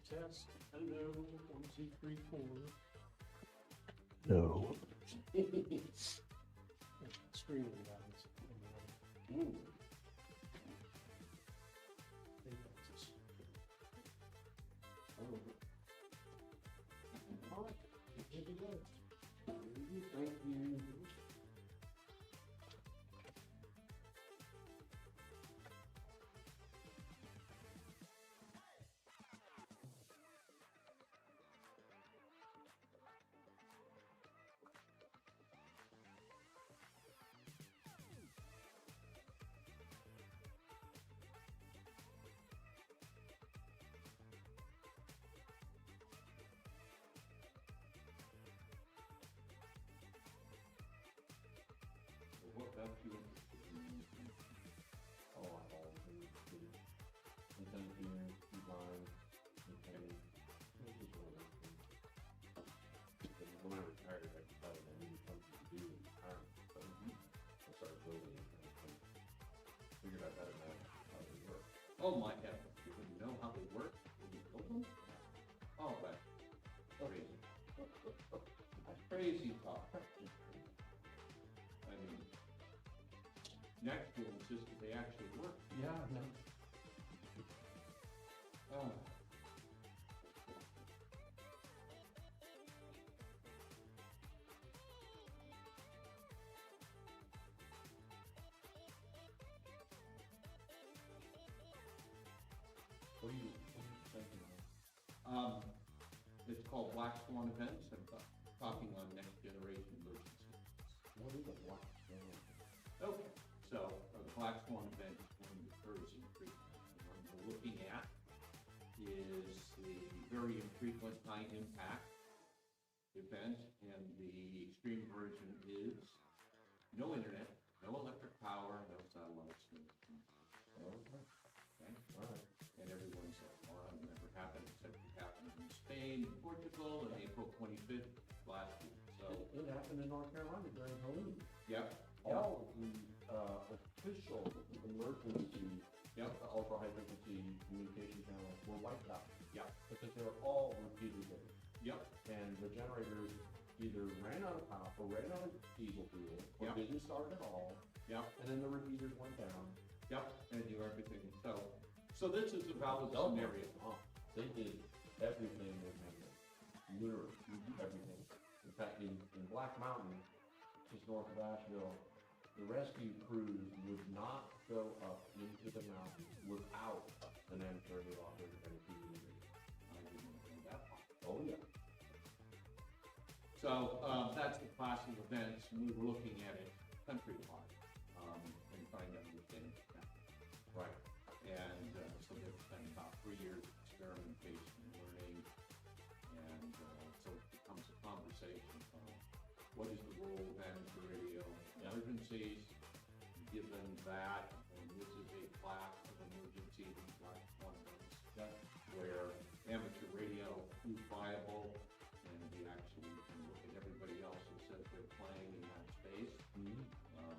Test. Hello. 1, 2, 3, 4. No. Screaming guys. Ooh. All right. Here we go. Thank you. What got you interested in music? Oh, I've always been interested in engineering, design, mechanics. This is one of those things. And when I retired, I decided I needed something to do in retirement. So I started building it and figured out how they work. Oh my heavens, you wouldn't know how they work when you build them? Oh, that's crazy. That's crazy talk. I mean, next to them, just that they actually work. Yeah, no. Oh. What are you thinking of? It's called Black Swan Events. I'm talking on next generation emergency. What is a black swan? Okay, so the Black Swan event is one that occurs infrequently. The one we're looking at is the very infrequent high impact event, and the extreme version is no internet, no electric power, no satellites, no. Okay. Okay? All right. And everyone said, well, it never happened, except it happened in Spain and Portugal on April 25th last year. So, It happened in North Carolina during Halloween. yep, All of the official emergency ultra high frequency communication channels were wiped out. Yep. Because they were all repeatedly. yep, And the generators either ran out of power or ran out of diesel fuel or Yep. didn't start at all. yep. And then the repeaters went down. Yep, and do everything. So this is a valid scenario. They did everything with maintenance. Literally, everything. In fact, in Black Mountain, just north of Asheville, the rescue crews would not go up into the mountains without an amateur operator and a PD. I didn't know that part. Oh, yeah. So that's the class of events, and we were looking at it countrywide and trying to understand that. Right. And so they've spent about 3 years of experimentation and learning, and so it becomes a conversation of what is the role of amateur radio in emergencies, given that, and this is a class of emergency, like one of those, where amateur radio is viable, and we actually can look at everybody else who says they're playing in that space.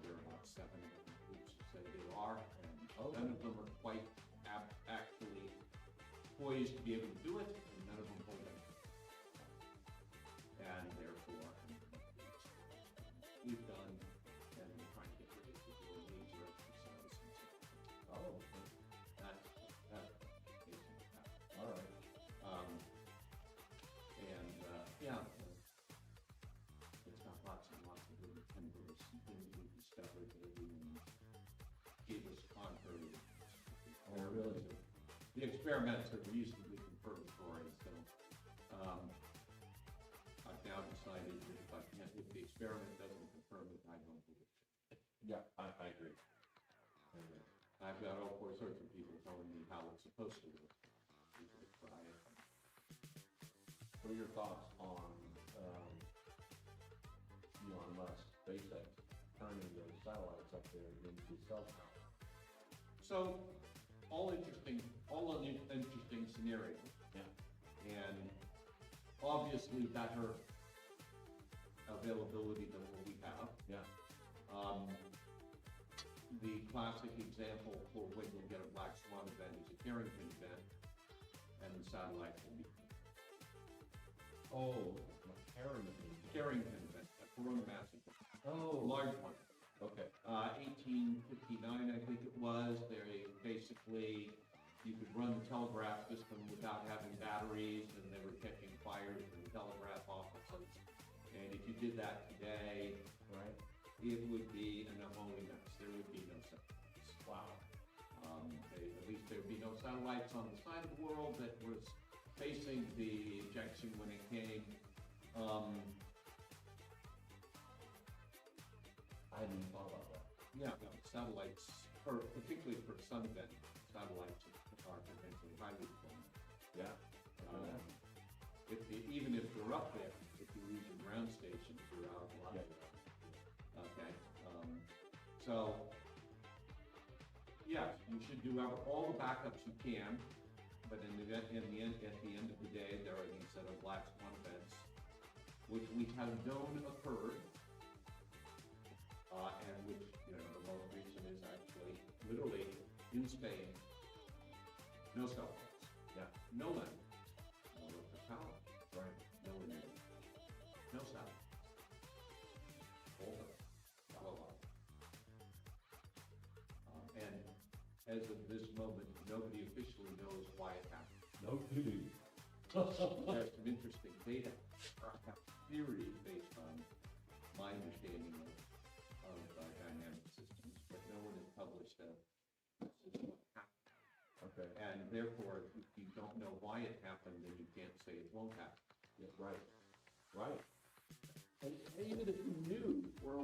There are about 7 groups who say they are, and none of them are quite actually poised to be able to do it, and none of them hold it. And therefore, we've done, and we're trying to get ready to do a major exercise. Oh, okay. That's basically that. All right. Yeah, it's got lots and lots of little timbers and things we discovered that even gave us contrary. Oh, really? The experiments are reasonably confirmatory, so I've now decided that if the experiment doesn't confirm it, I don't believe it. Yeah, I agree. I've got all sorts of people telling me how it's supposed to work. People try it. What are your thoughts on Elon Musk, SpaceX, turning those satellites up there into cell towers? So, all an interesting scenario. Yeah. And obviously better availability than what we have. Yeah. The classic example for when you'll get a black swan event is a Carrington event. and the satellites will be Oh, Harriman. Carrington event, a corona massive, Oh, large one. okay. 1859, I think it was. They basically, you could run the telegraph system without having batteries, and they were catching fires in the telegraph offices. And if you did that today, Right. it would be an unholy mess. There would be no satellites. Wow. At least there would be no satellites on the side of the world that was facing the ejection when it came. I hadn't even thought about that. Yeah, no, satellites, or particularly for sun event, satellites are potentially highly deployed. Yeah. Even if they're up there, if you use your ground stations, you're out of line. Okay, so, yes, you should do all the backups you can, but at the end of the day, there are these set of black swan events, which we have known occurred, and which, the most recent is actually literally in Spain. No cell phones. Yeah. No money. No electric power. Right. No internet. No satellites. All of it. And as of this moment, nobody officially knows why it happened. No kidding. There's some interesting data, or theories based on my understanding of dynamic systems, but no one has published this is what happened. Okay. And therefore, if you don't know why it happened, then you can't say it won't happen. Yeah, right. Right. And even if you knew, or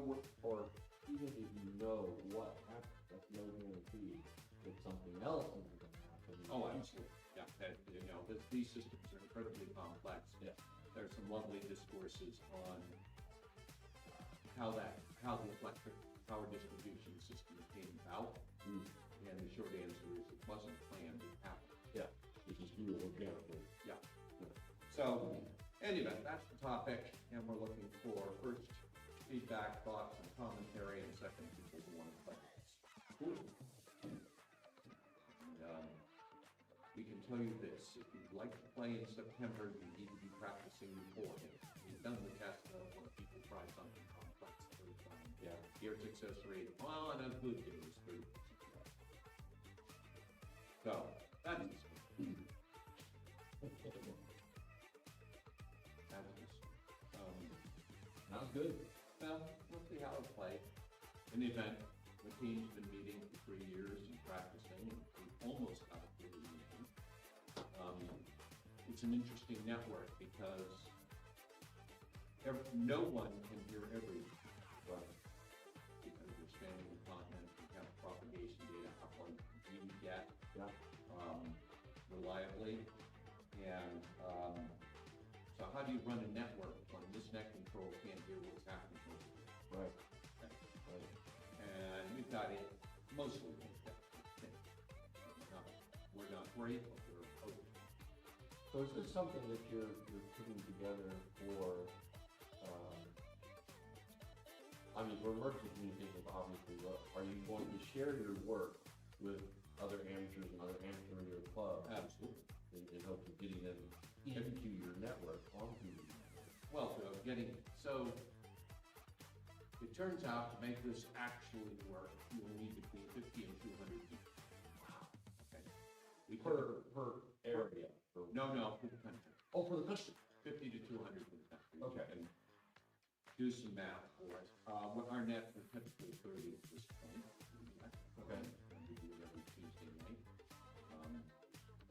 even if you know what happened, that's no guarantee that something else isn't going to happen. Oh, absolutely. Yeah, these systems are incredibly complex. Yeah. There's some lovely discourses on how the electric power distribution system came about. And the short answer is it wasn't planned, it happened. Yeah. It just grew organically. Yeah. So, anyway, that's the topic, and we're looking for first feedback, thoughts, and commentary, and second, people who want to play with us. Cool. And, we can tell you this, if you'd like to play in September, you need to be practicing beforehand. We've done the test of when people try something complex the first time. Yeah. Your success rate, well, on a good day is 30%. So, that's Sounds good. well, we'll see how it plays. In the event, the team's been meeting for 3 years and practicing, and we've almost got a pretty meeting. It's an interesting network because no one can hear everything. Right. Because we're spanning the continent, we have propagation data, how far you can really get Yeah. reliably. And so how do you run a network when this net control can't hear what's happening? Right. Okay. Right. And we've got it mostly linked up. We're not great, but we're okay. So is this something that you're putting together for, for emergency communications, obviously, but are you going to share your work with other amateurs and other amateur clubs Absolutely. in hopes of getting them into your network, onto your network? Well, so it turns out to make this actually work, you'll need between 50 and 200 people. Wow. Okay. We Per area? No, for the country. Oh, for the country? 50 to 200 for the country. Okay. And do some math for us. What our net is typically 30 at this point. Okay. And we do it every Tuesday night.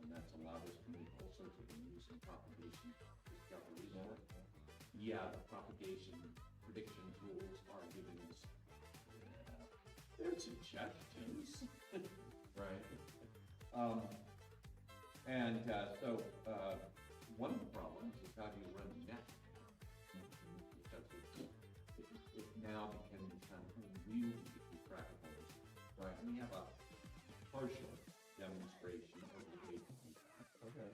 And that's allowed us to make all sorts of amusing propagation discoveries. Yeah, the propagation prediction tools are giving us their suggestions. Right. So one of the problems is how do you run the net? Because it now can become really practical. Right. And we have a partial demonstration of the way to do that. Okay.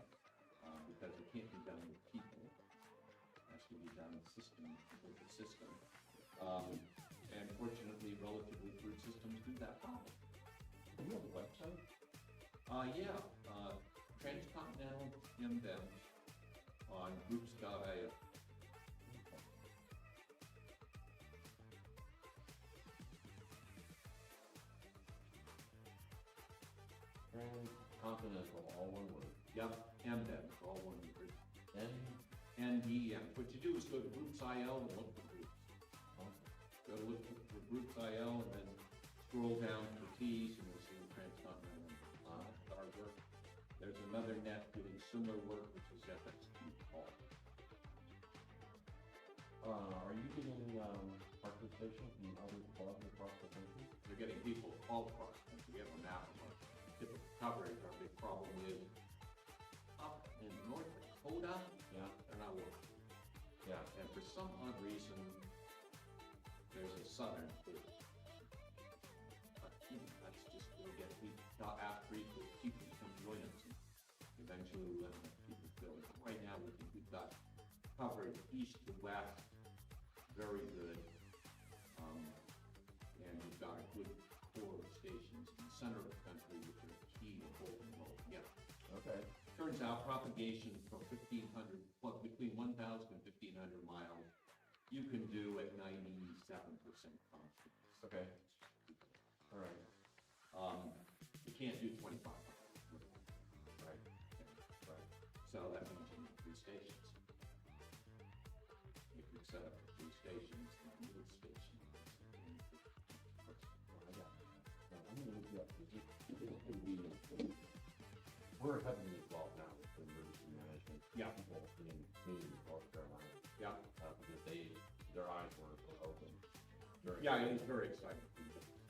Because it can't be done with people. It has to be done with the system. And fortunately, relatively crude systems do that problem. Do you have a website? Yeah, Transcontinental Hamvention on groups.io. Transcontinental, all one word. Yep, Hamvention, all one word. N, NDM. What you do is go to groups.io and look for groups. Go to look for groups.io and then scroll down to the T's and you'll see transcontinental. Our work. There's another net doing similar work, which is FXQ Call. are you getting, participation from other clubs across the country? They're getting people all across the country. We have a map of our different coverage. Our big problem is up in North Dakota, Yeah, they're not working. yeah, And for some odd reason, there's a southern group. But, that's just, we'll get, we got after people to come join us. And eventually we'll let people go. But right now, we've got coverage east to west, very good. And we've got a good core of stations in the center of the country, which are key to holding it all together. okay, Turns out propagation from 1,500, well, between 1,000 and 1,500 miles, you can do at 97% confidence. okay, all right, You can't do 25. right, right. So that means you need 3 stations. If you set up 3 stations, the middle station. I got it. Now, I'm gonna look you up, because it's convenient. We're heavily involved now with the emergency management. Yeah. People in North Carolina, Yeah. because their eyes were open. during- Yeah, it was very exciting.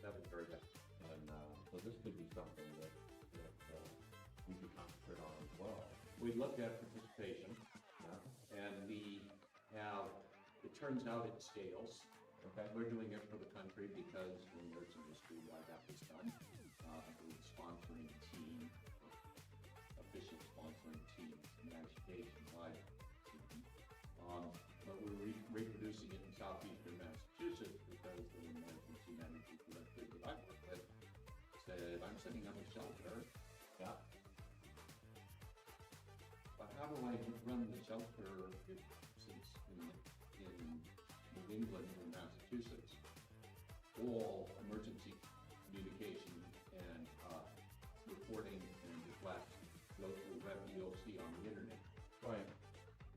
That was very good. And, so this could be something that, we could concentrate on as well. We looked at participation Yeah, and we have, it turns out it scales. okay, We're doing it for the country because in the arts industry, why that was done. We're sponsoring team, official sponsoring team, an education-wide team. But we're reproducing it in southeastern Massachusetts because the emergency management director that I work with said, I'm setting up a shelter, yeah, but how do I run the shelter since in New England and Massachusetts, all emergency communication and reporting and requests go through WebEOC on the internet. right,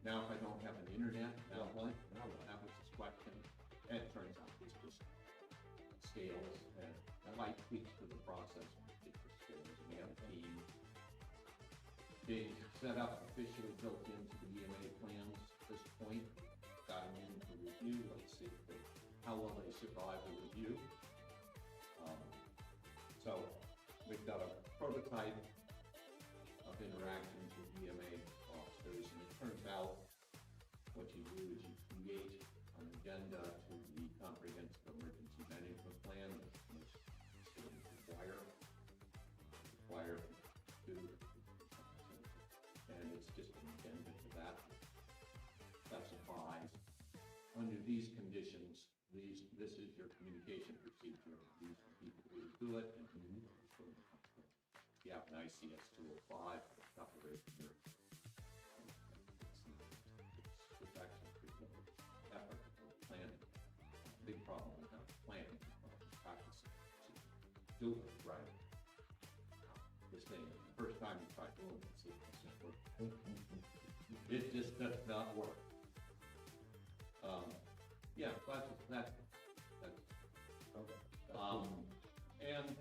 Now, if I don't have an internet, now what? now what? That was his question. And it turns out it's just scales and light tweaks to the process. It just scales. We have a team being set up officially built into the EMA plans at this point. Got them in for review. Let's see how well they survive the review. So we've got a prototype of interactions with EMA officers, and it turns out what you do is you create an agenda to the comprehensive emergency management plan, which students require to, and it's just an agenda to that. Specifies under these conditions, this is your communication procedure. These are the people who do it, and you have an ICS 205, top of it here. It's actually pretty good effort for planning. Big problem with not planning, practicing. Do it right. This thing, the first time you try doing it, see if it doesn't work. It just does not work. Yeah, that's Okay. and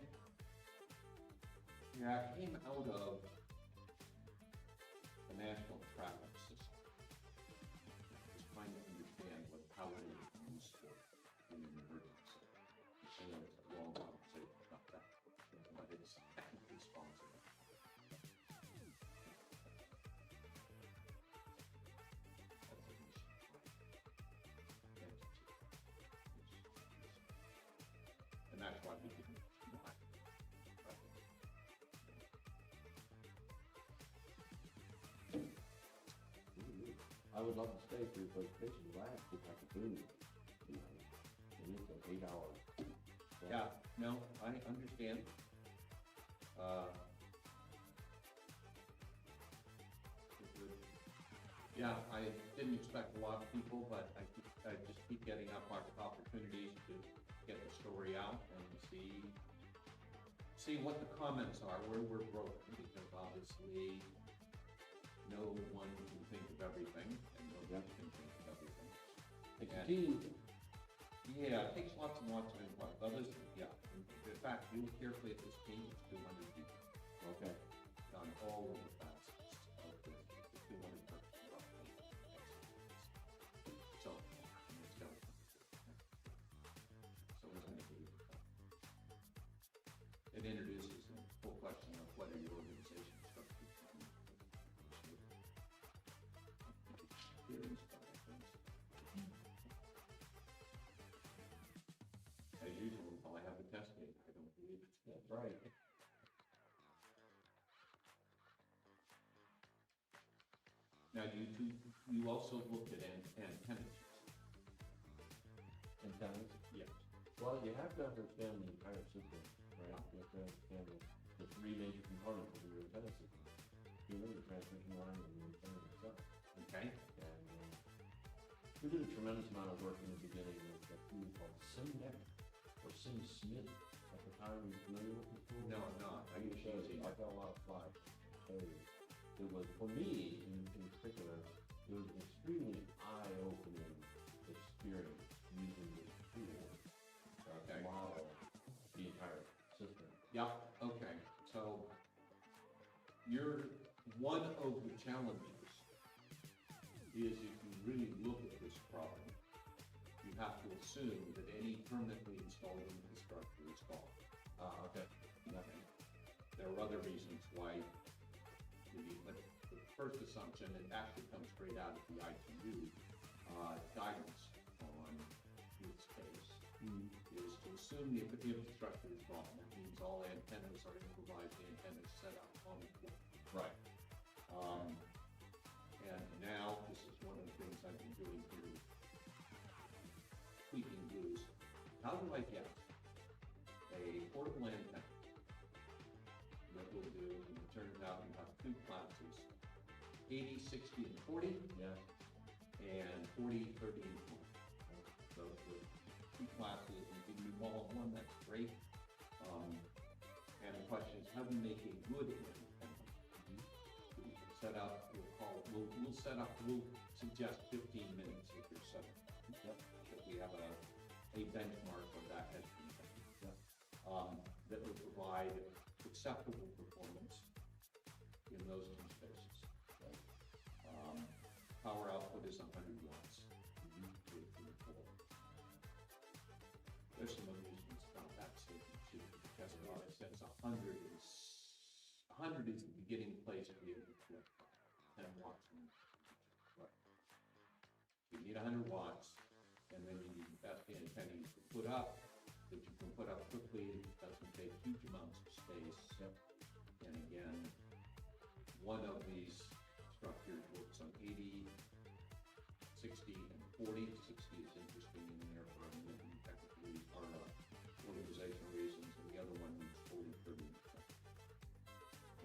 yeah, I came out of the national traffic system. Just trying to understand how it is useful in an emergency. I know it's a long conversation about that, but it's technically sponsored. That's an issue. And that's why we didn't. I would love to stay through the presentation, but I have to have to do, you know, it is an 8-hour. Yeah, no, I understand. Yeah, I didn't expect a lot of people, but I just keep getting opportunities to get the story out and see what the comments are, where we're broken, because obviously no one can think of everything, and nobody can think of everything. It's a And- team. Yeah, it takes lots and lots of input. Others, yeah. In fact, you look carefully at this team, it's 200 people Okay. on all of the facets of this. It's a 200 person roughly. So, it's got so it's going to be. It introduces the whole question of what are your organization structures. As usual, until I have the test date, I don't believe it. That's right. Now, you also looked at antennas. Antennas. Yes. Well, you have to understand the entire system, right? You have to understand the three major components of your antenna system. The transmission line, and the antenna itself. Okay. And we did a tremendous amount of work in the beginning with a tool called SimNet or SimSmith. At the time, were you familiar with this tool? No, I'm not. I can show you. I got a lot of slides. I'll show you. It was, for me in particular, it was an extremely eye-opening experience using this tool to model the entire system. Yeah, okay. So, one of the challenges is if you really look at this problem, you have to assume that any permanently installed infrastructure is gone. Okay. Okay. There are other reasons why you need, but the first assumption, it actually comes straight out of the ITU guidance on its case, is to assume the infrastructure is gone. That means all antennas are improvised antennas set up on the floor. Right. And now, this is one of the things I've been doing here, tweaking blues. How do I get a portable antenna that will do, and it turns out you have two classes, 80, 60, and 40, Yeah. and 40, 30, and 20. So the two classes, you can do all in one, that's great. And the question is, how do you make a good antenna? We can set up, we'll suggest 15 minutes if you're set up. Yep. That we have a benchmark of that has been done. Yep. That will provide acceptable performance in those two spaces. Power output is 100 watts. There's some amusements about that statement too, because it says 100 is the beginning place to be able to flip 10 watts. Right. You need 100 watts, and then you need the best antenna you can put up, that you can put up quickly, it doesn't take huge amounts of space. Yep. And again, one of these structures works on 80, 60, and 40. 60 is interesting in there for technically or organizational reasons, and the other one is 40, 30.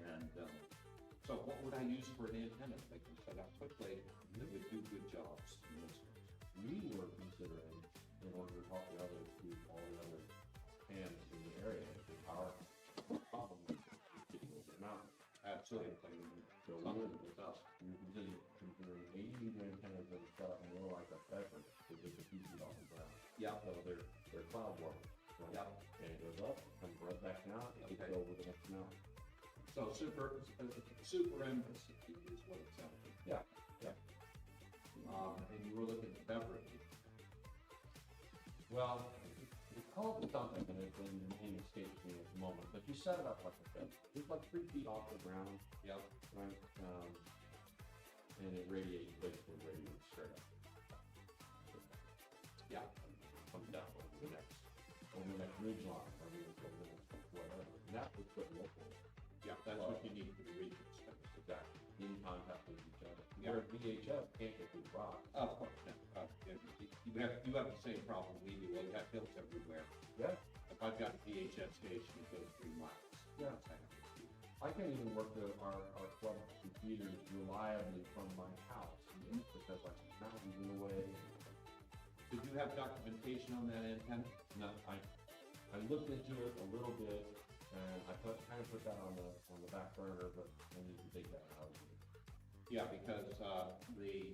And so what would I use for an antenna that I can set up quickly that would do good jobs in this case? We were considering, in order to talk to others, to all the other hands in the area, the power problem is getting over the mountain. Absolutely. So Something with us. we were considering 80 meter antennas that are set up more like a pheasant, because it's a few feet off the ground. Yeah. So they're cloud warm. Right? Yeah. And it goes up, comes right back down, and Okay. gets over the next mountain. So super embassy is what it sounds like. Yeah, yeah. And you were looking at Beverly. Well, it's called something, and the name escapes me at the moment, but you set it up like a pheasant. It's like 3 feet off the ground, Yep. right? And it radiates straight up. Yeah. Comes down over the next ridge line, or over the next whatever. And that was put local. Yeah, that's what you need for the region space. Exactly. In contact with each other. Yeah. Where VHF can't get through the rock. Of course, no. You have the same problem we do. Well, you have hills everywhere. Yeah. If I've got a VHF station, it goes 3 miles. Yeah. That's how I have to do. I can't even work our club computers reliably from my house. away. Did you have documentation on that antenna? No, I looked into it a little bit, and I kind of put that on the back burner, but I need to take that out. Yeah, because, the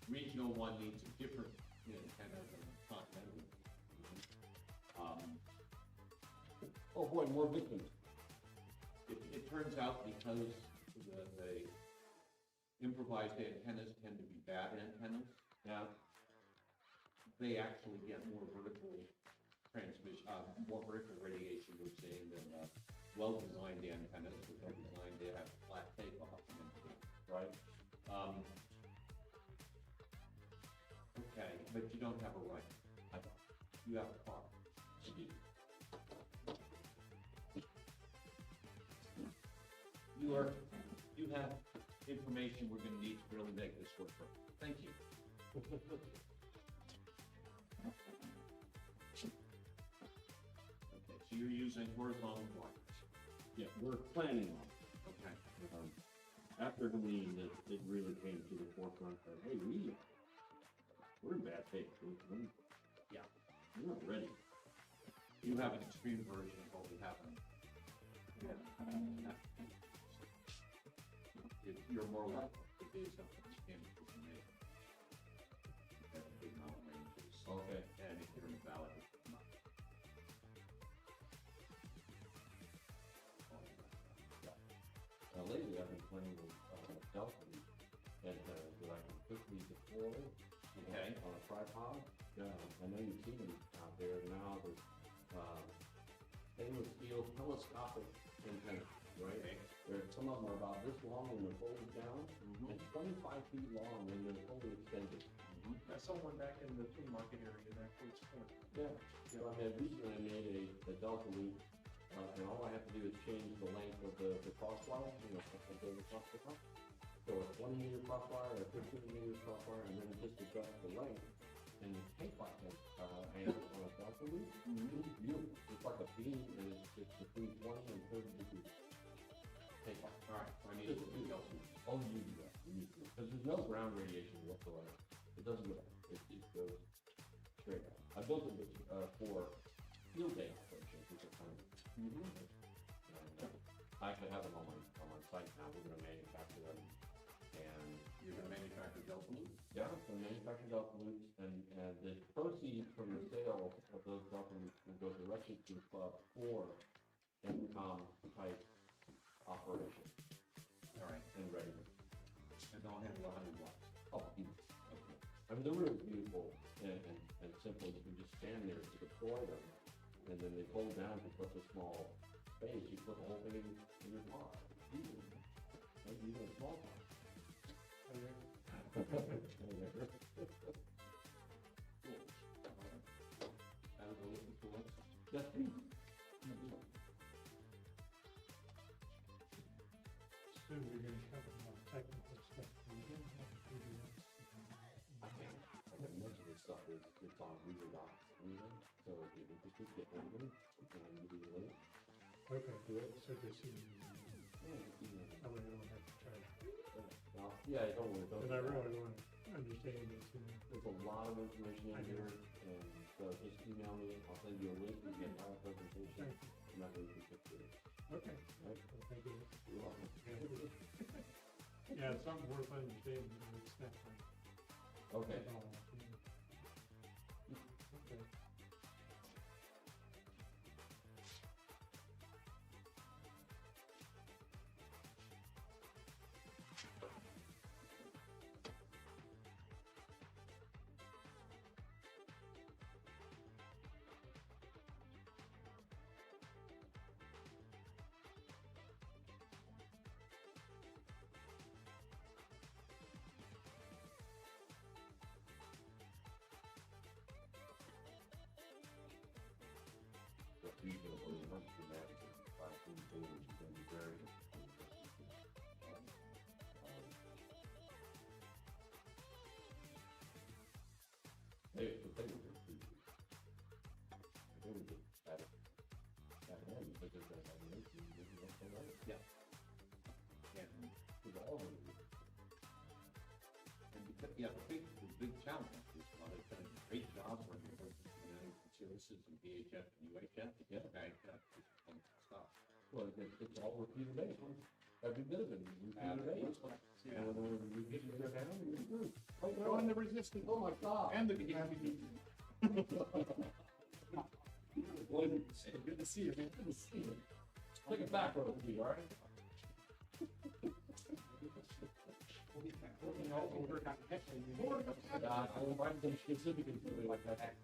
regional one needs a different antenna than the continental. Oh boy, more victims. It turns out because the improvised antennas tend to be bad antennas, Yeah. they actually get more vertical transmission, more vertical radiation, we're seeing, than well-designed antennas, which are designed to have flat takeoff. Right. Okay, but you don't have a right. I don't. You have a car. You have information we're gonna need to really make this work. Thank you. Okay, so you're using horizontal wires. Yeah, we're planning on it. Okay. After Helene, it really came to the forefront that, hey, we're in bad shape. Yeah. We're not ready. You have an extreme version of what we have in. Yeah. You're more likely to be something you can't made. That big mountain ranges. Okay. And if you're in the valley, it's not. Lately, I've been playing with Delta and that I can quickly deploy Okay. on a tripod. Yeah, I know you've seen them out there now. There's stainless steel telescopic antennas, right? Okay. Some of them are about this long when they're folded down, and 25 feet long when they're fully extended. I saw one back in the flea market area there, Ford's Point. Yeah. So recently I made a Delta loop, and all I have to do is change the length of the crosswire, something goes across the top. So a 20-meter crosswire or a 15-meter crosswire, and then just adjust the length. And the take like that angle on a Delta loop, it's beautiful. It's like a beam, and it's between 20 and 30 degrees. Take off. All right, so I need to do Delta. Oh, you do that. Because there's no ground radiation whatsoever. It doesn't go. It goes straight out. I built it for field day operations, which are kind of. And I actually have them on my site now. We're going to manufacture them, and You're gonna manufacture Delta loops? yeah, so manufacture Delta loops, and the proceeds from the sale of those Delta loops will go directly to the club for income type operation All right, and readiness. and don't handle 100 watts. Oh, beautiful. Okay. I mean, they're really beautiful and simple. You can just stand there to deploy them, and then they fold down to such a small space. You put the whole thing in your car. Easy. Like even a small car. Cool. That was a little cool. That's me. Soon we're gonna cover more technical stuff. We don't have to do that. Most of this stuff it's on Google Docs anyway, so if you're interested, get hold of them, and give you the link. Okay, good. So this is, Yeah, you know. I really don't have to try to, Well, yeah, don't worry. because I really want to understand this, There's a lot of information in here, and so just email me, I'll send you a link, you get my presentation, Thank you. and that way you can fix it. Okay. Right? Well, thank you. You're welcome. Yeah, it's something worth understanding, it's that like. Okay. Okay. But reasonably, not dramatically, 5 things is going to be very. Hey, the thing is, I think we just add it in, because there's that animation, this is also right. Yeah. And, With all of it. and because, yeah, the big challenge is this is in VHF and UHF, you get banked up, just don't stop. Well, it's all repeated based. Every bit of it is repeated based. And when we get to go down, we're good. Throw in the resistance. Oh my God. And the gravity. Good to see you, man. Good to see you. Take it back over to you, all right? I invited them specifically to me like that.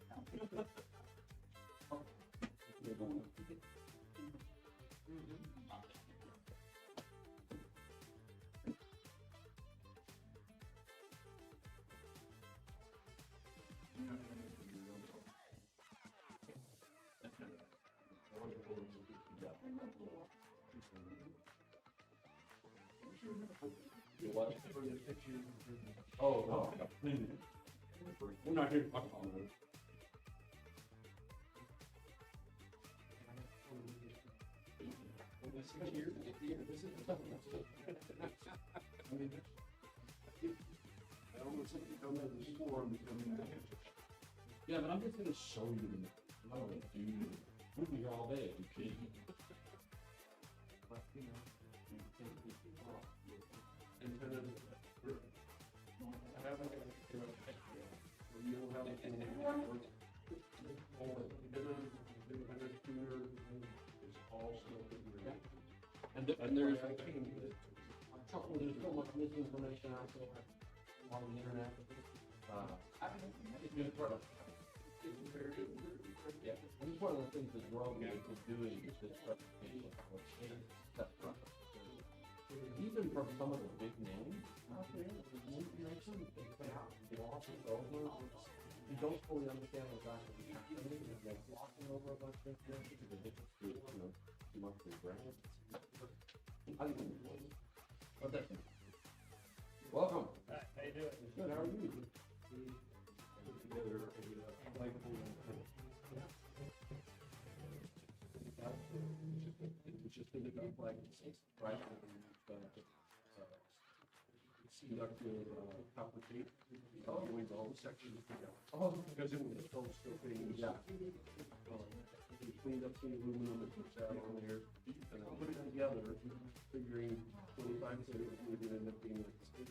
What? Oh, no. We're not here to talk about it. Yeah, but I'm just gonna show you. I'm not gonna do. We'll be here all day. You kidding me? But you know, and there's so much misinformation out there on the internet. Yeah, and it's one of the things that we're all doing is this reputation of change. Even from some of the big names out there, the information glosses over. You don't fully understand what's actually happening. You're like walking over a bunch of information because it gets too, too much for your brain. What's that? Welcome. How you doing? Good. How are you? Just think about like right. Conducted copper tape, going to all the sections. Oh, because it was so things. Yeah. We cleaned up the aluminum and put that on there, and I put it together, figuring 25 seconds would end up being like this.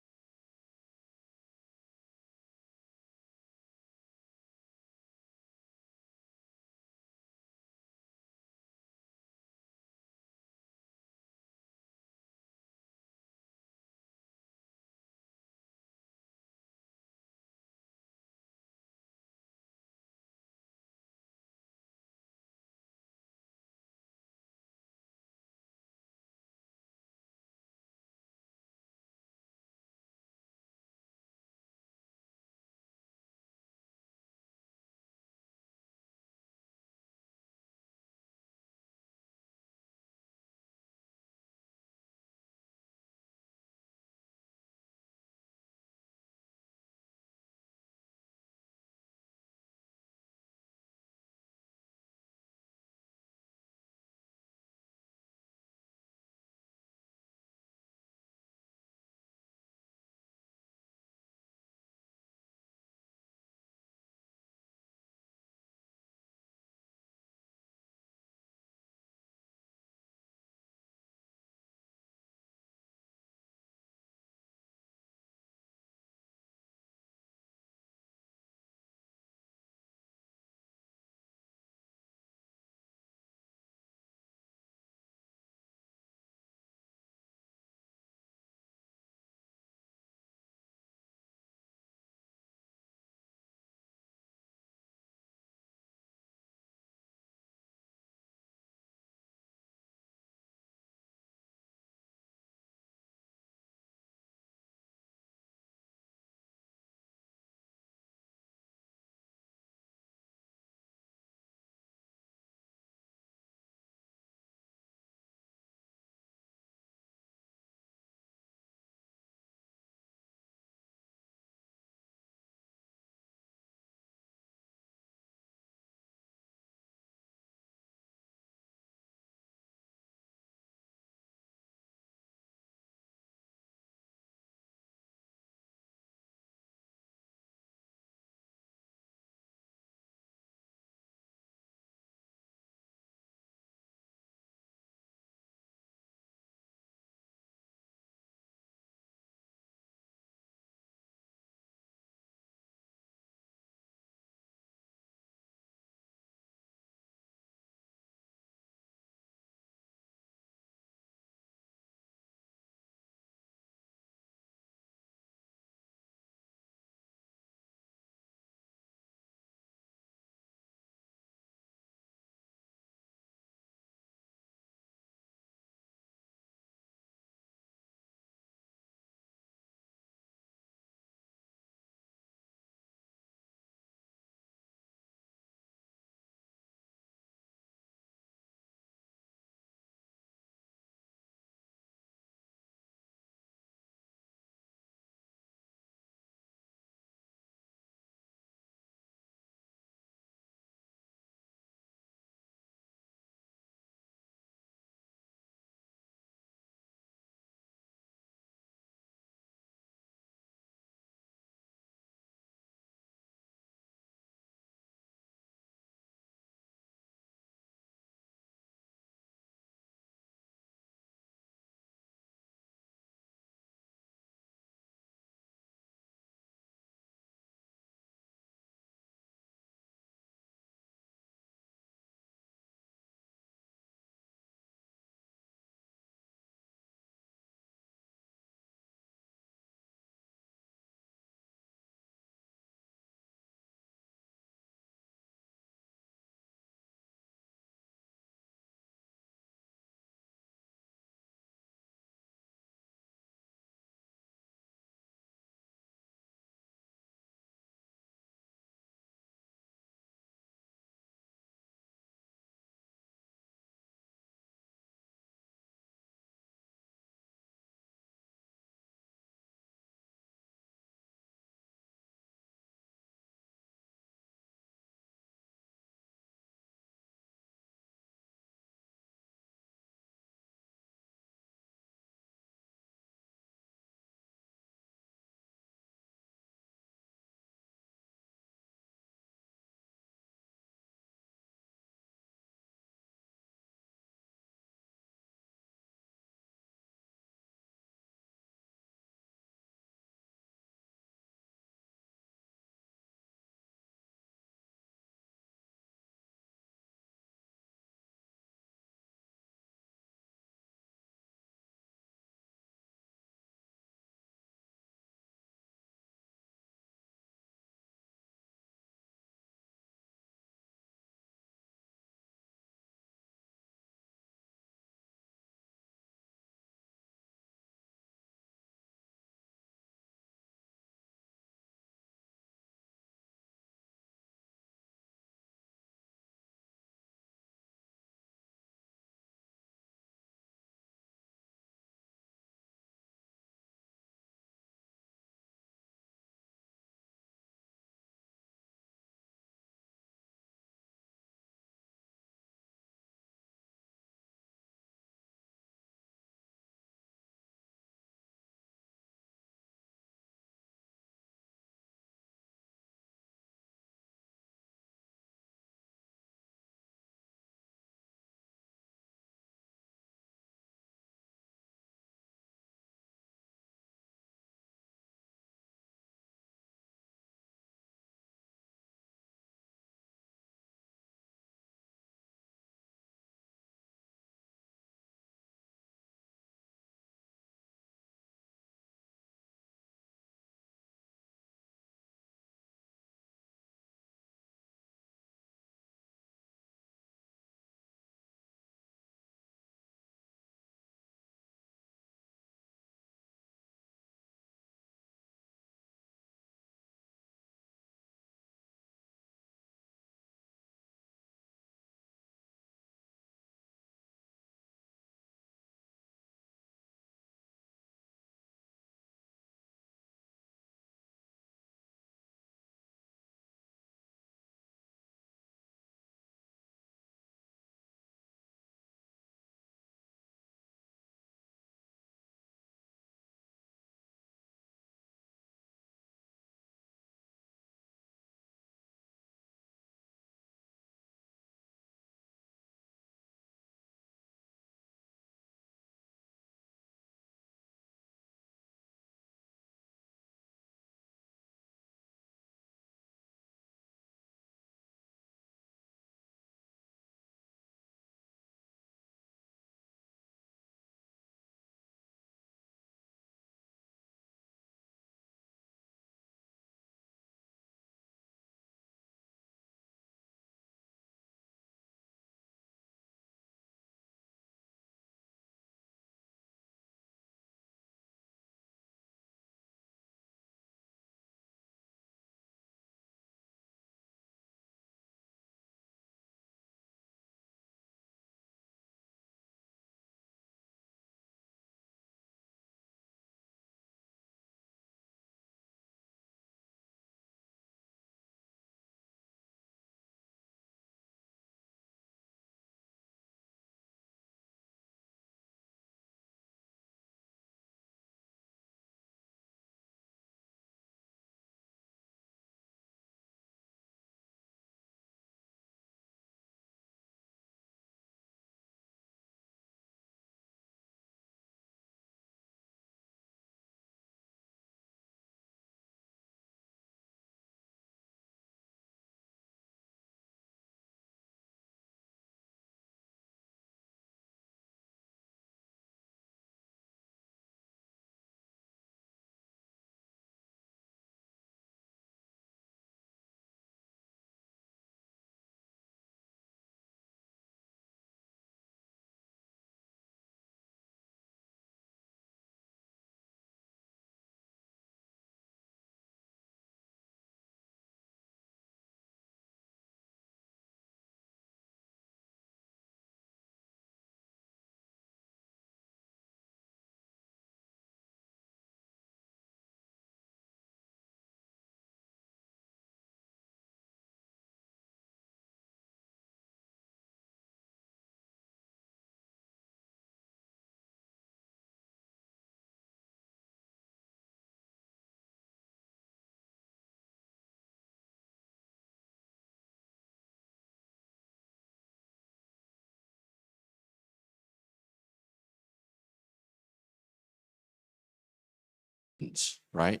right?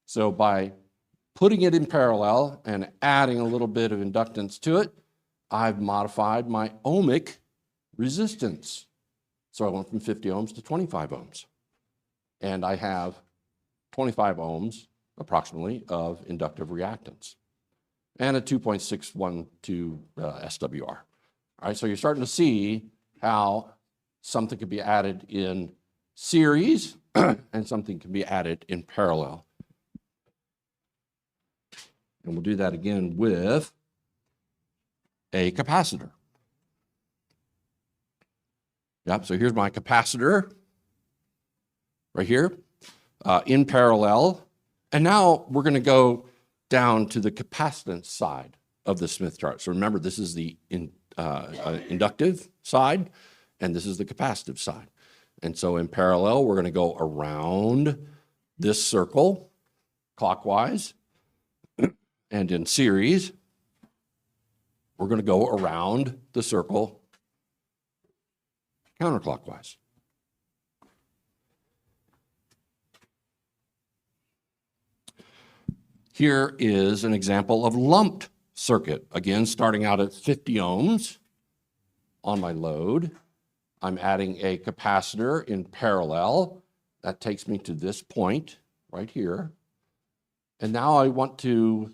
So by putting it in parallel and adding a little bit of inductance to it, I've modified my ohmic resistance. So I went from 50 ohms to 25 ohms. And I have 25 ohms, approximately, of inductive reactance and a 2.612 SWR. All right, so you're starting to see how something could be added in series and something can be added in parallel. And we'll do that again with a capacitor. Yep, so here's my capacitor right here in parallel. And now we're going to go down to the capacitance side of the Smith chart. So remember, this is the inductive side, and this is the capacitive side. And so in parallel, we're going to go around this circle clockwise, and in series, we're going to go around the circle counterclockwise. Here is an example of lumped circuit. Again, starting out at 50 ohms on my load. I'm adding a capacitor in parallel. That takes me to this point right here. And now I want to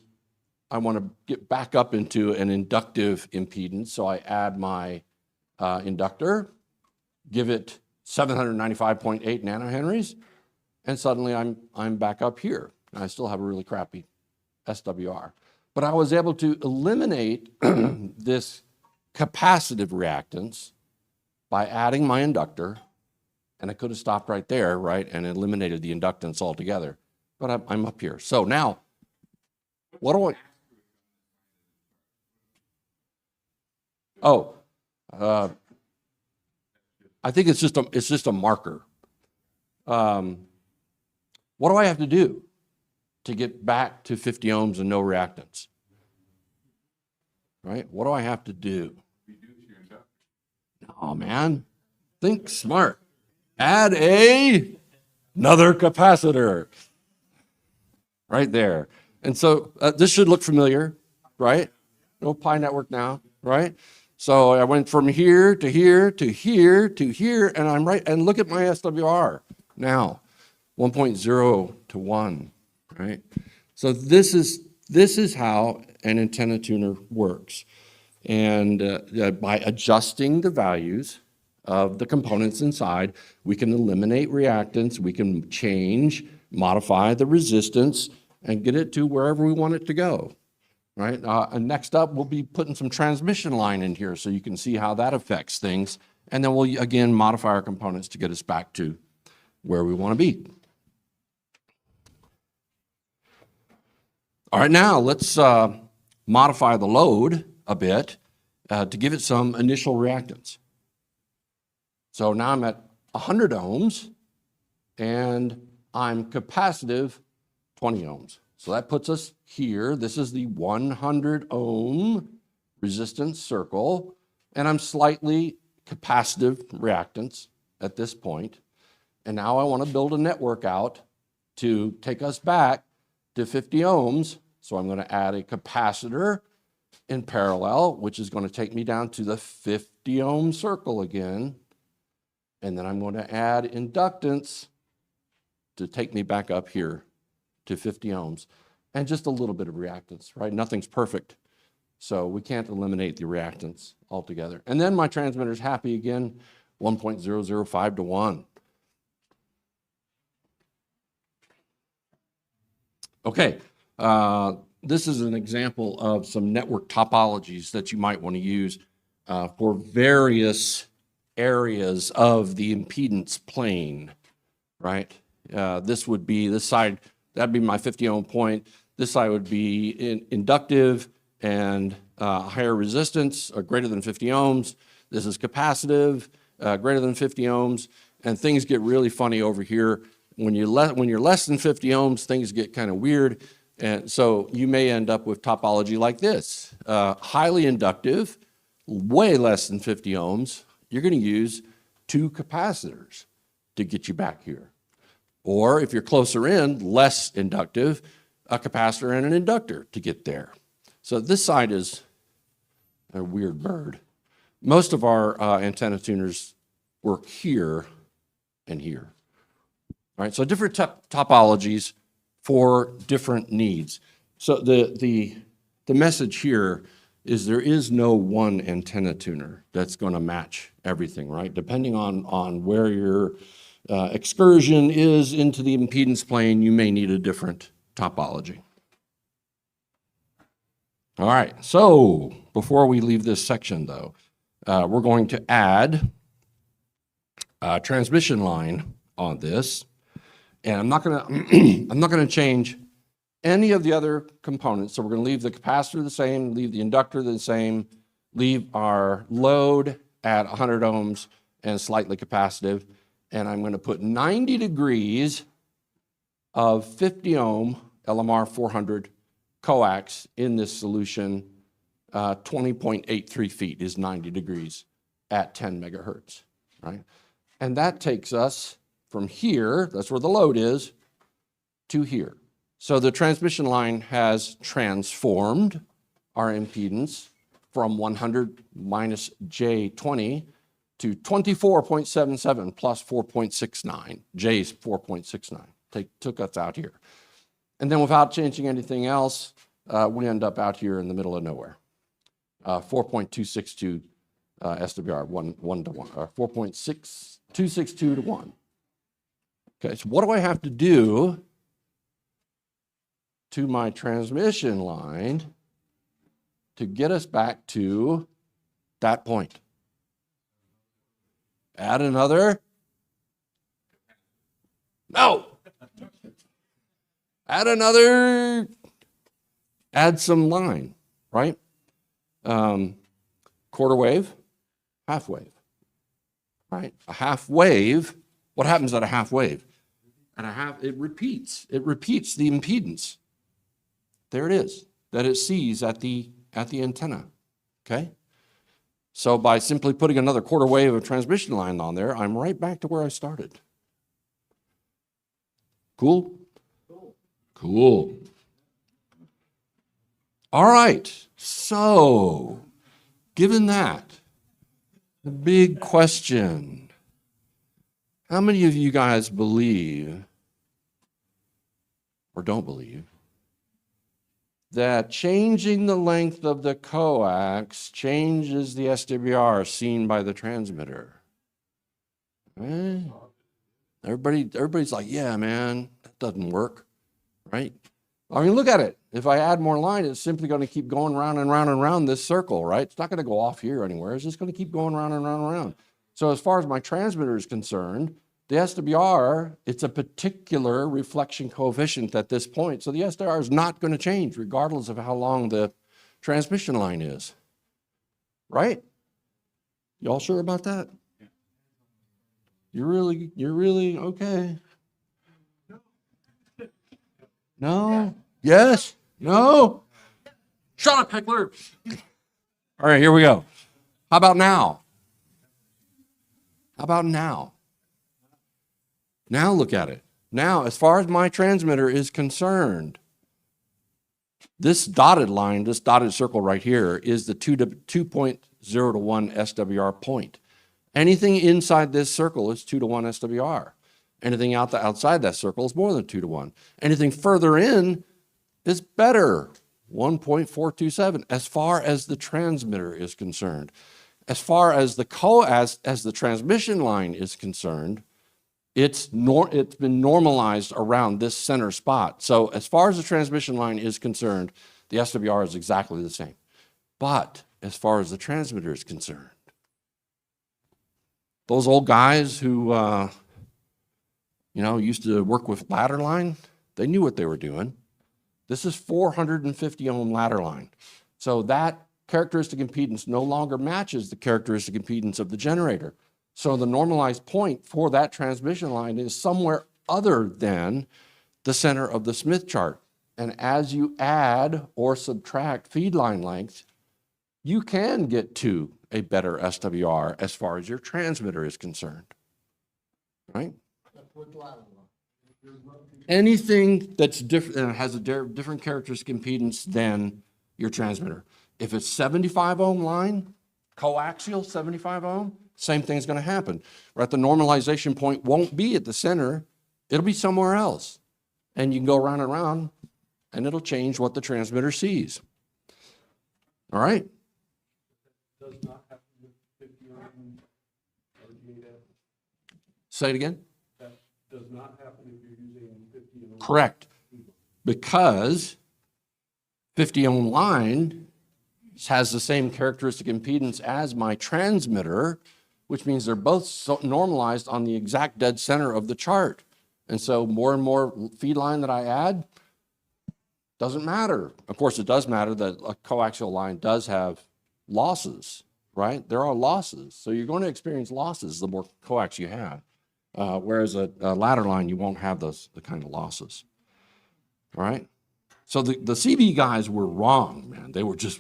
get back up into an inductive impedance. So I add my inductor, give it 795.8 nanohenries, and suddenly I'm back up here. I still have a really crappy SWR. But I was able to eliminate this capacitive reactance by adding my inductor, and I could have stopped right there, right, and eliminated the inductance altogether. But I'm up here. So now, what do I... Oh, I think it's just a marker. What do I have to do to get back to 50 ohms and no reactance? Right? What do I have to do? Oh man, think smart. Add another capacitor right there. And so this should look familiar, right? No pi network now, right? So I went from here to here to here to here, and I'm right. And look at my SWR now, 1.0 to 1, right? So this is how an antenna tuner works. And by adjusting the values of the components inside, we can eliminate reactance, we can change, modify the resistance, and get it to wherever we want it to go, right? And next up, we'll be putting some transmission line in here so you can see how that affects things. And then we'll, again, modify our components to get us back to where we want to be. All right, now let's modify the load a bit to give it some initial reactance. So now I'm at 100 ohms and I'm capacitive 20 ohms. So that puts us here. This is the 100 ohm resistance circle, and I'm slightly capacitive reactance at this point. And now I want to build a network out to take us back to 50 ohms. So I'm going to add a capacitor in parallel, which is going to take me down to the 50 ohm circle again. And then I'm going to add inductance to take me back up here to 50 ohms. And just a little bit of reactance, right? Nothing's perfect. So we can't eliminate the reactance altogether. And then my transmitter's happy again, 1.005 to 1. Okay. This is an example of some network topologies that you might want to use for various areas of the impedance plane, right? This would be this side, that'd be my 50 ohm point. This side would be inductive and higher resistance, greater than 50 ohms. This is capacitive, greater than 50 ohms. And things get really funny over here. When you're less than 50 ohms, things get kind of weird. And so you may end up with topology like this. Highly inductive, way less than 50 ohms. You're going to use 2 capacitors to get you back here. Or if you're closer in, less inductive, a capacitor and an inductor to get there. So this side is a weird bird. Most of our antenna tuners work here and here. All right, so different topologies for different needs. So the message here is there is no one antenna tuner that's going to match everything, right? Depending on where your excursion is into the impedance plane, you may need a different topology. All right, so before we leave this section though, we're going to add a transmission line on this, and I'm not gonna change any of the other components. So we're gonna leave the capacitor the same, leave the inductor the same, leave our load at 100 ohms and slightly capacitive, and I'm gonna put 90 degrees of 50 ohm LMR 400 coax in this solution. 20.83 feet is 90 degrees at 10 megahertz, right? And that takes us from here, that's where the load is, to here. So the transmission line has transformed our impedance from 100 minus J20 to 24.77 plus 4.69. J is 4.69. Took us out here. And then without changing anything else, we end up out here in the middle of nowhere. 4.262 SWR, 1 to 1, or 4.6262 to 1. Okay, so what do I have to do to my transmission line to get us back to that point? Add another? No! Add another, add some line, right? Quarter wave, half wave, right? A half wave, what happens at a half wave? At a half, it repeats the impedance. There it is, that it sees at the antenna, okay? So by simply putting another quarter wave of transmission line on there, I'm right back to where I started. Cool? Cool. All right, so given that, the big question, how many of you guys believe or don't believe that changing the length of the coax changes the SWR seen by the transmitter? Eh? Everybody's like, yeah, man, that doesn't work, right? I mean, look at it. If I add more line, it's simply going to keep going round and round and round this circle, right? It's not going to go off here anywhere. It's just going to keep going round and round and round. So as far as my transmitter is concerned, the SWR, it's a particular reflection coefficient at this point. So the SWR is not going to change regardless of how long the transmission line is, right? You all sure about that? You're really okay? No? Yes? No? Shut up, Heckler. All right, here we go. How about now? How about now? Now look at it. Now, as far as my transmitter is concerned, this dotted line, this dotted circle right here is the 2.0 to 1 SWR point. Anything inside this circle is 2 to 1 SWR. Anything outside that circle is more than 2 to 1. Anything further in is better, 1.427, as far as the transmitter is concerned. As far as the as the transmission line is concerned, it's been normalized around this center spot. So as far as the transmission line is concerned, the SWR is exactly the same. But as far as the transmitter is concerned, those old guys who used to work with ladder line, they knew what they were doing. This is 450 ohm ladder line. So that characteristic impedance no longer matches the characteristic impedance of the generator. So the normalized point for that transmission line is somewhere other than the center of the Smith chart. And as you add or subtract feed line length, you can get to a better SWR as far as your transmitter is concerned, right? Anything that's different, has a different characteristic impedance than your transmitter. If it's 75 ohm line, coaxial 75 ohm, same thing's going to happen. Right, the normalization point won't be at the center, it'll be somewhere else. And you can go around and around, and it'll change what the transmitter sees. All right? Does not happen with 50 ohm RGA. Say it again. That does not happen if you're using 50 ohm. Correct. Because 50 ohm line has the same characteristic impedance as my transmitter, which means they're both normalized on the exact dead center of the chart. And so more and more feed line that I add doesn't matter. Of course, it does matter that a coaxial line does have losses, right? There are losses. So you're going to experience losses the more coax you have. Whereas a ladder line, you won't have the kind of losses. All right? So the CB guys were wrong, man. They were just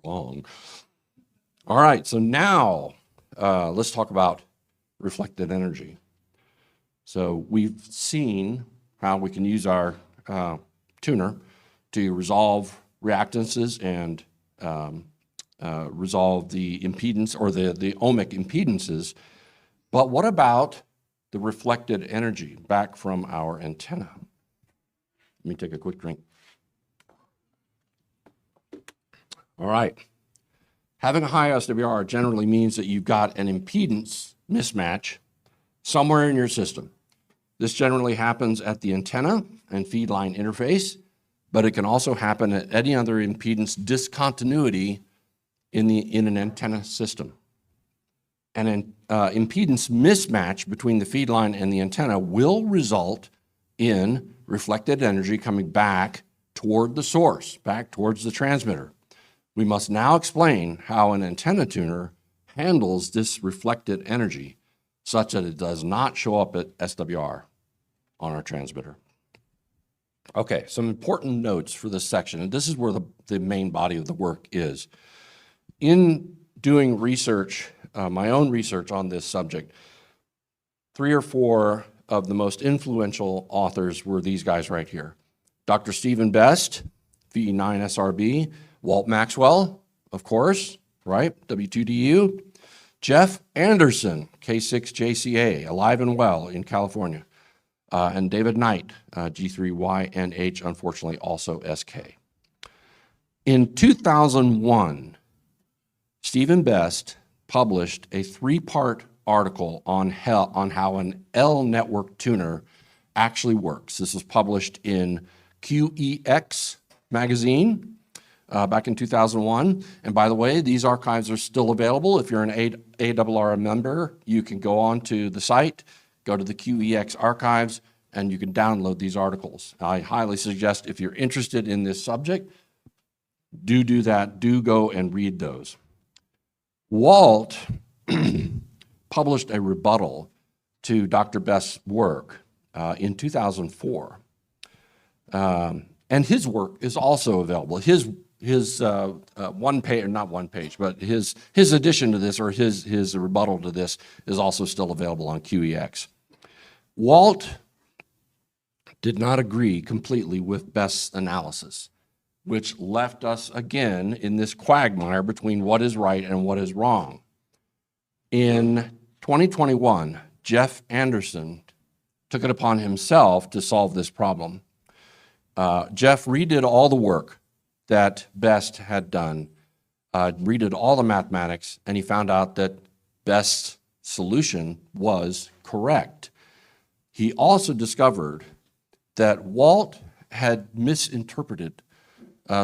wrong. All right, so now let's talk about reflected energy. So we've seen how we can use our tuner to resolve reactances and resolve the impedance or the ohmic impedances. But what about the reflected energy back from our antenna? Let me take a quick drink. All right. Having a high SWR generally means that you've got an impedance mismatch somewhere in your system. This generally happens at the antenna and feed line interface, but it can also happen at any other impedance discontinuity in an antenna system. An impedance mismatch between the feed line and the antenna will result in reflected energy coming back toward the source, back towards the transmitter. We must now explain how an antenna tuner handles this reflected energy such that it does not show up at SWR on our transmitter. Okay, some important notes for this section, and this is where the main body of the work is. In doing research, my own research on this subject, 3 or 4 of the most influential authors were these guys right here. Dr. Stephen Best, VE9SRB, Walt Maxwell, of course, right, W2DU, Jeff Anderson, K6JCA, alive and well in California, and David Knight, G3YNH, unfortunately also SK. In 2001, Stephen Best published a 3-part article on how an L network tuner actually works. This was published in QEX magazine back in 2001. And by the way, these archives are still available. If you're an ARRA member, you can go on to the site, go to the QEX archives, and you can download these articles. I highly suggest if you're interested in this subject, do that. Do go and read those. Walt published a rebuttal to Dr. Best's work in 2004. And his work is also available. His one page, or not one page, but his addition to this, or his rebuttal to this, is also still available on QEX. Walt did not agree completely with Best's analysis, which left us again in this quagmire between what is right and what is wrong. In 2021, Jeff Anderson took it upon himself to solve this problem. Jeff redid all the work that Best had done, redid all the mathematics, and he found out that Best's solution was correct. He also discovered that Walt had misinterpreted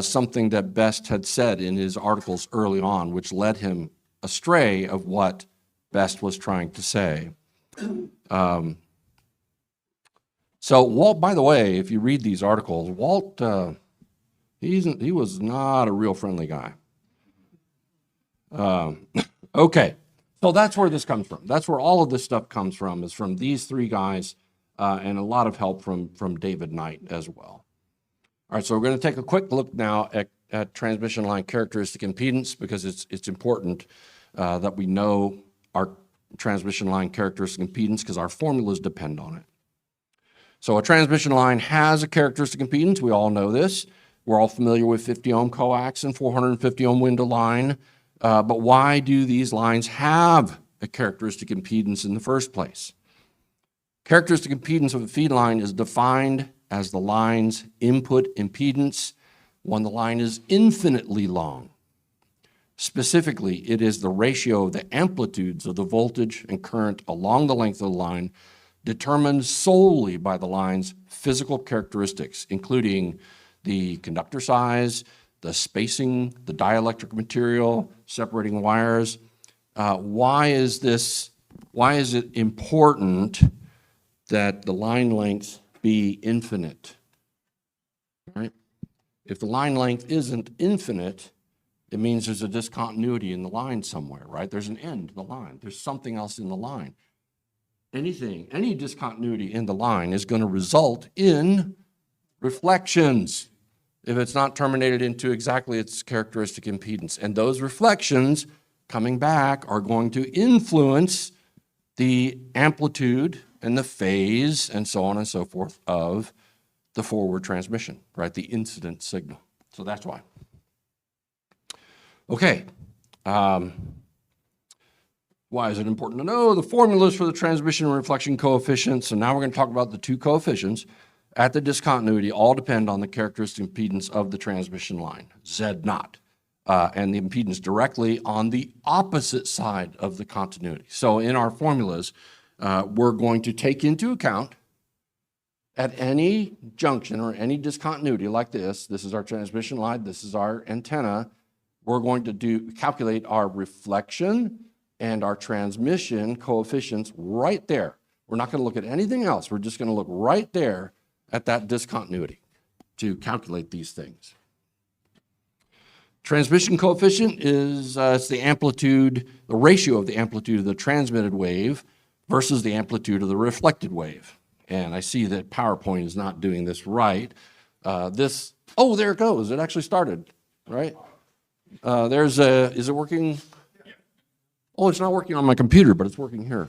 something that Best had said in his articles early on, which led him astray of what Best was trying to say. So Walt, by the way, if you read these articles, Walt, he was not a real friendly guy. Okay, so that's where this comes from. That's where all of this stuff comes from, is from these 3 guys, and a lot of help from David Knight as well. All right, so we're going to take a quick look now at transmission line characteristic impedance, because it's important that we know our transmission line characteristic impedance, because our formulas depend on it. So a transmission line has a characteristic impedance. We all know this. We're all familiar with 50 ohm coax and 450 ohm window line. But why do these lines have a characteristic impedance in the first place? Characteristic impedance of a feed line is defined as the line's input impedance when the line is infinitely long. Specifically, it is the ratio of the amplitudes of the voltage and current along the length of the line determined solely by the line's physical characteristics, including the conductor size, the spacing, the dielectric material, separating wires. Why is it important that the line length be infinite? Right? If the line length isn't infinite, it means there's a discontinuity in the line somewhere, right? There's an end to the line. There's something else in the line. Any discontinuity in the line is going to result in reflections if it's not terminated into exactly its characteristic impedance. And those reflections coming back are going to influence the amplitude and the phase and so on and so forth of the forward transmission, right? The incident signal. So that's why. Okay. Why is it important to know? The formulas for the transmission and reflection coefficients. So now we're going to talk about the two coefficients at the discontinuity all depend on the characteristic impedance of the transmission line, Z naught, and the impedance directly on the opposite side of the continuity. So in our formulas, we're going to take into account at any junction or any discontinuity like this is our transmission line, this is our antenna, we're going to calculate our reflection and our transmission coefficients right there. We're not going to look at anything else. We're just going to look right there at that discontinuity to calculate these things. Transmission coefficient is it's the amplitude, the ratio of the amplitude of the transmitted wave versus the amplitude of the reflected wave. And I see that PowerPoint is not doing this right. Oh, there it goes. It actually started, right? Is it working? Oh, it's not working on my computer, but it's working here.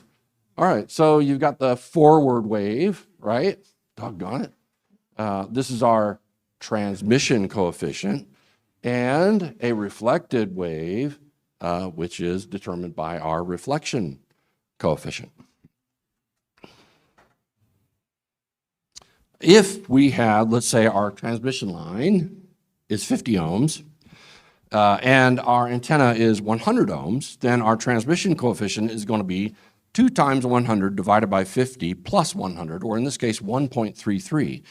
All right, so you've got the forward wave, right? Doggone it. This is our transmission coefficient, and a reflected wave, which is determined by our reflection coefficient. If we have, let's say our transmission line is 50 ohms, and our antenna is 100 ohms, then our transmission coefficient is going to be 2 times 100 divided by 50 plus 100, or in this case, 1.33,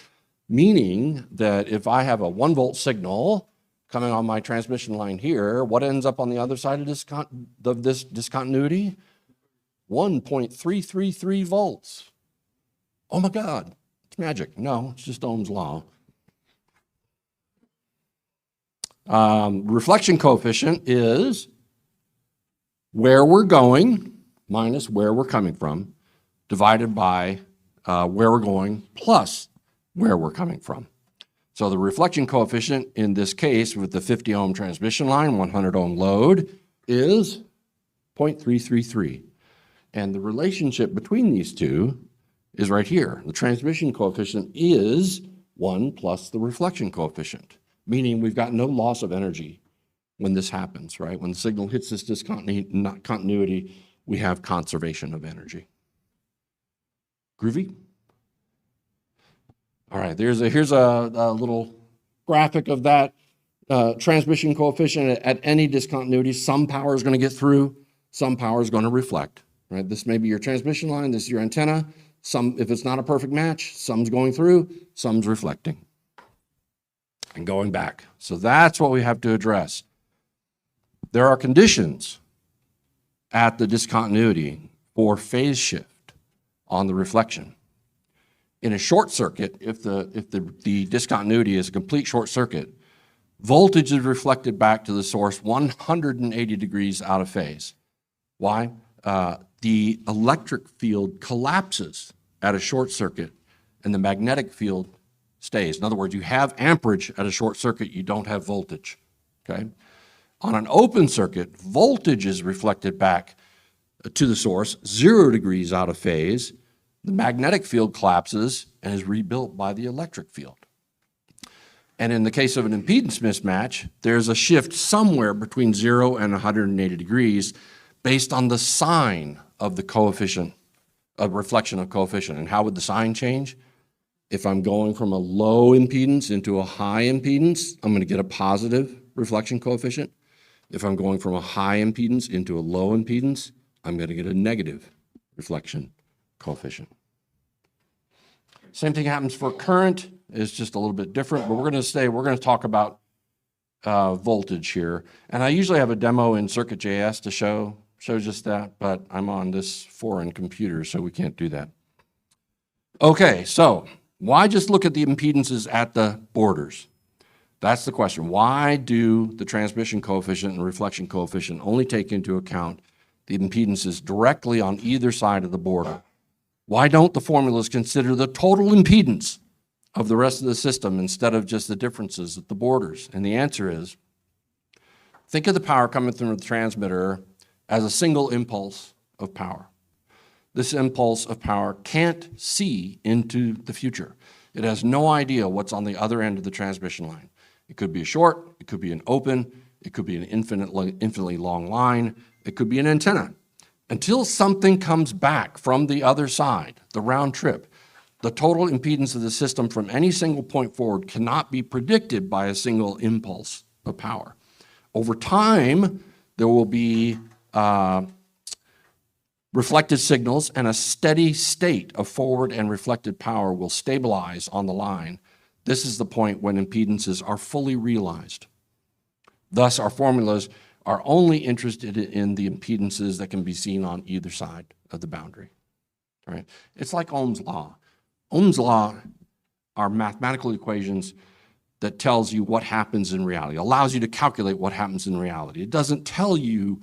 meaning that if I have a 1 volt signal coming on my transmission line here, what ends up on the other side of this discontinuity? 1.333 volts. Oh my God, it's magic. No, it's just Ohm's law. Reflection coefficient is where we're going minus where we're coming from, divided by where we're going plus where we're coming from. So the reflection coefficient in this case with the 50 ohm transmission line, 100 ohm load is 0.333. And the relationship between these two is right here. The transmission coefficient is 1 plus the reflection coefficient, meaning we've got no loss of energy when this happens, right? When the signal hits this discontinuity, we have conservation of energy. Groovy? All right, here's a little graphic of that transmission coefficient at any discontinuity. Some power is going to get through, some power is going to reflect, right? This may be your transmission line, this is your antenna. If it's not a perfect match, some's going through, some's reflecting and going back. So that's what we have to address. There are conditions at the discontinuity for phase shift on the reflection. In a short circuit, if the discontinuity is a complete short circuit, voltage is reflected back to the source 180 degrees out of phase. Why? The electric field collapses at a short circuit and the magnetic field stays. In other words, you have amperage at a short circuit, you don't have voltage, okay? On an open circuit, voltage is reflected back to the source, 0 degrees out of phase. The magnetic field collapses and is rebuilt by the electric field. And in the case of an impedance mismatch, there's a shift somewhere between 0 and 180 degrees based on the sign of the coefficient, of reflection of coefficient. And how would the sign change? If I'm going from a low impedance into a high impedance, I'm going to get a positive reflection coefficient. If I'm going from a high impedance into a low impedance, I'm going to get a negative reflection coefficient. Same thing happens for current. It's just a little bit different, but we're going to talk about voltage here. And I usually have a demo in Circuit.js to show just that, but I'm on this foreign computer, so we can't do that. Okay, so why just look at the impedances at the borders? That's the question. Why do the transmission coefficient and reflection coefficient only take into account the impedances directly on either side of the border? Why don't the formulas consider the total impedance of the rest of the system instead of just the differences at the borders? And the answer is, think of the power coming through the transmitter as a single impulse of power. This impulse of power can't see into the future. It has no idea what's on the other end of the transmission line. It could be a short, it could be an open, it could be an infinitely long line, it could be an antenna. Until something comes back from the other side, the round trip, the total impedance of the system from any single point forward cannot be predicted by a single impulse of power. Over time, there will be reflected signals, and a steady state of forward and reflected power will stabilize on the line. This is the point when impedances are fully realized. Thus, our formulas are only interested in the impedances that can be seen on either side of the boundary. Right? It's like Ohm's law. Ohm's law are mathematical equations that tells you what happens in reality, allows you to calculate what happens in reality. It doesn't tell you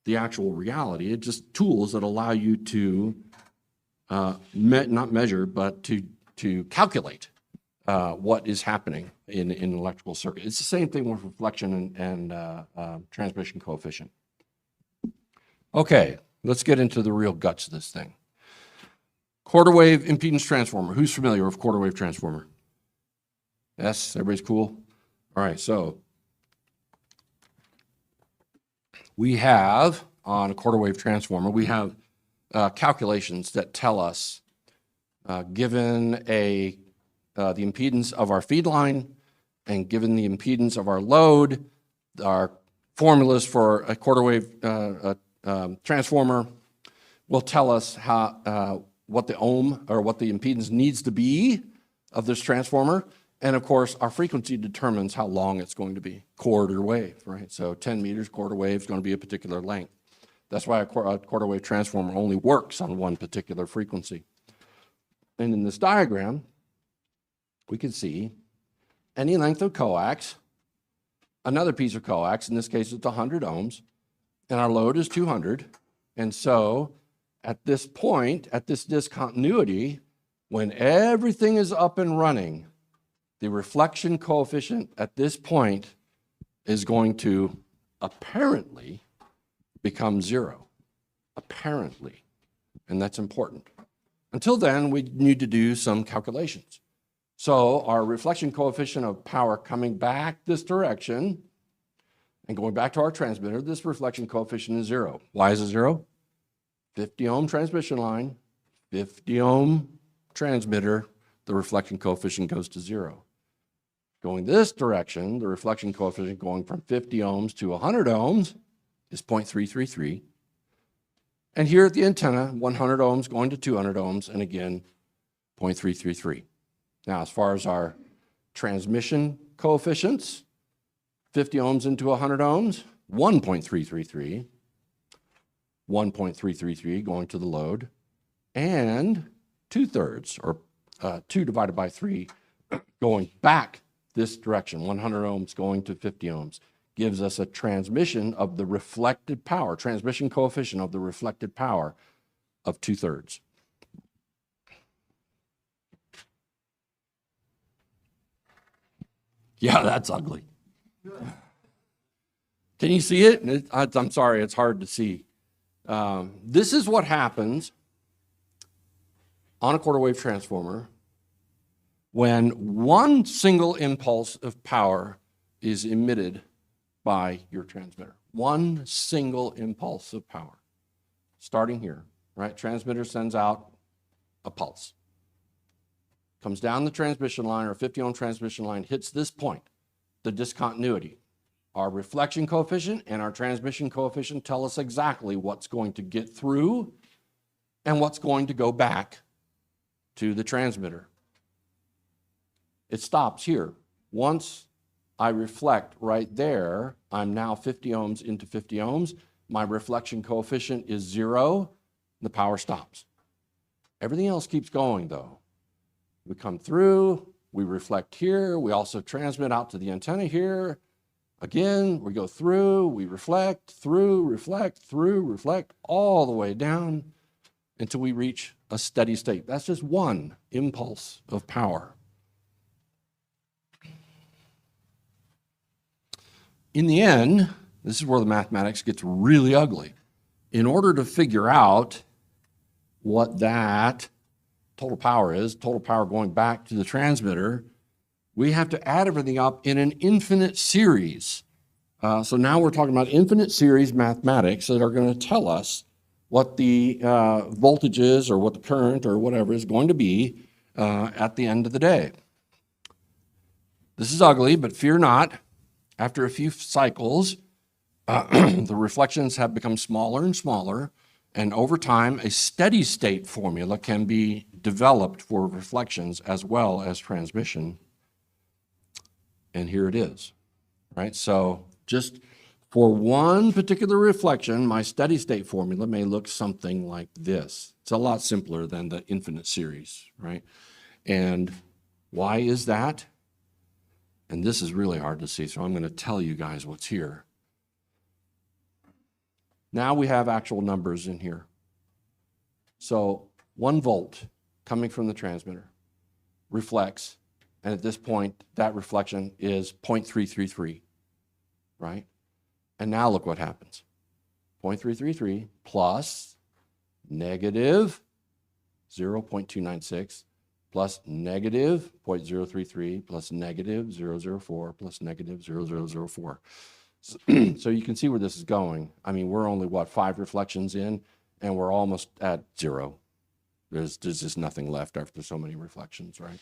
the actual reality. It's just tools that allow you to not measure, but to calculate what is happening in an electrical circuit. It's the same thing with reflection and transmission coefficient. Okay, let's get into the real guts of this thing. Quarter wave impedance transformer. Who's familiar with quarter wave transformer? Yes, everybody's cool? All right, so we have, on a quarter wave transformer, we have calculations that tell us, given the impedance of our feed line and given the impedance of our load, our formulas for a quarter wave transformer will tell us what the ohm or what the impedance needs to be of this transformer. And of course, our frequency determines how long it's going to be. Quarter wave, right? So 10 meters, quarter wave is going to be a particular length. That's why a quarter wave transformer only works on one particular frequency. And in this diagram, we can see any length of coax, another piece of coax, in this case it's 100 ohms, and our load is 200. And so at this point, at this discontinuity, when everything is up and running, the reflection coefficient at this point is going to apparently become 0. Apparently. And that's important. Until then, we need to do some calculations. So our reflection coefficient of power coming back this direction and going back to our transmitter, this reflection coefficient is 0. Why is it 0? 50 ohm transmission line, 50 ohm transmitter, the reflection coefficient goes to 0. Going this direction, the reflection coefficient going from 50 ohms to 100 ohms is 0.333. And here at the antenna, 100 ohms going to 200 ohms, and again, 0.333. Now, as far as our transmission coefficients, 50 ohms into 100 ohms, 1.333, 1.333 going to the load, and 2/3, or 2 divided by 3, going back this direction, 100 ohms going to 50 ohms, gives us a transmission of the reflected power, transmission coefficient of the reflected power of 2/3. Yeah, that's ugly. Can you see it? I'm sorry, it's hard to see. This is what happens on a quarter wave transformer when one single impulse of power is emitted by your transmitter. One single impulse of power. Starting here, right? Transmitter sends out a pulse. Comes down the transmission line, or a 50 ohm transmission line, hits this point, the discontinuity. Our reflection coefficient and our transmission coefficient tell us exactly what's going to get through and what's going to go back to the transmitter. It stops here. Once I reflect right there, I'm now 50 ohms into 50 ohms. My reflection coefficient is 0. The power stops. Everything else keeps going though. We come through, we reflect here, we also transmit out to the antenna here. Again, we go through, we reflect, through, reflect, all the way down until we reach a steady state. That's just one impulse of power. In the end, this is where the mathematics gets really ugly. In order to figure out what that total power is, total power going back to the transmitter, we have to add everything up in an infinite series. So now we're talking about infinite series mathematics that are going to tell us what the voltage is, or what the current or whatever is going to be at the end of the day. This is ugly, but fear not. After a few cycles, the reflections have become smaller and smaller, and over time, a steady state formula can be developed for reflections as well as transmission. And here it is, right? So just for one particular reflection, my steady state formula may look something like this. It's a lot simpler than the infinite series, right? And why is that? And this is really hard to see, so I'm going to tell you guys what's here. Now we have actual numbers in here. So 1 volt coming from the transmitter reflects, and at this point, that reflection is 0.333, right? And now look what happens. 0.333 plus negative 0.296 plus negative 0.033 plus negative 004 plus negative 0004. So you can see where this is going. I mean, we're only, what, 5 reflections in, and we're almost at 0. There's just nothing left after so many reflections, right?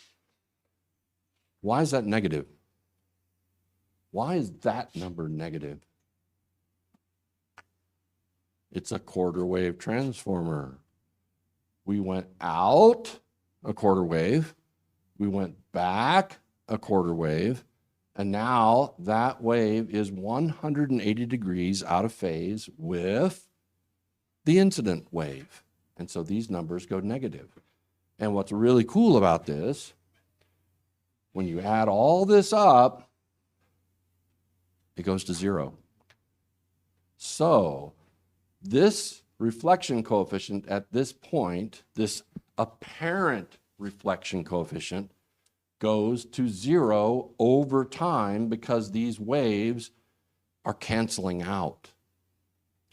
Why is that negative? Why is that number negative? It's a quarter wave transformer. We went out a quarter wave, we went back a quarter wave, and now that wave is 180 degrees out of phase with the incident wave. And so these numbers go negative. And what's really cool about this, when you add all this up, it goes to 0. So this reflection coefficient at this point, this apparent reflection coefficient, goes to 0 over time because these waves are canceling out.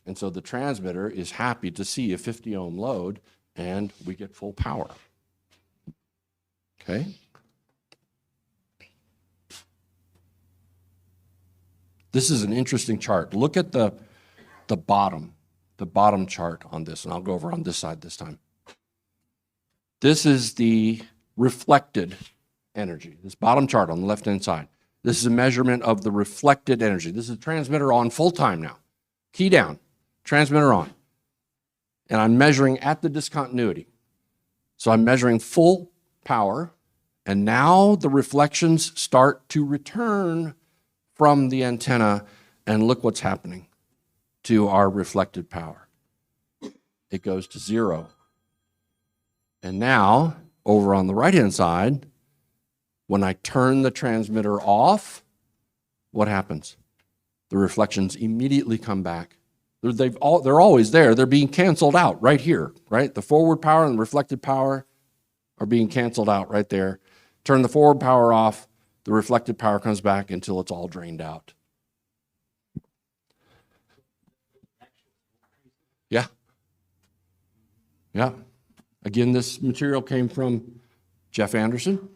And so the transmitter is happy to see a 50 ohm load and we get full power. Okay? This is an interesting chart. Look at the bottom chart on this, and I'll go over on this side this time. This is the reflected energy, this bottom chart on the left-hand side. This is a measurement of the reflected energy. This is a transmitter on full time now. Key down, transmitter on. And I'm measuring at the discontinuity. So I'm measuring full power, and now the reflections start to return from the antenna, and look what's happening to our reflected power. It goes to 0. And now, over on the right-hand side, when I turn the transmitter off, what happens? The reflections immediately come back. They're always there. They're being canceled out right here, right? The forward power and the reflected power are being canceled out right there. Turn the forward power off, the reflected power comes back until it's all drained out. Yeah. Yeah. Again, this material came from Jeff Anderson.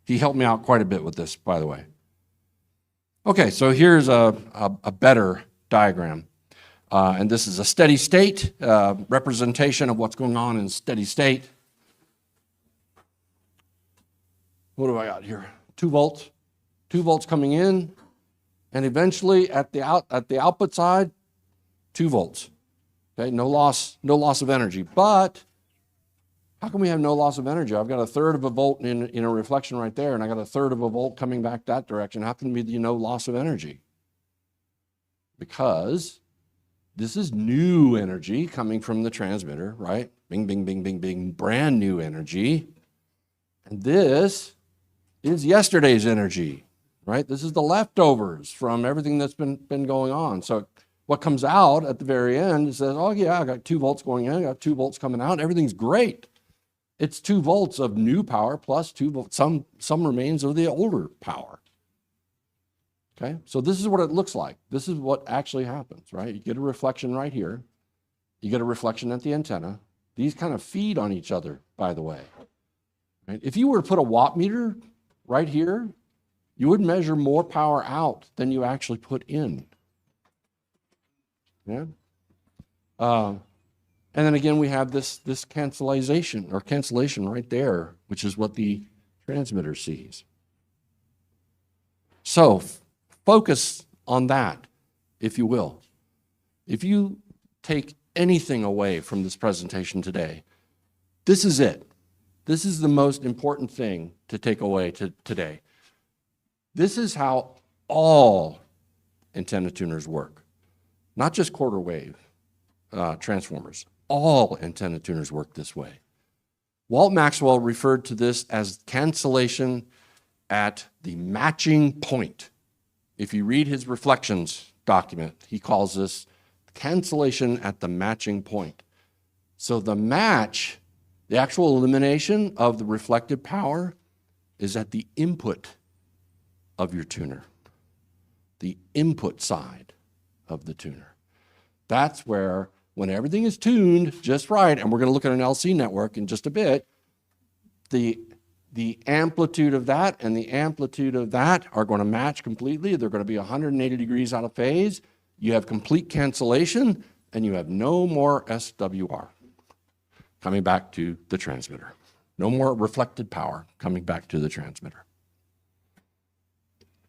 He helped me out quite a bit with this, by the way. Okay, so here's a better diagram. And this is a steady state representation of what's going on in steady state. What do I got here? 2 volts. 2 volts coming in, and eventually at the output side, 2 volts. Okay, no loss of energy. But how can we have no loss of energy? I've got 1/3 of a volt in a reflection right there, and I got 1/3 of a volt coming back that direction. How can there be no loss of energy? Because this is new energy coming from the transmitter, right? Bing, bing, bing, bing, bing, brand new energy. And this is yesterday's energy, right? This is the leftovers from everything that's been going on. So what comes out at the very end is says, oh yeah, I got 2 volts going in, I got 2 volts coming out, everything's great. It's 2 volts of new power plus 2 volts, some remains of the older power. Okay, so this is what it looks like. This is what actually happens, right? You get a reflection right here. You get a reflection at the antenna. These kind of feed on each other, by the way. Right? If you were to put a watt meter right here, you would measure more power out than you actually put in. Yeah. And then again, we have this cancellation right there, which is what the transmitter sees. So focus on that, if you will. If you take anything away from this presentation today, this is it. This is the most important thing to take away today. This is how all antenna tuners work, not just quarter wave transformers. All antenna tuners work this way. Walt Maxwell referred to this as cancellation at the matching point. If you read his reflections document, he calls this cancellation at the matching point. So the match, the actual elimination of the reflected power, is at the input of your tuner, the input side of the tuner. That's where, when everything is tuned just right, and we're going to look at an LC network in just a bit, the amplitude of that and the amplitude of that are going to match completely. They're going to be 180 degrees out of phase. You have complete cancellation, and you have no more SWR coming back to the transmitter. No more reflected power coming back to the transmitter.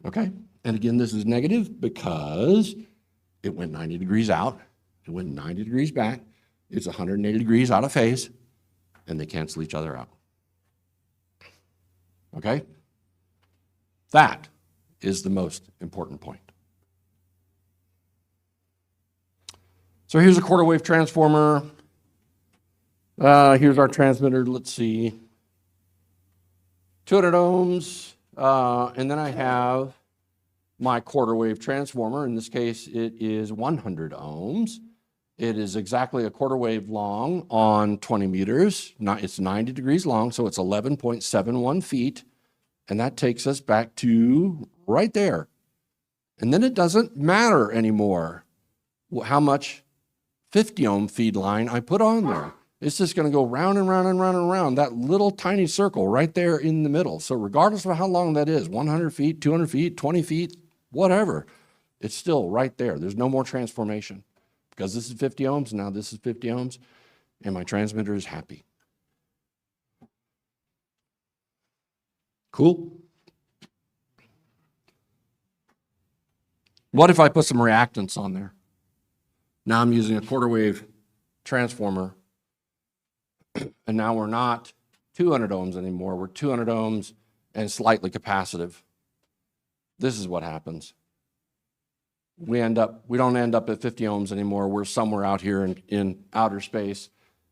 Okay? And again, this is negative because it went 90 degrees out. It went 90 degrees back. It's 180 degrees out of phase, and they cancel each other out. Okay? That is the most important point. So here's a quarter wave transformer. Here's our transmitter. Let's see. 200 ohms. And then I have my quarter wave transformer. In this case, it is 100 ohms. It is exactly a quarter wave long on 20 meters. It's 90 degrees long, so it's 11.71 feet. And that takes us back to right there. And then it doesn't matter anymore how much 50 ohm feed line I put on there. It's just going to go round and round and round and round, that little tiny circle right there in the middle. So regardless of how long that is, 100 feet, 200 feet, 20 feet, whatever, it's still right there. There's no more transformation. Because this is 50 ohms, now this is 50 ohms, and my transmitter is happy. Cool? What if I put some reactance on there? Now I'm using a quarter wave transformer, and now we're not 200 ohms anymore. We're 200 ohms and slightly capacitive. This is what happens. We don't end up at 50 ohms anymore. We're somewhere out here in outer space,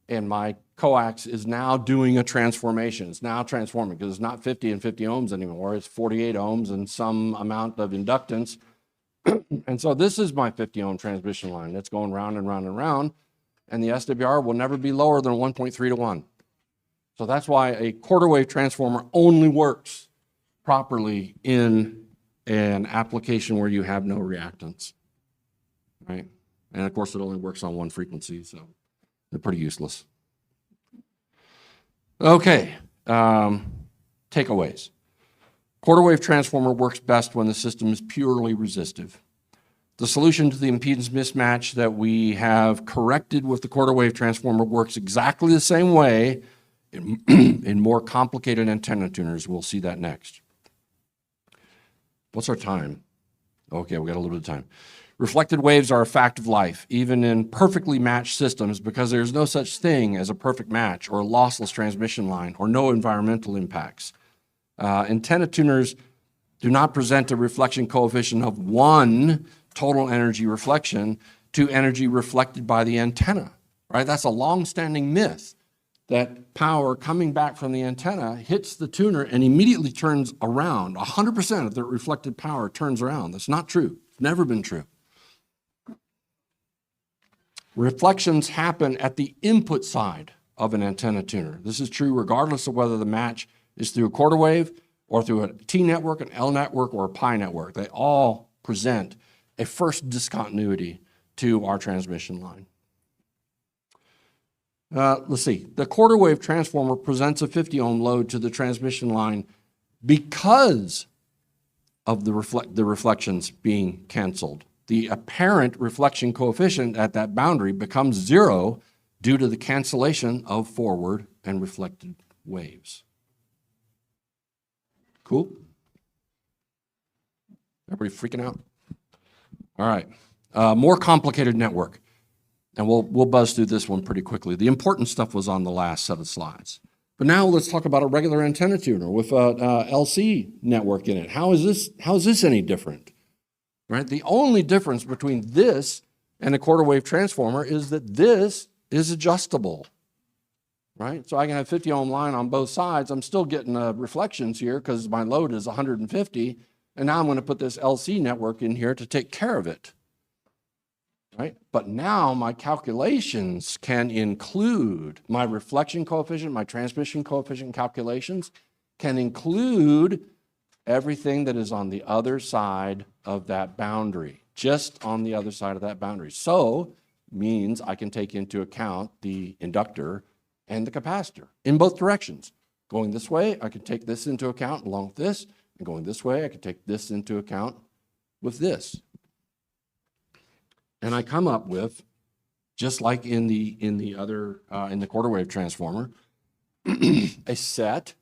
and my coax is now doing a transformation. It's now transforming because it's not 50 and 50 ohms anymore. It's 48 ohms and some amount of inductance. And so this is my 50 ohm transmission line. It's going round and round and round, and the SWR will never be lower than 1.3 to 1. So that's why a quarter wave transformer only works properly in an application where you have no reactance, right? And of course, it only works on one frequency, so they're pretty useless. Okay, takeaways. Quarter wave transformer works best when the system is purely resistive. The solution to the impedance mismatch that we have corrected with the quarter wave transformer works exactly the same way in more complicated antenna tuners. We'll see that next. What's our time? Okay, we got a little bit of time. Reflected waves are a fact of life, even in perfectly matched systems, because there's no such thing as a perfect match or a lossless transmission line or no environmental impacts. Antenna tuners do not present a reflection coefficient of 1 total energy reflection to energy reflected by the antenna, right? That's a long-standing myth that power coming back from the antenna hits the tuner and immediately turns around. 100% of the reflected power turns around. That's not true. It's never been true. Reflections happen at the input side of an antenna tuner. This is true regardless of whether the match is through a quarter wave or through a T network, an L network, or a pi network. They all present a first discontinuity to our transmission line. Let's see. The quarter wave transformer presents a 50 ohm load to the transmission line because of the reflections being canceled. The apparent reflection coefficient at that boundary becomes 0 due to the cancellation of forward and reflected waves. Cool? Everybody freaking out? All right. More complicated network. And we'll buzz through this one pretty quickly. The important stuff was on the last set of slides. But now let's talk about a regular antenna tuner with a LC network in it. How is this any different? Right? The only difference between this and a quarter wave transformer is that this is adjustable. Right? So I can have 50 ohm line on both sides. I'm still getting reflections here because my load is 150. And now I'm going to put this LC network in here to take care of it. Right? But now my calculations can include my reflection coefficient, my transmission coefficient calculations can include everything that is on the other side of that boundary, just on the other side of that boundary. So means I can take into account the inductor and the capacitor in both directions. Going this way, I can take this into account along with this, and going this way, I can take this into account with this. And I come up with, just like in the quarter wave transformer, a set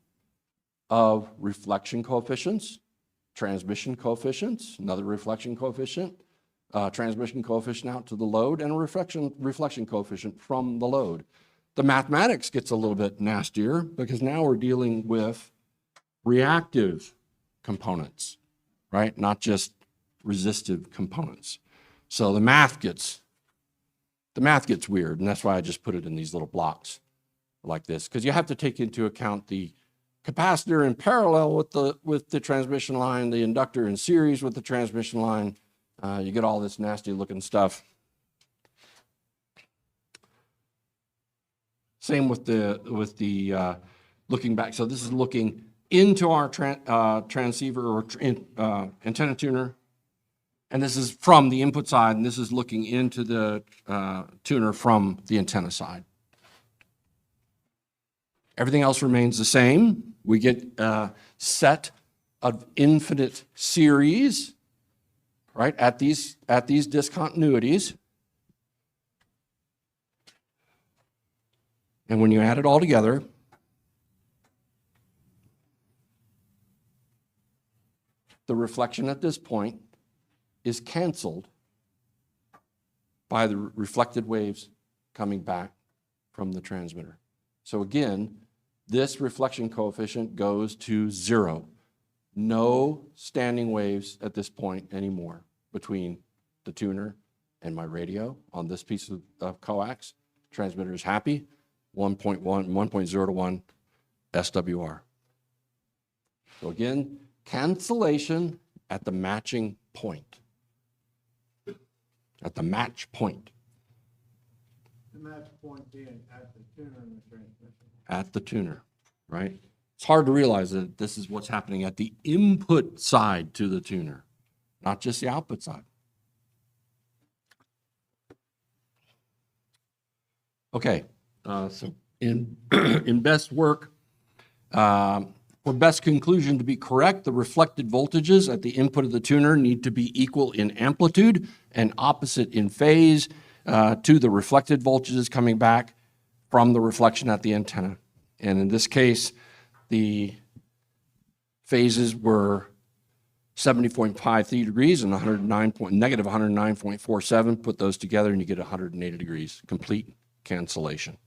of reflection coefficients, transmission coefficients, another reflection coefficient, transmission coefficient out to the load, and a reflection coefficient from the load. The mathematics gets a little bit nastier because now we're dealing with reactive components, right? Not just resistive components. So the math gets weird, and that's why I just put it in these little blocks like this, because you have to take into account the capacitor in parallel with the transmission line, the inductor in series with the transmission line. You get all this nasty looking stuff. Same with the looking back. So this is looking into our transceiver or antenna tuner. And this is from the input side, and this is looking into the tuner from the antenna side. Everything else remains the same. We get a set of infinite series, right, at these discontinuities. And when you add it all together, the reflection at this point is canceled by the reflected waves coming back from the transmitter. So again, this reflection coefficient goes to 0. No standing waves at this point anymore between the tuner and my radio on this piece of coax. Transmitter is happy, 1.0 to 1 SWR. So again, cancellation at the matching point. At the match point. The match point being at the tuner and the transmission. At the tuner, right? It's hard to realize that this is what's happening at the input side to the tuner, not just the output side. Okay, so in best work, For best conclusion to be correct, the reflected voltages at the input of the tuner need to be equal in amplitude and opposite in phase to the reflected voltages coming back from the reflection at the antenna. And in this case, the phases were 70.53 degrees and negative 109.47. Put those together and you get 180 degrees, complete cancellation.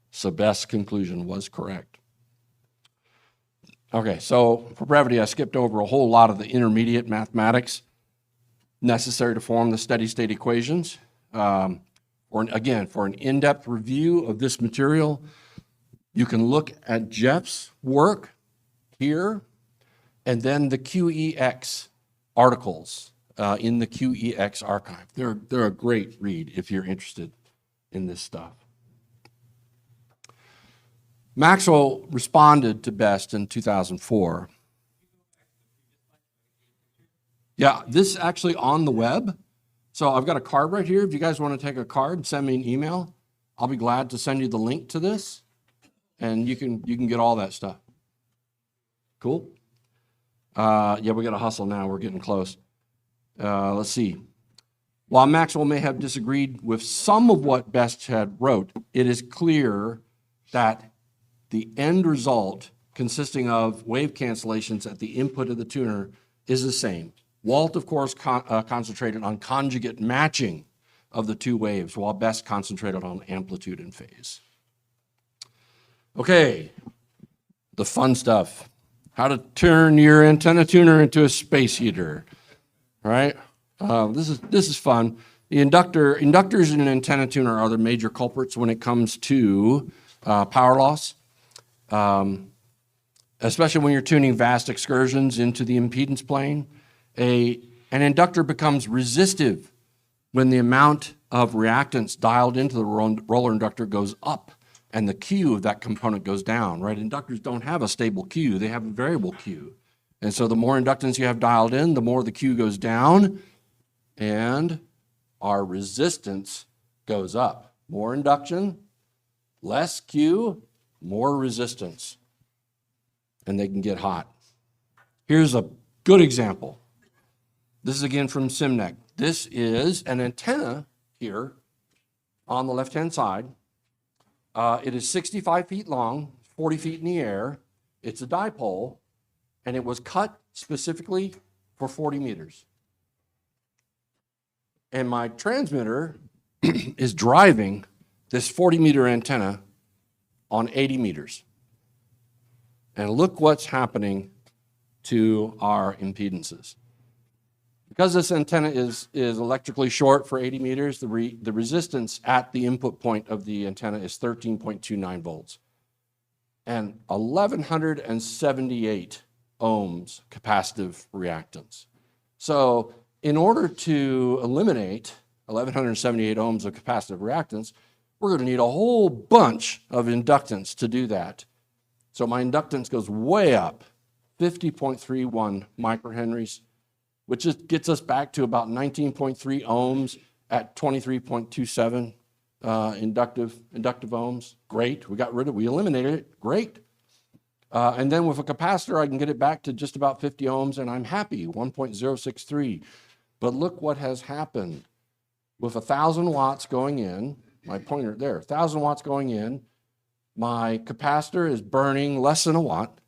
So best conclusion was correct. Okay, so for brevity, I skipped over a whole lot of the intermediate mathematics necessary to form the steady state equations. Again, for an in-depth review of this material, you can look at Jeff's work here, and then the QEX articles in the QEX archive. They're a great read if you're interested in this stuff. Maxwell responded to BEST in 2004. Yeah, this is actually on the web. So I've got a card right here. If you guys want to take a card, send me an email. I'll be glad to send you the link to this, and you can get all that stuff. Cool? Yeah, we got to hustle now. We're getting close. Let's see. While Maxwell may have disagreed with some of what BEST had wrote, it is clear that the end result, consisting of wave cancellations at the input of the tuner, is the same. Walt, of course, concentrated on conjugate matching of the two waves, while BEST concentrated on amplitude and phase. Okay, the fun stuff. How to turn your antenna tuner into a space heater, right? This is fun. The inductors in an antenna tuner are the major culprits when it comes to power loss, especially when you're tuning vast excursions into the impedance plane. An inductor becomes resistive when the amount of reactance dialed into the roller inductor goes up and the Q of that component goes down, right? Inductors don't have a stable Q, they have a variable Q. And so the more inductance you have dialed in, the more the Q goes down and our resistance goes up. More induction, less Q, more resistance, and they can get hot. Here's a good example. This is again from Simnec. This is an antenna here on the left-hand side. It is 65 feet long, 40 feet in the air. It's a dipole, and it was cut specifically for 40 meters. And my transmitter is driving this 40-meter antenna on 80 meters. And look what's happening to our impedances. Because this antenna is electrically short for 80 meters, the resistance at the input point of the antenna is 13.29 volts and 1,178 ohms capacitive reactance. So in order to eliminate 1,178 ohms of capacitive reactance, we're going to need a whole bunch of inductance to do that. So my inductance goes way up, 50.31 microhenries, which just gets us back to about 19.3 ohms at 23.27 inductive ohms. Great, we eliminated it, great. And then with a capacitor, I can get it back to just about 50 ohms and I'm happy, 1.063. But look what has happened. With 1,000 watts going in, my pointer there, 1,000 watts going in, my capacitor is burning less than a watt,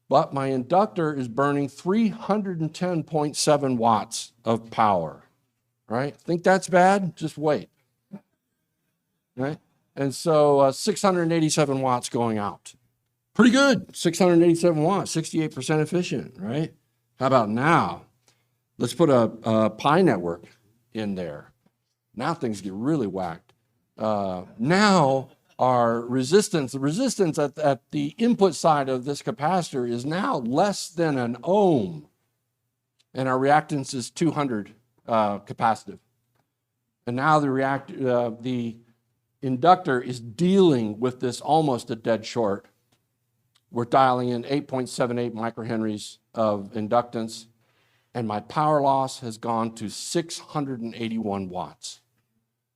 but my inductor is burning 310.7 watts of power, right? Think that's bad? Just wait, right? And so 687 watts going out. Pretty good, 687 watts, 68% efficient, right? How about now? Let's put a pi network in there. Now things get really whacked. Now our resistance, the resistance at the input side of this capacitor is now less than an ohm, and our reactance is 200 capacitive. And now the inductor is dealing with this almost a dead short. We're dialing in 8.78 microhenries of inductance, and my power loss has gone to 681 watts.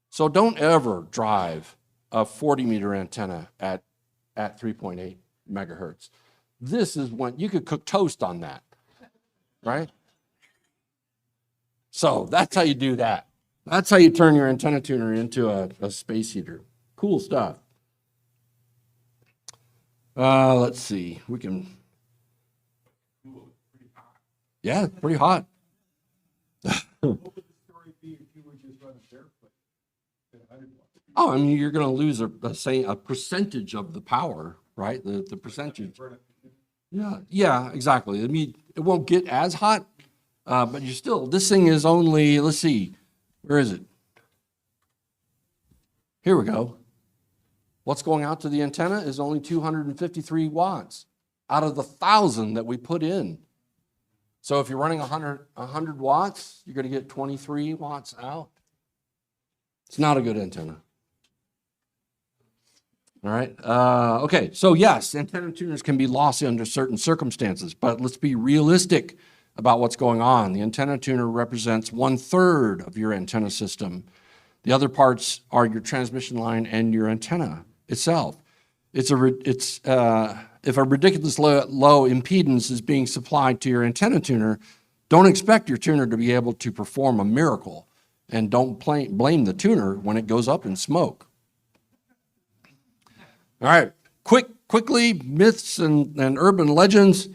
So don't ever drive a 40-meter antenna at 3.8. megahertz. This is when you could cook toast on that, right? So that's how you do that. That's how you turn your antenna tuner into a space heater. Cool stuff. Let's see. We can. Yeah, it's pretty hot. What would the story be if you were just running barefoot at 100 watts? Oh, I mean, you're going to lose a percentage of the power, right? The percentage. Yeah, exactly. I mean, it won't get as hot, but you still, this thing is only, let's see, where is it? Here we go. What's going out to the antenna is only 253 watts out of the 1,000 that we put in. So if you're running 100 watts, you're going to get 23 watts out. It's not a good antenna. All right. Okay. So yes, antenna tuners can be lossy under certain circumstances, but let's be realistic about what's going on. The antenna tuner represents 1/3 of your antenna system. The other parts are your transmission line and your antenna itself. If a ridiculous low impedance is being supplied to your antenna tuner, don't expect your tuner to be able to perform a miracle, and don't blame the tuner when it goes up in smoke. All right, quickly, myths and urban legends.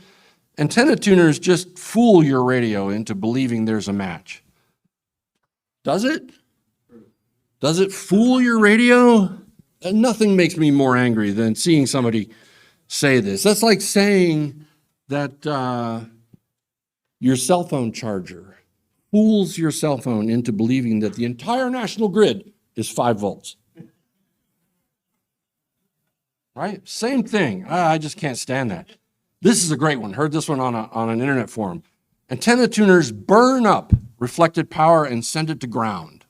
Antenna tuners just fool your radio into believing there's a match. Does it? Does it fool your radio? Nothing makes me more angry than seeing somebody say this. That's like saying that your cell phone charger fools your cell phone into believing that the entire national grid is 5 volts. Right? Same thing. I just can't stand that. This is a great one. Heard this one on an internet forum. Antenna tuners burn up reflected power and send it to ground.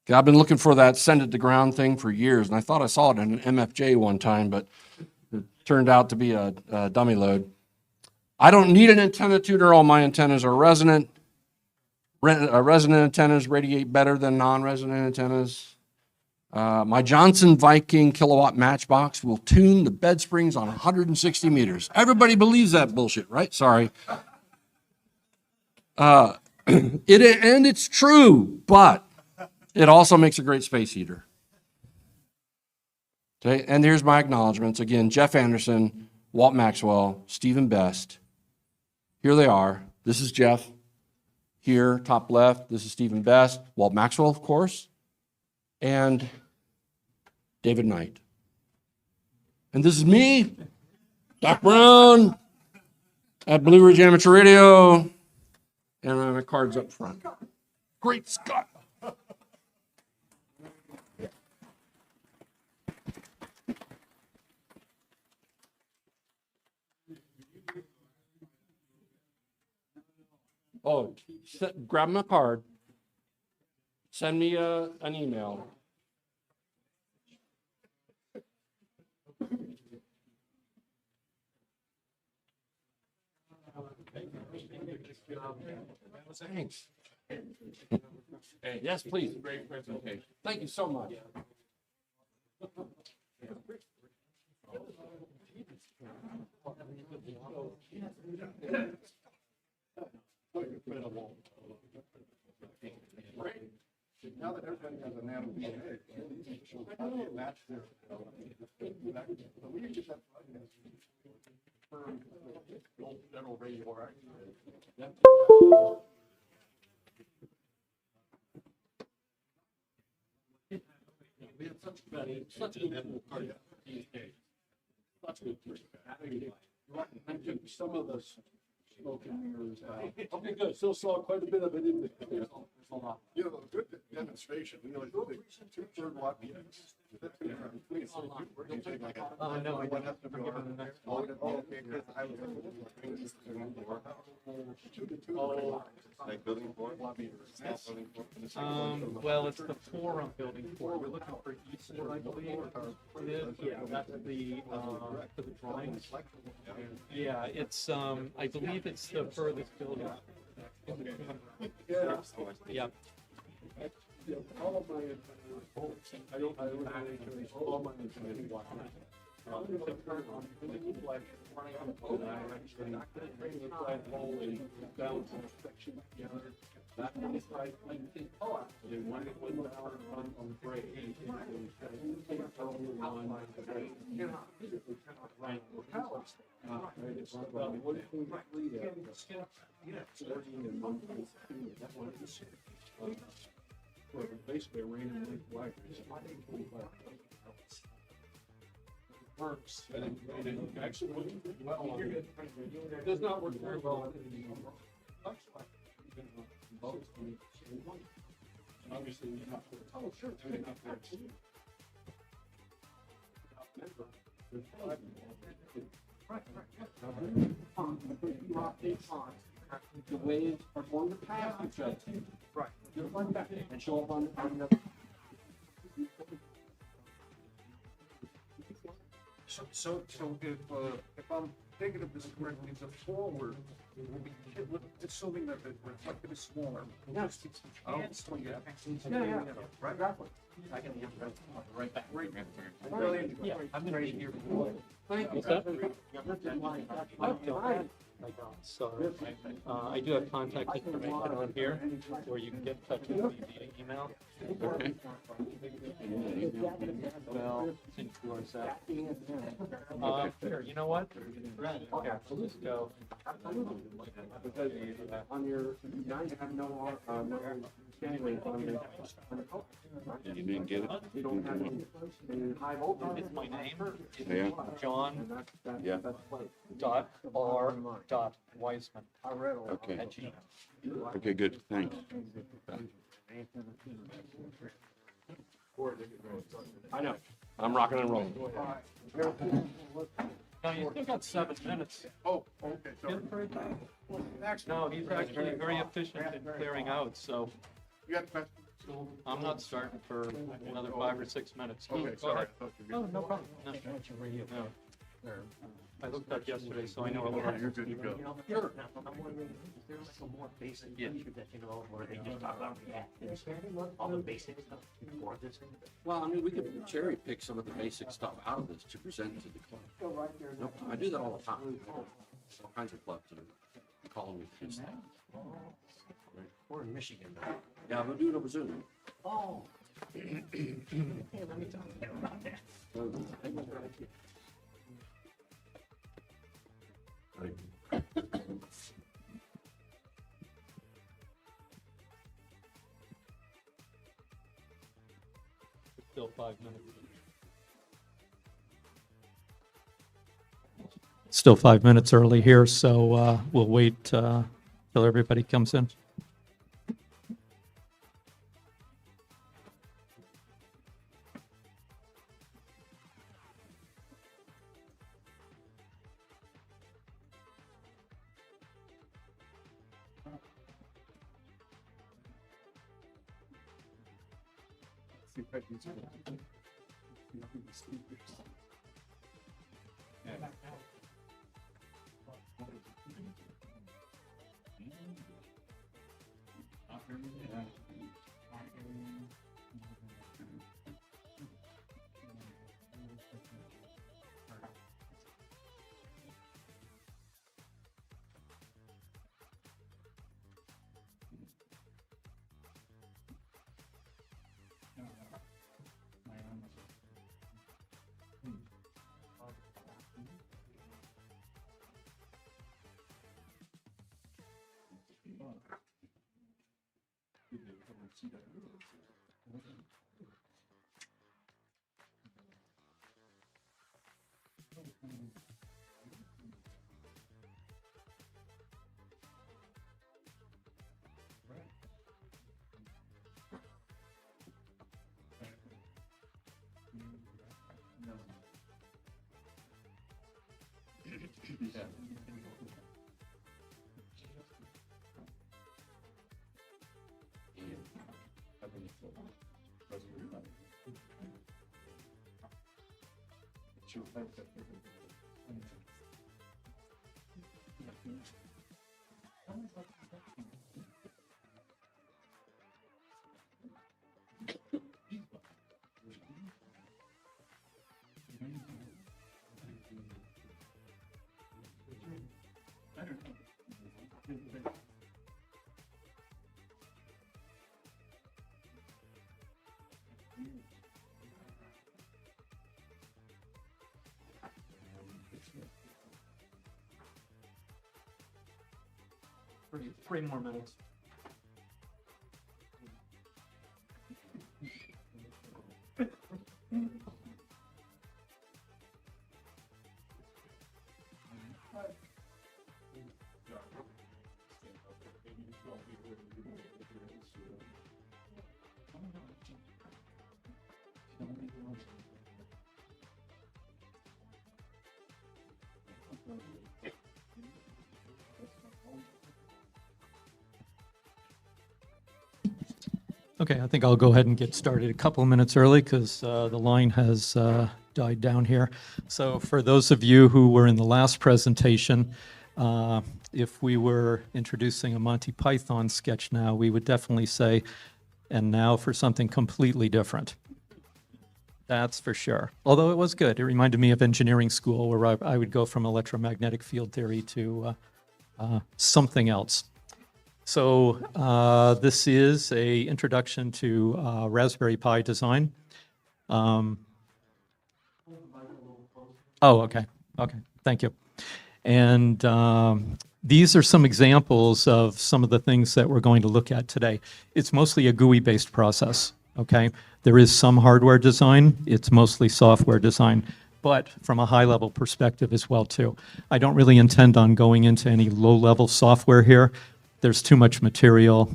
Okay, I've been looking for that send it to ground thing for years, and I thought I saw it in an MFJ one time, but it turned out to be a dummy load. I don't need an antenna tuner. All my antennas are resonant. Resonant antennas radiate better than non-resonant antennas. My Johnson Viking kilowatt matchbox will tune the bed springs on 160 meters. Everybody believes that bullshit, right? Sorry. And it's true, but it also makes a great space heater. Okay, and here's my acknowledgments. Again, Jeff Anderson, Walt Maxwell, Stephen Best. Here they are. This is Jeff. Here, top left, this is Stephen Best. Walt Maxwell, of course. And David Knight. And this is me, Doc Brown, at Blue Ridge Amateur Radio. And my card's up front. Great Scott. Oh, grab my card. Send me an email. Thanks. Hey, yes, please. Great presentation. Thank you so much. Now that everybody has a nano DNA, these shows how they match their. We can get that for old general radio, right? We have such good card these days. Such good. Some of the smoke and mirrors. Okay, good. Still saw quite a bit of it in the. You know, good demonstration. You know, like 2/3 watt meters. No, I don't. We're given the next one. Okay, because I was. Like building 4 watt meters. Well, it's the 4 I'm building for. We're looking for E4, I believe. Yeah, that's the, for the drawings. Yeah, it's, I believe it's the furthest building. Yeah. Yeah. All of my antennas, I don't really all my antennas. Basically, a rain and wind works. Actually, well, it does not work very well. Obviously, you're not. Oh, sure. The waves are going to pass each other. Right. Just like that, and show up on the. So if I'm thinking of this correctly, the forward will be, assuming that the reflective is smaller. Yes. Oh, so yeah. Yeah. Right. Exactly. I can get right back. Yeah, I'm gonna be here. Thank you. What's that? So, I do have contact information on here, where you can get in touch with me via email. Okay. Well, since yours that. Here, you know what? Okay, so let's go. Because on your, you guys have no, scheduling on the. You didn't get it? You don't have any high voltage. It's my name, Yeah. John Yeah. dot R dot Weisman Okay. at Gmail. Okay, good. Thanks. I know. I'm rocking and rolling. No, you still got 7 minutes. Oh, okay, so. No, he's actually very efficient in clearing out, so You got questions? I'm not starting for another 5 or 6 minutes. Okay, Go sorry. ahead. Oh, no problem. No. No. I looked up yesterday, so I know a little. You're good to go. Sure. I'm wondering, is there like a more basic Yeah. feature that, you know, where they just talk about reactants, all the basic stuff before this thing? Well, I mean, we could cherry pick some of the basic stuff out of this to present to the club. No, I do that all the time. All kinds of clubs are calling me for this thing. We're in Michigan. Yeah, we'll do it over Zoom. Oh. Hey, let me talk to you about that. Still 5 minutes. Still 5 minutes early here, so we'll wait till everybody comes in. See if I can see it. Three more minutes. Okay, I think I'll go ahead and get started a couple of minutes early because the line has died down here. So for those of you who were in the last presentation, if we were introducing a Monty Python sketch now, we would definitely say, and now for something completely different. That's for sure. Although it was good. It reminded me of engineering school where I would go from electromagnetic field theory to something else. So this is a introduction to Raspberry Pi design. Oh, okay. Okay, thank you. And these are some examples of some of the things that we're going to look at today. It's mostly a GUI-based process, okay? There is some hardware design. It's mostly software design, but from a high-level perspective as well, too. I don't really intend on going into any low-level software here. There's too much material.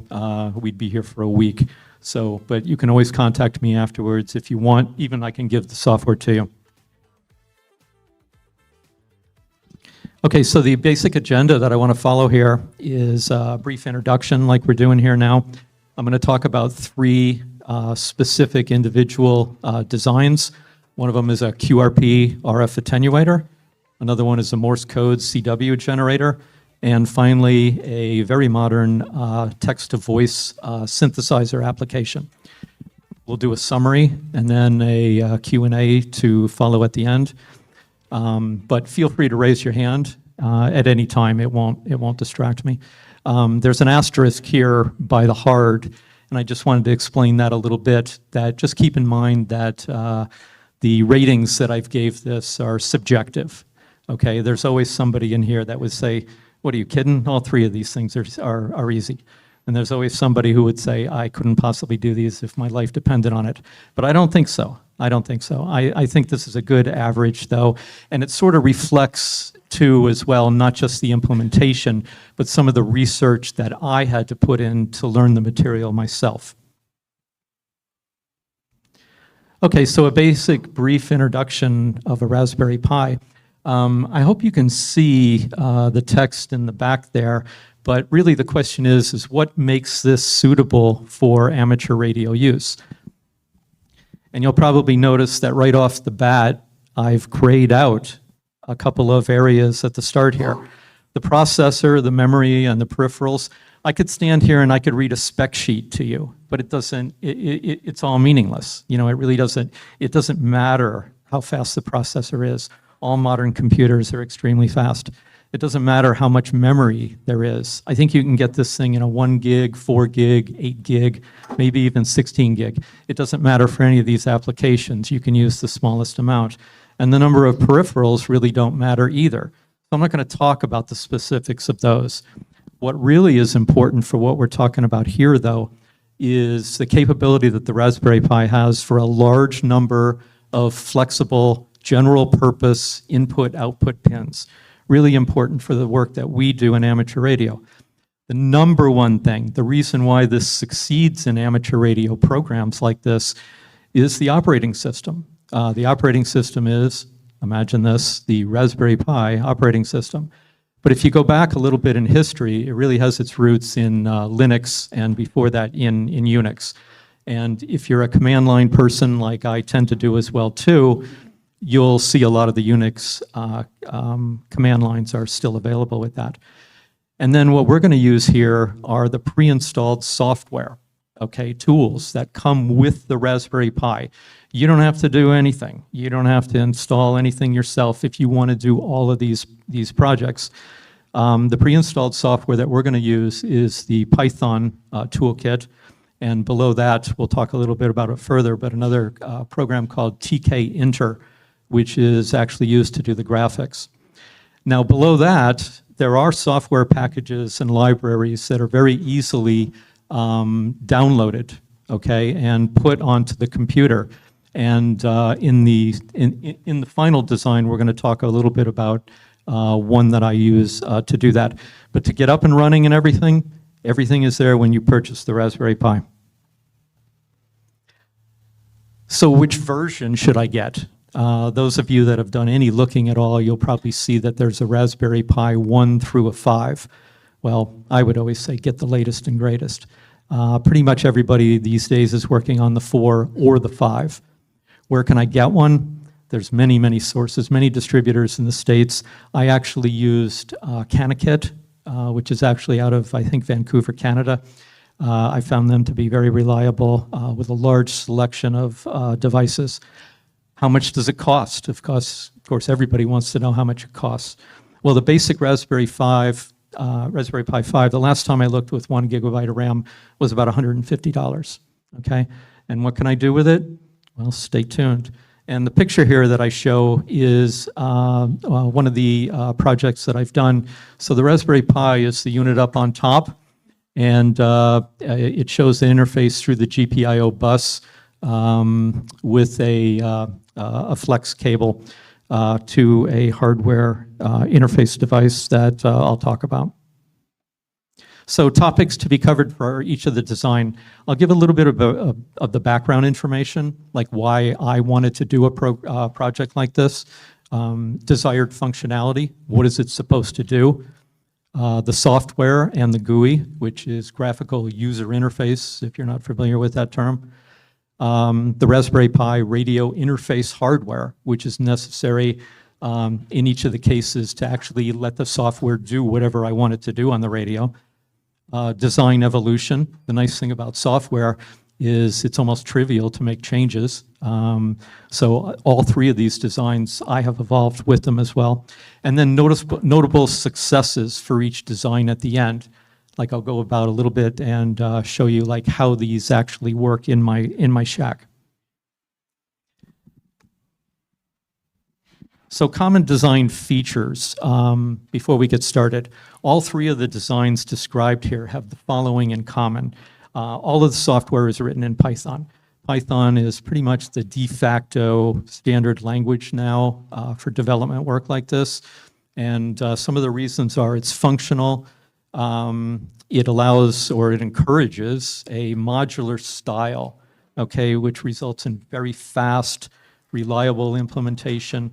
We'd be here for a week. So, but you can always contact me afterwards if you want. Even I can give the software to you. Okay, so the basic agenda that I want to follow here is a brief introduction like we're doing here now. I'm going to talk about three specific individual designs. One of them is a QRP RF attenuator. Another one is a Morse code CW generator. And finally, a very modern text-to-voice synthesizer application. We'll do a summary and then a Q&A to follow at the end. But feel free to raise your hand at any time. It won't distract me. There's an asterisk here by the hard, and I just wanted to explain that a little bit. That just keep in mind that the ratings that I've gave this are subjective. Okay, there's always somebody in here that would say, "What are you kidding? All three of these things are easy." And there's always somebody who would say, "I couldn't possibly do these if my life depended on it." But I don't think so. I think this is a good average, though, and it sort of reflects, too, as well, not just the implementation, but some of the research that I had to put in to learn the material myself. Okay, so a basic, brief introduction of a Raspberry Pi. I hope you can see the text in the back there, but really the question is what makes this suitable for amateur radio use? And you'll probably notice that right off the bat, I've grayed out a couple of areas at the start here. The processor, the memory, and the peripherals. I could stand here and I could read a spec sheet to you, but it doesn't, it's all meaningless. You know, it really doesn't, it doesn't matter how fast the processor is. All modern computers are extremely fast. It doesn't matter how much memory there is. I think you can get this thing in a 1 gig, 4 gig, 8 gig, maybe even 16 gig. It doesn't matter for any of these applications. You can use the smallest amount. And the number of peripherals really don't matter either. So I'm not going to talk about the specifics of those. What really is important for what we're talking about here, though, is the capability that the Raspberry Pi has for a large number of flexible, general-purpose input-output pins. Really important for the work that we do in amateur radio. The number one thing, the reason why this succeeds in amateur radio programs like this is the operating system. The operating system is, imagine this, the Raspberry Pi operating system. But if you go back a little bit in history, it really has its roots in Linux and before that in Unix. And if you're a command line person like I tend to do as well too, you'll see a lot of the Unix command lines are still available with that. And then what we're going to use here are the pre-installed software, okay, tools that come with the Raspberry Pi. You don't have to do anything. You don't have to install anything yourself if you want to do all of these projects. The pre-installed software that we're going to use is the Python toolkit. And below that, we'll talk a little bit about it further, but another program called TK Inter, which is actually used to do the graphics. Now, below that, there are software packages and libraries that are very easily downloaded, okay, and put onto the computer. And in the final design, we're going to talk a little bit about one that I use to do that. But to get up and running and everything is there when you purchase the Raspberry Pi. So which version should I get? Those of you that have done any looking at all, you'll probably see that there's a Raspberry Pi 1 through a 5. Well, I would always say get the latest and greatest. Pretty much everybody these days is working on the 4 or the 5. Where can I get one? There's many, many sources, many distributors in the States. I actually used Canakit, which is actually out of, I think, Vancouver, Canada. I found them to be very reliable with a large selection of devices. How much does it cost? Of course, everybody wants to know how much it costs. Well, the basic Raspberry Pi 5, the last time I looked with 1 gigabyte of RAM was about $150, okay? And what can I do with it? Well, stay tuned. And the picture here that I show is one of the projects that I've done. So the Raspberry Pi is the unit up on top, and it shows the interface through the GPIO bus with a flex cable to a hardware interface device that I'll talk about. So topics to be covered for each of the design. I'll give a little bit of the background information, like why I wanted to do a project like this. Desired functionality, what is it supposed to do? The software and the GUI, which is graphical user interface, if you're not familiar with that term. The Raspberry Pi radio interface hardware, which is necessary in each of the cases to actually let the software do whatever I want it to do on the radio. Design evolution. The nice thing about software is it's almost trivial to make changes. So all 3 of these designs, I have evolved with them as well. And then notable successes for each design at the end. Like I'll go about a little bit and show you like how these actually work in my shack. So common design features, before we get started. All 3 of the designs described here have the following in common. All of the software is written in Python. Python is pretty much the de facto standard language now for development work like this. And some of the reasons are it's functional. It allows or it encourages a modular style, okay, which results in very fast, reliable implementation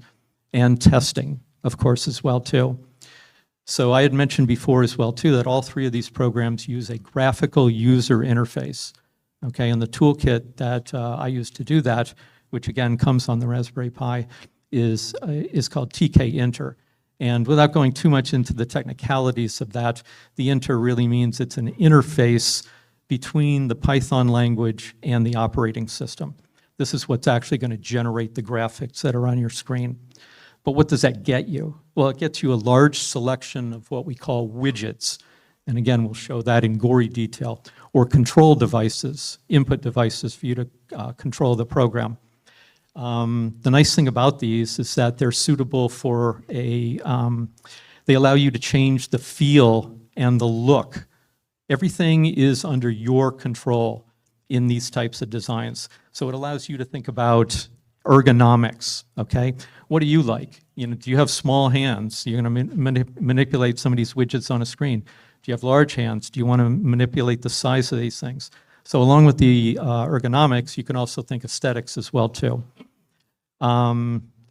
and testing, of course, as well, too. So I had mentioned before as well, too, that all 3 of these programs use a graphical user interface, okay? And the toolkit that I use to do that, which again comes on the Raspberry Pi, is called TK Inter. And without going too much into the technicalities of that, the inter really means it's an interface between the Python language and the operating system. This is what's actually going to generate the graphics that are on your screen. But what does that get you? Well, it gets you a large selection of what we call widgets. And again, we'll show that in gory detail. Or control devices, input devices for you to control the program. The nice thing about these is that they're suitable for they allow you to change the feel and the look. Everything is under your control in these types of designs. So it allows you to think about ergonomics, okay? What do you like? You know, do you have small hands? You're gonna manipulate some of these widgets on a screen. Do you have large hands? Do you wanna manipulate the size of these things? So along with the ergonomics, you can also think aesthetics as well too.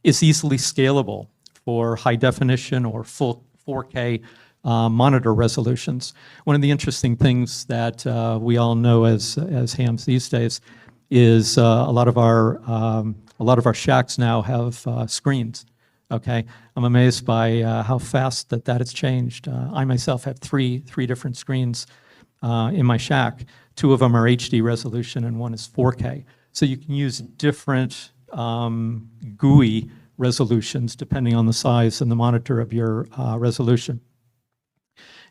It's easily scalable for high definition or full 4K monitor resolutions. One of the interesting things that we all know as hams these days is a lot of our shacks now have screens. Okay, I'm amazed by how fast that has changed. I myself have three different screens in my shack. 2 of them are HD resolution and 1 is 4K. So you can use different GUI resolutions depending on the size and the monitor of your resolution.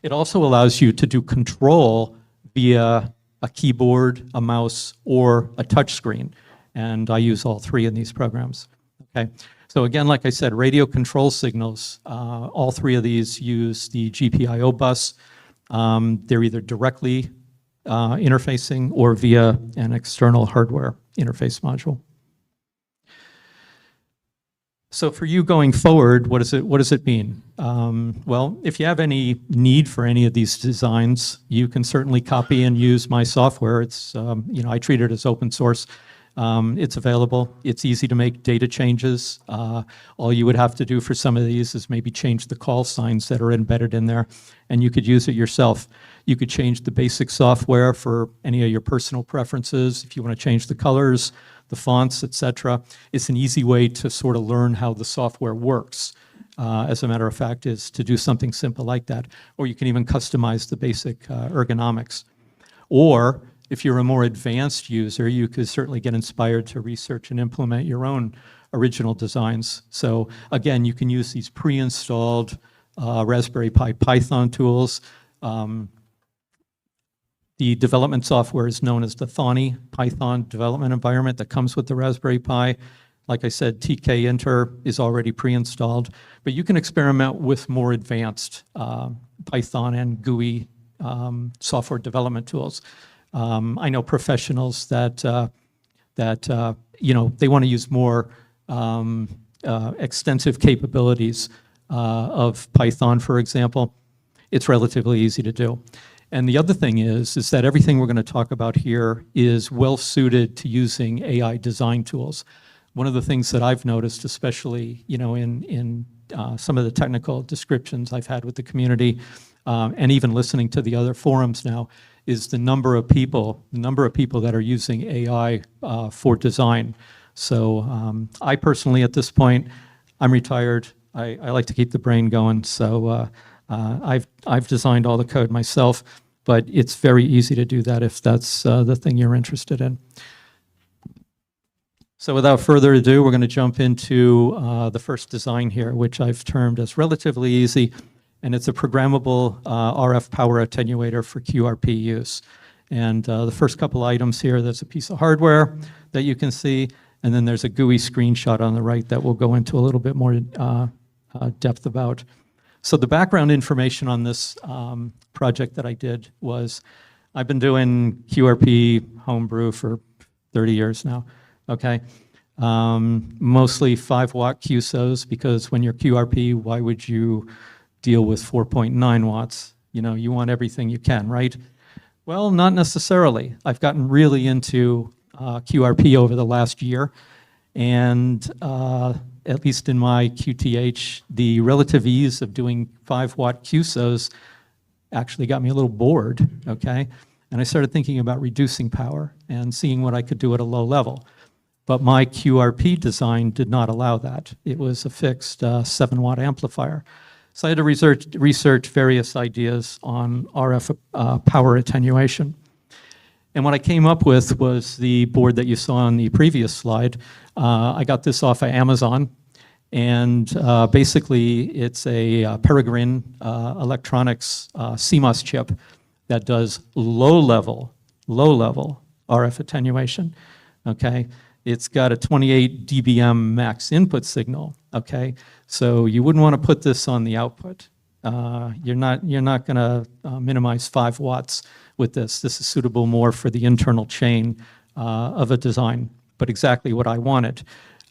It also allows you to do control via a keyboard, a mouse, or a touch screen. And I use all three in these programs. Okay. So again, like I said, radio control signals, all three of these use the GPIO bus. They're either directly interfacing or via an external hardware interface module. So for you going forward, what does it mean? Well, if you have any need for any of these designs, you can certainly copy and use my software. It's, I treat it as open source. It's available. It's easy to make data changes. All you would have to do for some of these is maybe change the call signs that are embedded in there, and you could use it yourself. You could change the basic software for any of your personal preferences. If you want to change the colors, the fonts, etc. It's an easy way to sort of learn how the software works. As a matter of fact, is to do something simple like that. Or you can even customize the basic ergonomics. Or if you're a more advanced user, you could certainly get inspired to research and implement your own original designs. So again, you can use these pre-installed Raspberry Pi Python tools. The development software is known as the Thonny Python development environment that comes with the Raspberry Pi. Like I said, TK-Inter is already pre-installed, but you can experiment with more advanced Python and GUI software development tools. I know professionals that they want to use more extensive capabilities of Python, for example. It's relatively easy to do. And the other thing is that everything we're going to talk about here is well suited to using AI design tools. One of the things that I've noticed, especially in some of the technical descriptions I've had with the community, and even listening to the other forums now, is the number of people that are using AI for design. So I personally, at this point, I'm retired. I like to keep the brain going, so I've designed all the code myself, but it's very easy to do that if that's the thing you're interested in. So without further ado, we're going to jump into the first design here, which I've termed as relatively easy, and it's a programmable RF power attenuator for QRP use. And the first couple items here, there's a piece of hardware that you can see, and then there's a GUI screenshot on the right that we'll go into a little bit more depth about. So the background information on this project that I did was, I've been doing QRP homebrew for 30 years now, okay? Mostly 5-watt QSOs, because when you're QRP, why would you deal with 4.9 watts? You want everything you can, right? Well, not necessarily. I've gotten really into QRP over the last year, and at least in my QTH, the relative ease of doing 5-watt QSOs actually got me a little bored, okay? And I started thinking about reducing power and seeing what I could do at a low level. But my QRP design did not allow that. It was a fixed 7-watt amplifier. So I had to research various ideas on RF power attenuation. And what I came up with was the board that you saw on the previous slide. I got this off of Amazon, and basically it's a Peregrine Electronics CMOS chip that does low-level RF attenuation, okay? It's got a 28 dBm max input signal, okay? So you wouldn't want to put this on the output. You're not going to minimize 5 watts with this. This is suitable more for the internal chain of a design, but exactly what I wanted.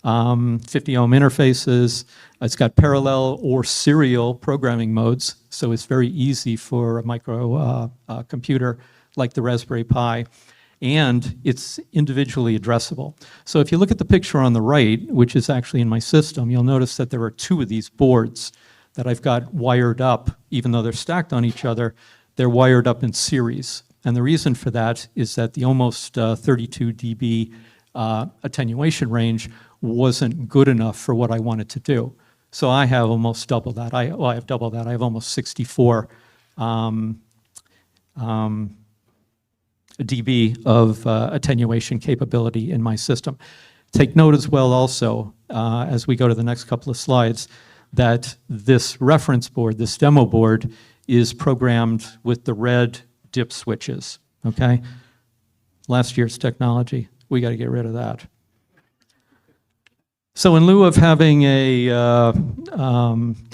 50 ohm interfaces. It's got parallel or serial programming modes, so it's very easy for a micro computer like the Raspberry Pi, and it's individually addressable. So if you look at the picture on the right, which is actually in my system, you'll notice that there are 2 of these boards that I've got wired up. Even though they're stacked on each other, they're wired up in series. And the reason for that is that the almost 32 dB attenuation range wasn't good enough for what I wanted to do. So I have almost double that. I have double that. I have almost 64 dB of attenuation capability in my system. Take note as well also, as we go to the next couple of slides, that this reference board, this demo board, is programmed with the red dip switches, okay? Last year's technology, we got to get rid of that. So in lieu of having a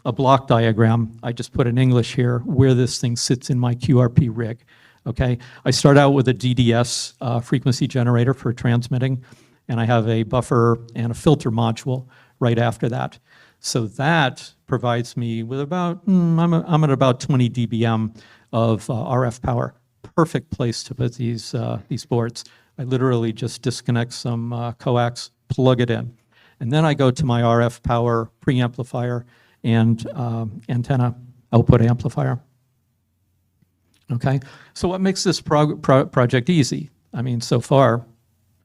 block diagram, I just put in English here where this thing sits in my QRP rig, okay? I start out with a DDS frequency generator for transmitting, and I have a buffer and a filter module right after that. So that provides me with about, I'm at about 20 dBm of RF power. Perfect place to put these boards. I literally just disconnect some coax, plug it in. And then I go to my RF power preamplifier and antenna output amplifier. Okay, so what makes this project easy? I mean, so far,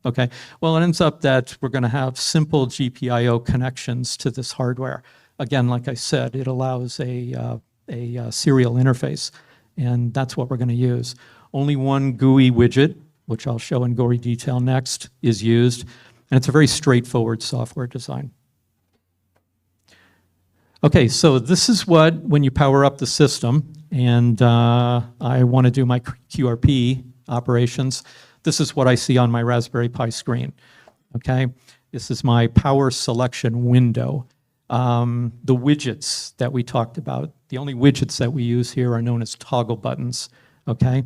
okay. Well, it ends up that we're going to have simple GPIO connections to this hardware. Again, like I said, it allows a serial interface, and that's what we're going to use. Only one GUI widget, which I'll show in gory detail next, is used. And it's a very straightforward software design. Okay, so this is what, when you power up the system, and I want to do my QRP operations, this is what I see on my Raspberry Pi screen, okay? This is my power selection window. The widgets that we talked about, the only widgets that we use here are known as toggle buttons, okay?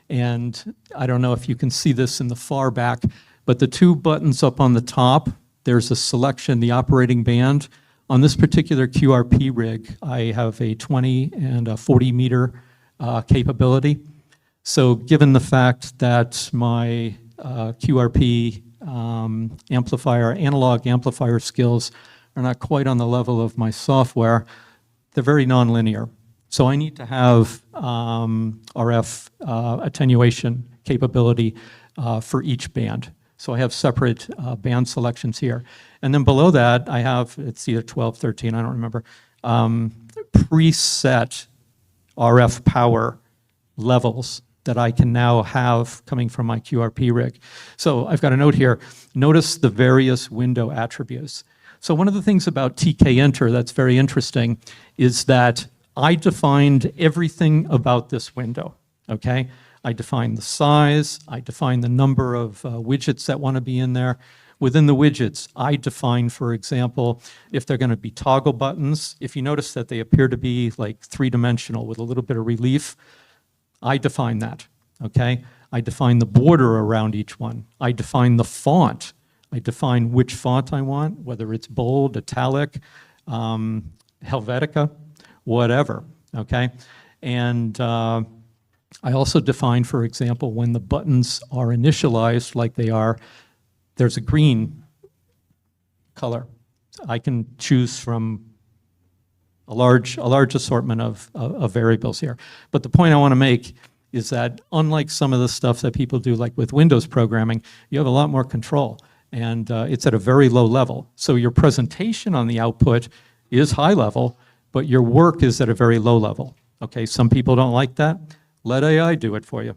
And I don't know if you can see this in the far back, but the two buttons up on the top, there's a selection, the operating band. On this particular QRP rig, I have a 20 and a 40 meter capability. So given the fact that my QRP analog amplifier skills are not quite on the level of my software, they're very nonlinear. So I need to have RF attenuation capability for each band. So I have separate band selections here. And then below that, I have, it's either 12, 13, I don't remember, preset RF power levels that I can now have coming from my QRP rig. So I've got a note here. Notice the various window attributes. So one of the things about TK Enter that's very interesting is that I defined everything about this window, okay? I define the size, I define the number of widgets that want to be in there. Within the widgets, I define, for example, if they're going to be toggle buttons. If you notice that they appear to be like three-dimensional with a little bit of relief, I define that, okay? I define the border around each one. I define the font. I define which font I want, whether it's bold, italic, Helvetica, whatever, okay? And I also define, for example, when the buttons are initialized like they are, there's a green color. I can choose from a large assortment of variables here. But the point I want to make is that unlike some of the stuff that people do like with Windows programming, you have a lot more control, and it's at a very low level. So your presentation on the output is high level, but your work is at a very low level. Okay, some people don't like that. Let AI do it for you.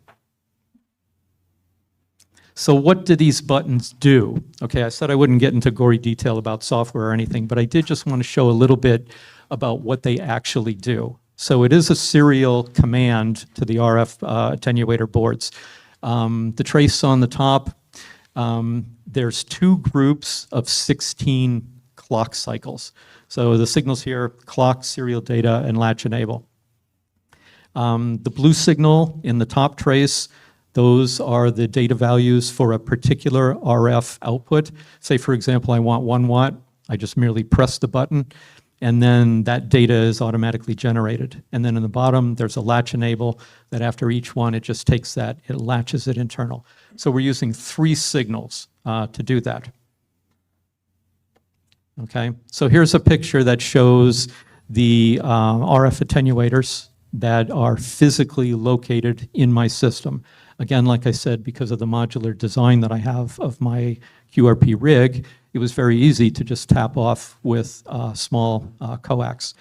So what do these buttons do? Okay, I said I wouldn't get into gory detail about software or anything, but I did just want to show a little bit about what they actually do. So it is a serial command to the RF attenuator boards. The trace on the top, there's two groups of 16 clock cycles. So the signals here, clock, serial data, and latch enable. The blue signal in the top trace, those are the data values for a particular RF output. Say, for example, I want 1 watt. I just merely press the button, and then that data is automatically generated. And then in the bottom, there's a latch enable that after each one, it just takes that, it latches it internal. So we're using 3 signals to do that. Okay, so here's a picture that shows the RF attenuators that are physically located in my system. Again, like I said, because of the modular design that I have of my QRP rig, it was very easy to just tap off with small coax.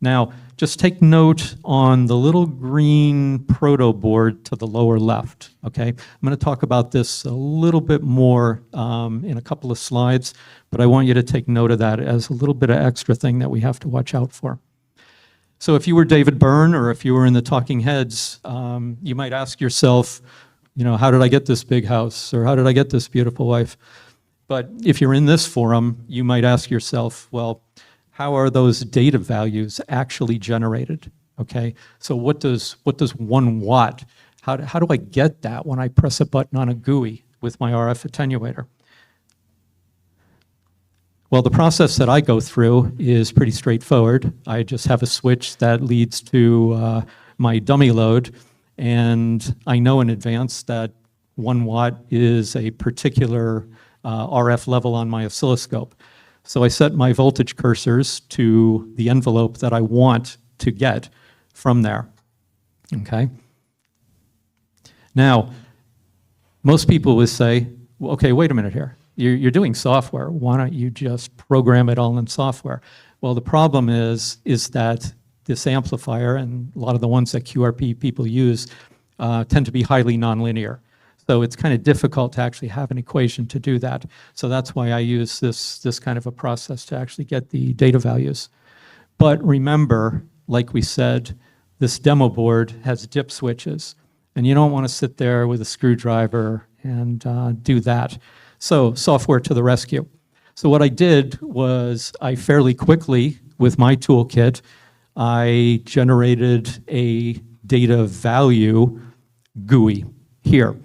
Now, just take note on the little green proto board to the lower left, okay? I'm gonna talk about this a little bit more in a couple of slides, but I want you to take note of that as a little bit of extra thing that we have to watch out for. So if you were David Byrne or if you were in the Talking Heads, you might ask yourself, how did I get this big house? Or how did I get this beautiful wife? But if you're in this forum, you might ask yourself, well, how are those data values actually generated? Okay, so what does 1 watt, how do I get that when I press a button on a GUI with my RF attenuator? Well, the process that I go through is pretty straightforward. I just have a switch that leads to my dummy load, and I know in advance that 1 watt is a particular RF level on my oscilloscope. So I set my voltage cursors to the envelope that I want to get from there, okay? Now, most people would say, well, okay, wait a minute here. You're doing software. Why don't you just program it all in software? Well, the problem is that this amplifier and a lot of the ones that QRP people use tend to be highly nonlinear. So it's kind of difficult to actually have an equation to do that. So that's why I use this kind of a process to actually get the data values. But remember, like we said, this demo board has dip switches, and you don't want to sit there with a screwdriver and do that. So software to the rescue. So what I did was I fairly quickly, with my toolkit, I generated a data value GUI here.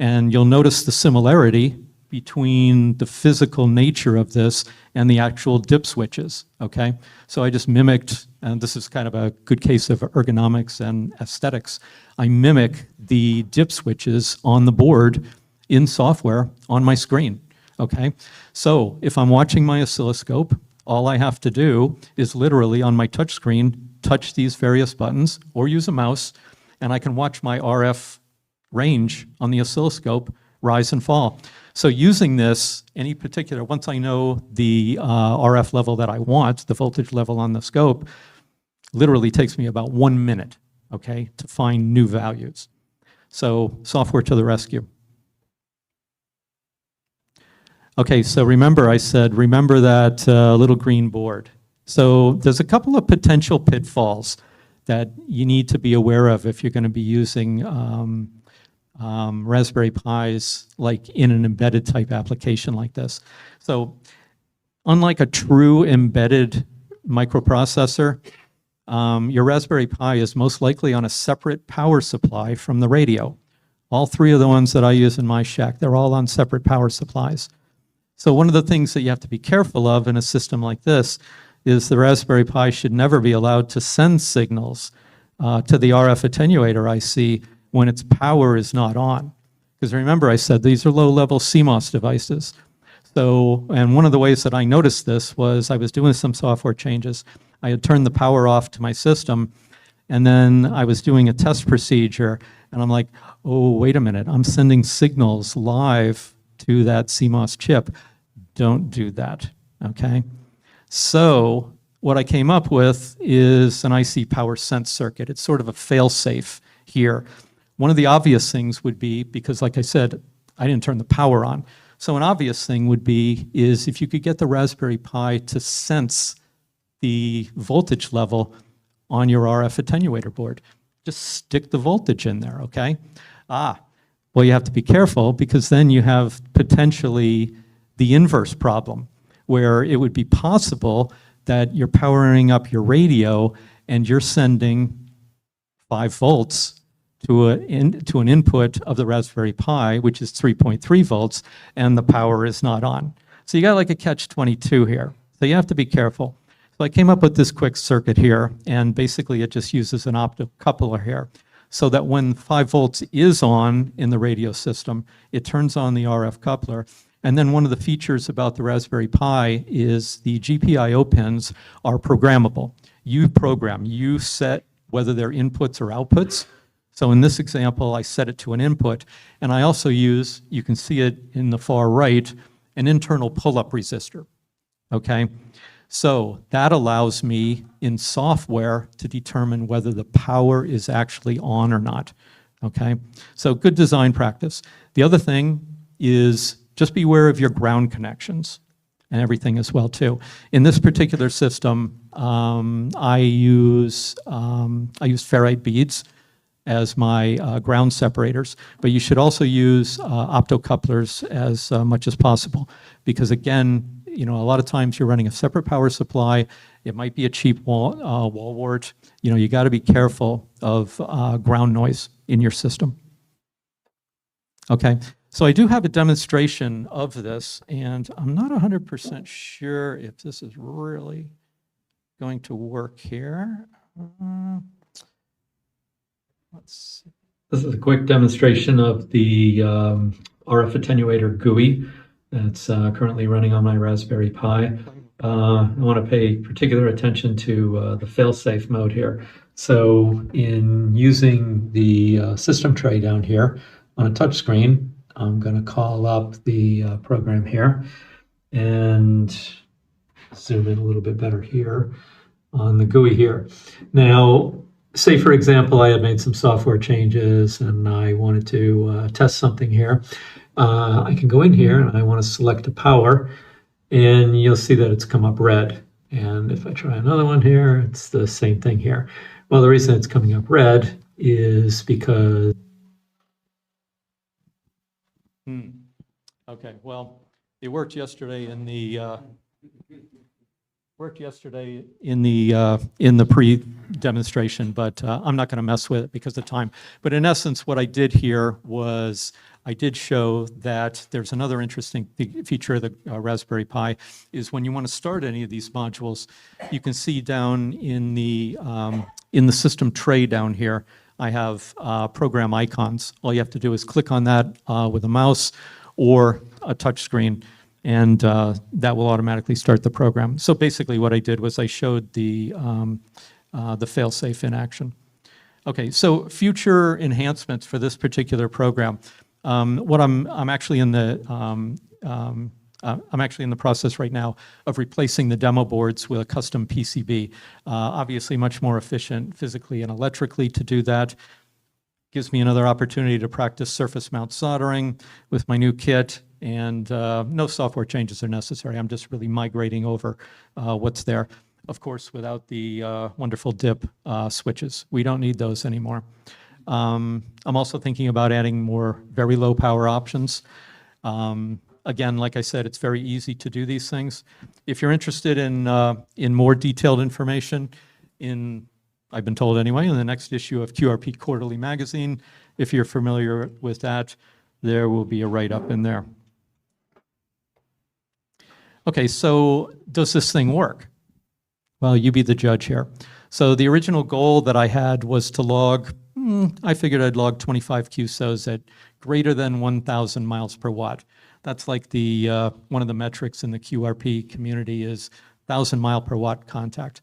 And you'll notice the similarity between the physical nature of this and the actual dip switches, okay? So I just mimicked, and this is kind of a good case of ergonomics and aesthetics, I mimic the dip switches on the board in software on my screen, okay? So if I'm watching my oscilloscope, all I have to do is literally on my touch screen, touch these various buttons or use a mouse, and I can watch my RF range on the oscilloscope rise and fall. So using this, any particular, once I know the RF level that I want, the voltage level on the scope, literally takes me about 1 minute, okay, to find new values. So software to the rescue. Okay, so remember I said, remember that little green board. So there's a couple of potential pitfalls that you need to be aware of if you're going to be using Raspberry Pis like in an embedded type application like this. So unlike a true embedded microprocessor, your Raspberry Pi is most likely on a separate power supply from the radio. All 3 of the ones that I use in my shack, they're all on separate power supplies. So one of the things that you have to be careful of in a system like this is the Raspberry Pi should never be allowed to send signals to the RF attenuator IC when its power is not on. Because remember I said these are low-level CMOS devices. So, and one of the ways that I noticed this was I was doing some software changes. I had turned the power off to my system, and then I was doing a test procedure, and I'm like, oh, wait a minute, I'm sending signals live to that CMOS chip. Don't do that, okay? So what I came up with is an IC power sense circuit. It's sort of a fail-safe here. One of the obvious things would be, because like I said, I didn't turn the power on. So an obvious thing would be is if you could get the Raspberry Pi to sense the voltage level on your RF attenuator board. Just stick the voltage in there, okay? Well, you have to be careful because then you have potentially the inverse problem where it would be possible that you're powering up your radio and you're sending 5 volts to an input of the Raspberry Pi, which is 3.3 volts, and the power is not on. So you got like a catch-22 here. So you have to be careful. So I came up with this quick circuit here, and basically it just uses an optical coupler here, so that when 5 volts is on in the radio system, it turns on the RF coupler. And then one of the features about the Raspberry Pi is the GPIO pins are programmable. You set whether they're inputs or outputs. So in this example, I set it to an input, and I also use, you can see it in the far right, an internal pull-up resistor, okay? So that allows me in software to determine whether the power is actually on or not, okay? So good design practice. The other thing is just beware of your ground connections. and everything as well too. In this particular system, I use ferrite beads as my ground separators, but you should also use optocouplers as much as possible, because again, a lot of times you're running a separate power supply. It might be a cheap wall wart. You got to be careful of ground noise in your system. Okay, so I do have a demonstration of this, and I'm not 100% sure if this is really going to work here. Let's see. This is a quick demonstration of the RF attenuator GUI that's currently running on my Raspberry Pi. I want to pay particular attention to the fail-safe mode here. So in using the system tray down here on a touch screen, I'm going to call up the program here and zoom in a little bit better here on the GUI here. Now, say for example, I had made some software changes and I wanted to test something here. I can go in here and I want to select a power, and you'll see that it's come up red. And if I try another one here, it's the same thing here. Well, the reason it's coming up red is because... Okay, well, it worked yesterday in the... in the pre-demonstration, but I'm not going to mess with it because of time. But in essence, what I did here was I did show that there's another interesting feature of the Raspberry Pi is when you want to start any of these modules, you can see down in the system tray down here, I have program icons. All you have to do is click on that with a mouse or a touch screen, and that will automatically start the program. So basically what I did was I showed the fail-safe in action. Okay, so future enhancements for this particular program. What I'm actually in the process right now of replacing the demo boards with a custom PCB. Obviously much more efficient physically and electrically to do that. Gives me another opportunity to practice surface mount soldering with my new kit, and no software changes are necessary. I'm just really migrating over what's there. Of course, without the wonderful dip switches. We don't need those anymore. I'm also thinking about adding more very low power options. Again, like I said, it's very easy to do these things. If you're interested in more detailed information, I've been told anyway, in the next issue of QRP Quarterly Magazine, if you're familiar with that, there will be a write-up in there. Okay, so does this thing work? Well, you be the judge here. So the original goal that I had was to log, I figured I'd log 25 QSOs at greater than 1,000 miles per watt. That's like the one of the metrics in the QRP community is 1,000 mile per watt contact.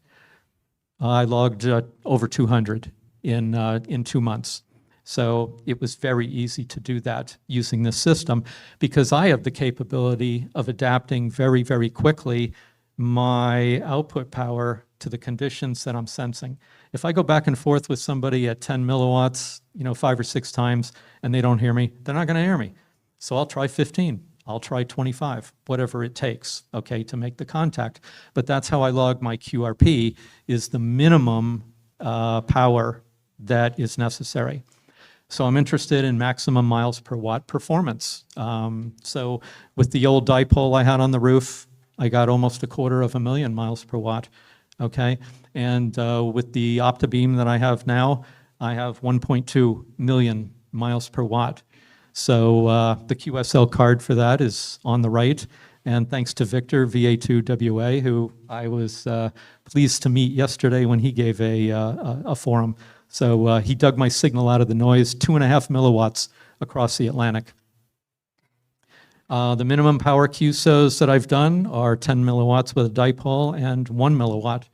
I logged over 200 in 2 months. So it was very easy to do that using this system because I have the capability of adapting very, very quickly my output power to the conditions that I'm sensing. If I go back and forth with somebody at 10 milliwatts, 5 or 6 times, and they don't hear me, they're not going to hear me. So I'll try 15. I'll try 25, whatever it takes, okay, to make the contact. But that's how I log my QRP, is the minimum power that is necessary. So I'm interested in maximum miles per watt performance. So with the old dipole I had on the roof, I got almost 250,000 miles per watt, okay? And with the OptiBeam that I have now, I have 1.2 million miles per watt. So the QSL card for that is on the right. And thanks to Victor, VA2WA, who I was pleased to meet yesterday when he gave a forum. So he dug my signal out of the noise, 2.5 milliwatts across the Atlantic. The minimum power QSOs that I've done are 10 milliwatts with a dipole and 1 milliwatt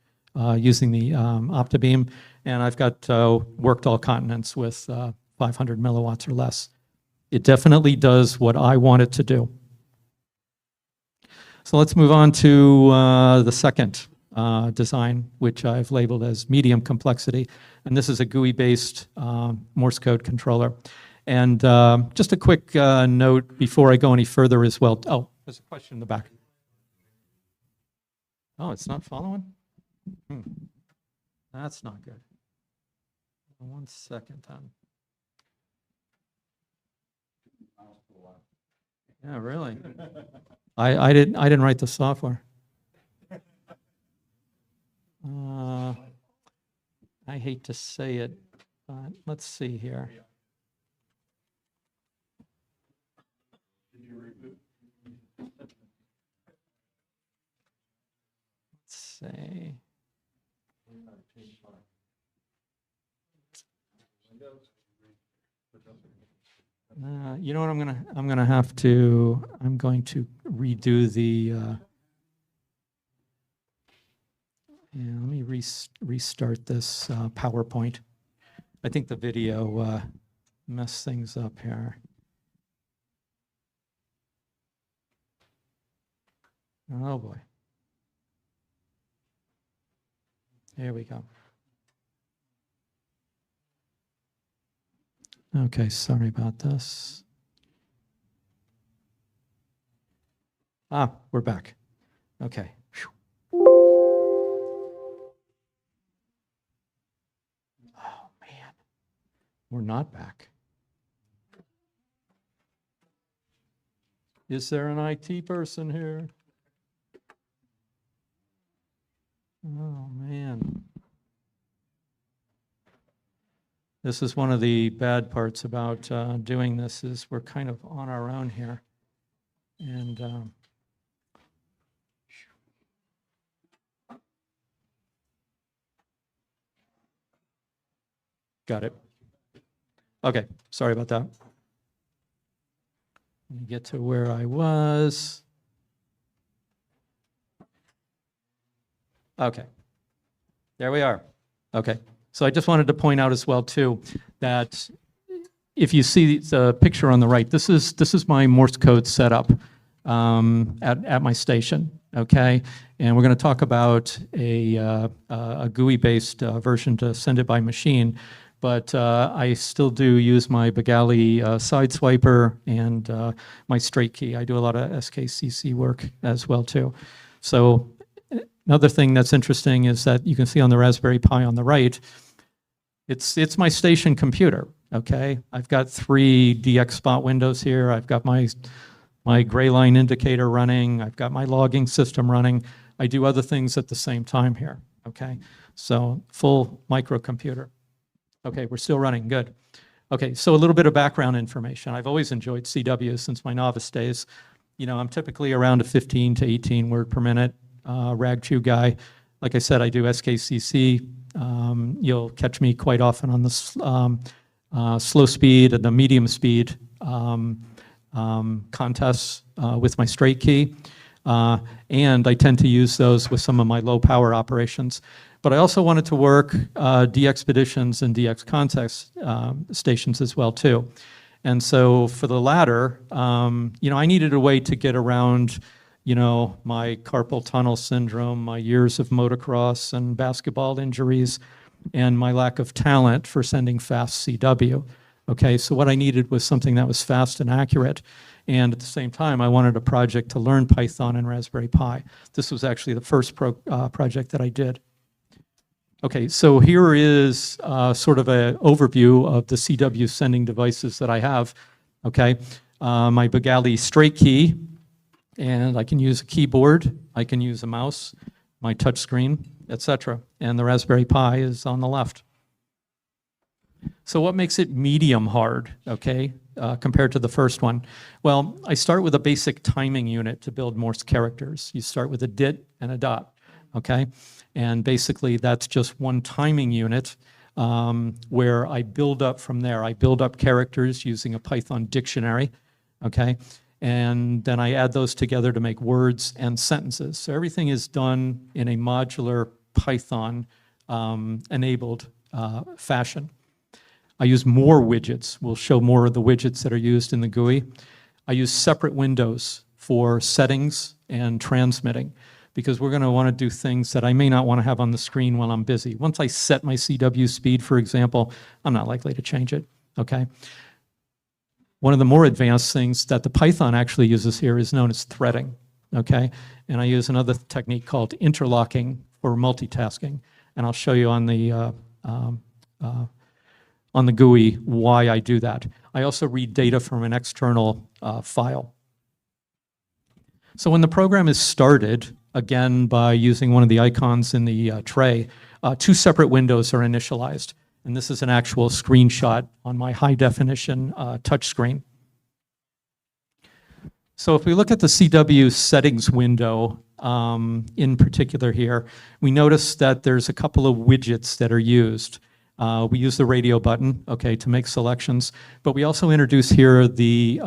using the OptiBeam. And I've got worked all continents with 500 milliwatts or less. It definitely does what I want it to do. So let's move on to the second design, which I've labeled as medium complexity. And this is a GUI-based Morse code controller. And just a quick note before I go any further as well. Oh, there's a question in the back. Oh, it's not following? That's not good. 1 second, then. Yeah, really? I didn't write the software. I hate to say it, but let's see here. Let's see. You know what I'm going to redo the yeah, let me restart this PowerPoint. I think the video messed things up here. Oh boy. There we go. Okay, sorry about this. We're back. Okay. Whew. Oh, man. We're not back. Is there an IT person here? Oh, man. This is one of the bad parts about doing this is we're kind of on our own here. And got it. Okay, sorry about that. Let me get to where I was. Okay, there we are. Okay. So I just wanted to point out as well, too, that if you see the picture on the right, this is my Morse code setup at my station, okay? And we're going to talk about a GUI-based version to send it by machine, but I still do use my Bengali sideswiper and my straight key. I do a lot of SKCC work as well, too. So another thing that's interesting is that you can see on the Raspberry Pi on the right, it's my station computer, okay? I've got 3 DX spot windows here. I've got my gray line indicator running. I've got my logging system running. I do other things at the same time here, okay? So full microcomputer. Okay, we're still running, good. Okay, so a little bit of background information. I've always enjoyed CW since my novice days. You know, I'm typically around a 15 to 18 word per minute rag-chew guy. Like I said, I do SKCC. You'll catch me quite often on the slow speed and the medium speed contests with my straight key. And I tend to use those with some of my low power operations. But I also wanted to work DXpeditions and DX context stations as well too. And so for the latter, you know, I needed a way to get around, you know, my carpal tunnel syndrome, my years of motocross and basketball injuries, and my lack of talent for sending fast CW. Okay, so what I needed was something that was fast and accurate. And at the same time, I wanted a project to learn Python and Raspberry Pi. This was actually the first project that I did. Okay, so here is sort of an overview of the CW sending devices that I have. Okay, my Bengali straight key, and I can use a keyboard, I can use a mouse, my touch screen, etc. And the Raspberry Pi is on the left. So what makes it medium hard, okay, compared to the first one? Well, I start with a basic timing unit to build Morse characters. You start with a dit and a dot, okay? And basically that's just one timing unit where I build up from there. I build up characters using a Python dictionary, okay? And then I add those together to make words and sentences. So everything is done in a modular Python enabled fashion. I use more widgets. We'll show more of the widgets that are used in the GUI. I use separate windows for settings and transmitting because we're going to want to do things that I may not want to have on the screen while I'm busy. Once I set my CW speed, for example, I'm not likely to change it, okay? One of the more advanced things that the Python actually uses here is known as threading, okay? And I use another technique called interlocking for multitasking. And I'll show you on the GUI why I do that. I also read data from an external file. So when the program is started, again, by using one of the icons in the tray, two separate windows are initialized. And this is an actual screenshot on my high definition touchscreen. So if we look at the CW settings window in particular here, we notice that there's a couple of widgets that are used. We use the radio button, okay, to make selections, but we also introduce here the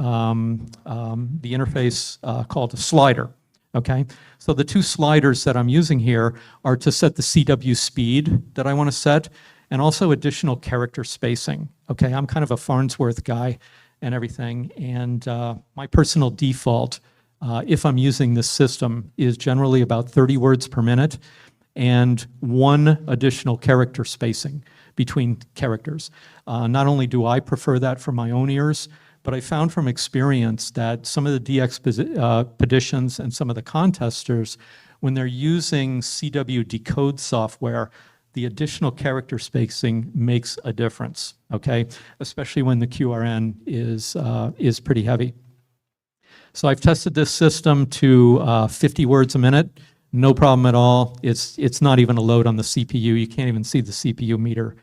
interface called a slider, okay? So the two sliders that I'm using here are to set the CW speed that I want to set, and also additional character spacing, okay? I'm kind of a Farnsworth guy and everything, and my personal default, if I'm using this system, is generally about 30 words per minute and 1 additional character spacing between characters. Not only do I prefer that for my own ears, but I found from experience that some of the DXpeditions and some of the contesters, when they're using CW decode software, the additional character spacing makes a difference, okay? Especially when the QRN is pretty heavy. So I've tested this system to 50 words a minute, no problem at all. It's not even a load on the CPU. You can't even see the CPU meter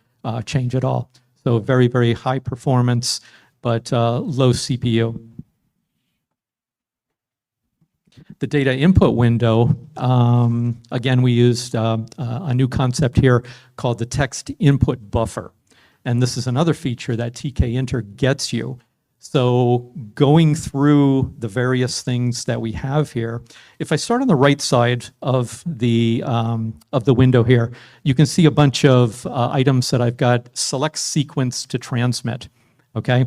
change at all. So very, very high performance, but low CPU. The data input window, again, we used a new concept here called the text input buffer. And this is another feature that TK Inter gets you. So going through the various things that we have here, if I start on the right side of the window here, you can see a bunch of items that I've got select sequence to transmit, okay?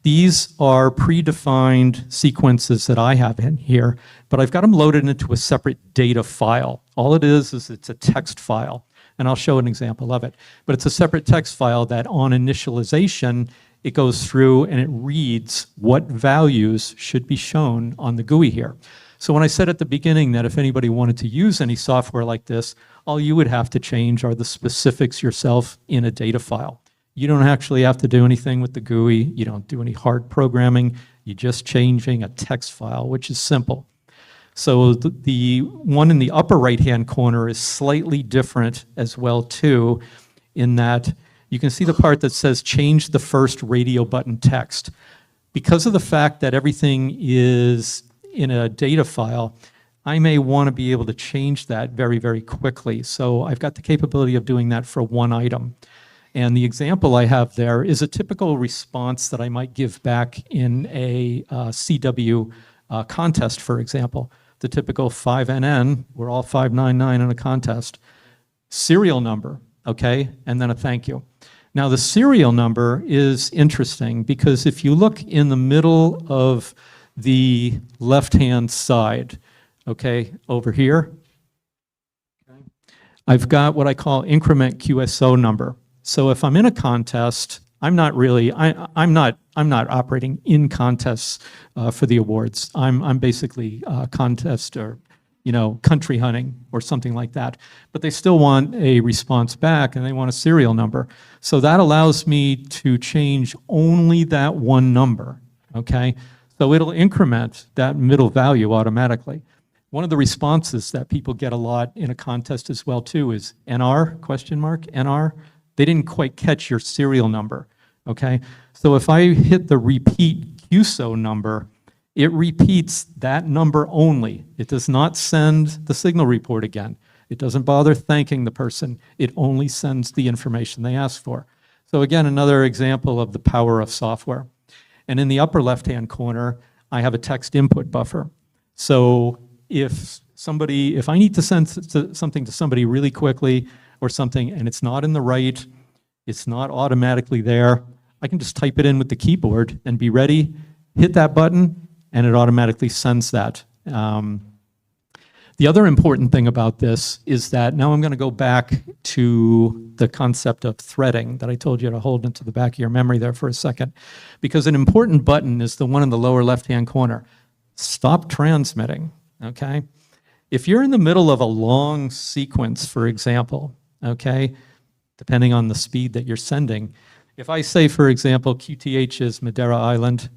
These are predefined sequences that I have in here, but I've got them loaded into a separate data file. All it is it's a text file, and I'll show an example of it. But it's a separate text file that on initialization, it goes through and it reads what values should be shown on the GUI here. So when I said at the beginning that if anybody wanted to use any software like this, all you would have to change are the specifics yourself in a data file. You don't actually have to do anything with the GUI. You don't do any hard programming. You're just changing a text file, which is simple. So the one in the upper right-hand corner is slightly different as well, too, in that you can see the part that says change the first radio button text. Because of the fact that everything is in a data file, I may want to be able to change that very, very quickly. So I've got the capability of doing that for one item. And the example I have there is a typical response that I might give back in a CW contest, for example. The typical 5NN, we're all 599 in a contest, serial number, okay, and then a thank you. Now the serial number is interesting because if you look in the middle of the left-hand side, okay, over here, I've got what I call increment QSO number. So if I'm in a contest, I'm not operating in contests for the awards. I'm basically contest or, country hunting or something like that. But they still want a response back and they want a serial number. So that allows me to change only that one number, okay? So it'll increment that middle value automatically. One of the responses that people get a lot in a contest as well too is NR, question mark, NR. They didn't quite catch your serial number, okay? So if I hit the repeat QSO number, it repeats that number only. It does not send the signal report again. It doesn't bother thanking the person. It only sends the information they asked for. So again, another example of the power of software. And in the upper left-hand corner, I have a text input buffer. So if I need to send something to somebody really quickly, or something, and it's not in the right, it's not automatically there, I can just type it in with the keyboard and be ready, hit that button, and it automatically sends that. The other important thing about this is that now I'm going to go back to the concept of threading that I told you to hold into the back of your memory there for a second, because an important button is the one in the lower left-hand corner. Stop transmitting, okay? If you're in the middle of a long sequence, for example, okay, depending on the speed that you're sending, if I say, for example, QTH is Madeira Island,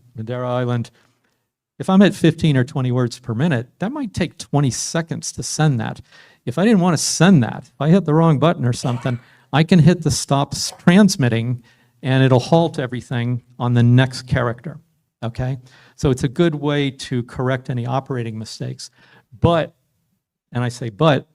if I'm at 15 or 20 words per minute, that might take 20 seconds to send that. If I didn't want to send that, if I hit the wrong button or something, I can hit the stop transmitting and it'll halt everything on the next character, okay? So it's a good way to correct any operating mistakes. But, and I say but,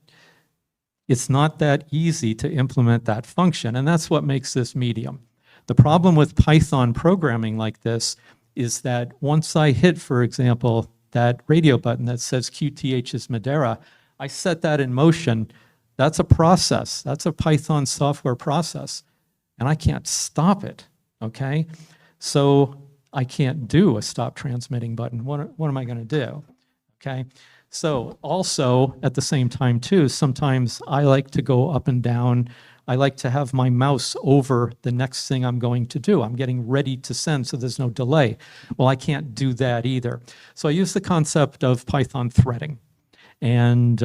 it's not that easy to implement that function, and that's what makes this medium. The problem with Python programming like this is that once I hit, for example, that radio button that says QTH is Madeira, I set that in motion. That's a process. That's a Python software process, and I can't stop it, okay? So I can't do a stop transmitting button. What am I going to do, okay? So also, at the same time too, sometimes I like to go up and down. I like to have my mouse over the next thing I'm going to do. I'm getting ready to send, so there's no delay. Well, I can't do that either. So I use the concept of Python threading. And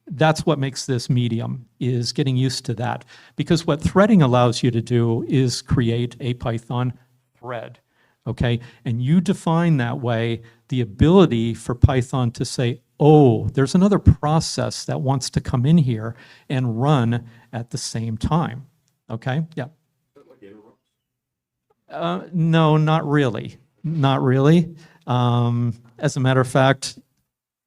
that's what makes this medium, is getting used to that. Because what threading allows you to do is create a Python thread, okay? And you define that way the ability for Python to say, oh, there's another process that wants to come in here and run at the same time, okay? Yeah. No, not really. Not really. As a matter of fact,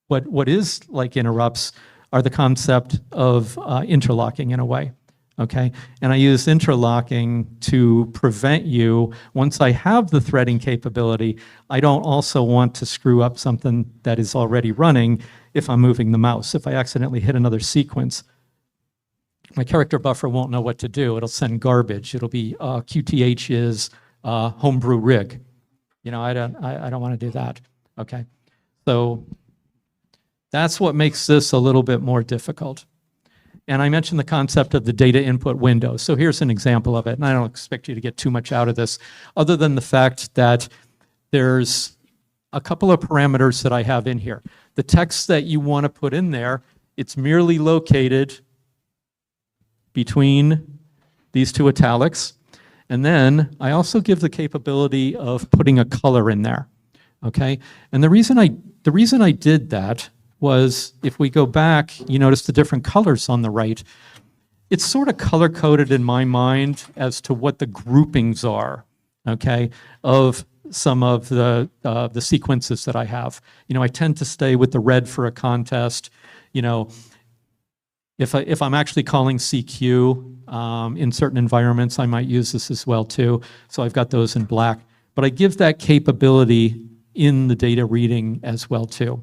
what is like interrupts are the concept of interlocking in a way, okay? And I use interlocking to prevent you, once I have the threading capability, I don't also want to screw up something that is already running if I'm moving the mouse. If I accidentally hit another sequence, my character buffer won't know what to do. It'll send garbage. It'll be QTH is homebrew rig. You know, I don't want to do that, okay? So that's what makes this a little bit more difficult. And I mentioned the concept of the data input window. So here's an example of it, and I don't expect you to get too much out of this, other than the fact that there's a couple of parameters that I have in here. The text that you want to put in there, it's merely located between these two italics. And then I also give the capability of putting a color in there, okay? And the reason I did that was, if we go back, you notice the different colors on the right. It's sort of color-coded in my mind as to what the groupings are, okay, of some of the sequences that I have. You know, I tend to stay with the red for a contest. You know, if I'm actually calling CQ in certain environments, I might use this as well too. So I've got those in black. But I give that capability in the data reading as well too.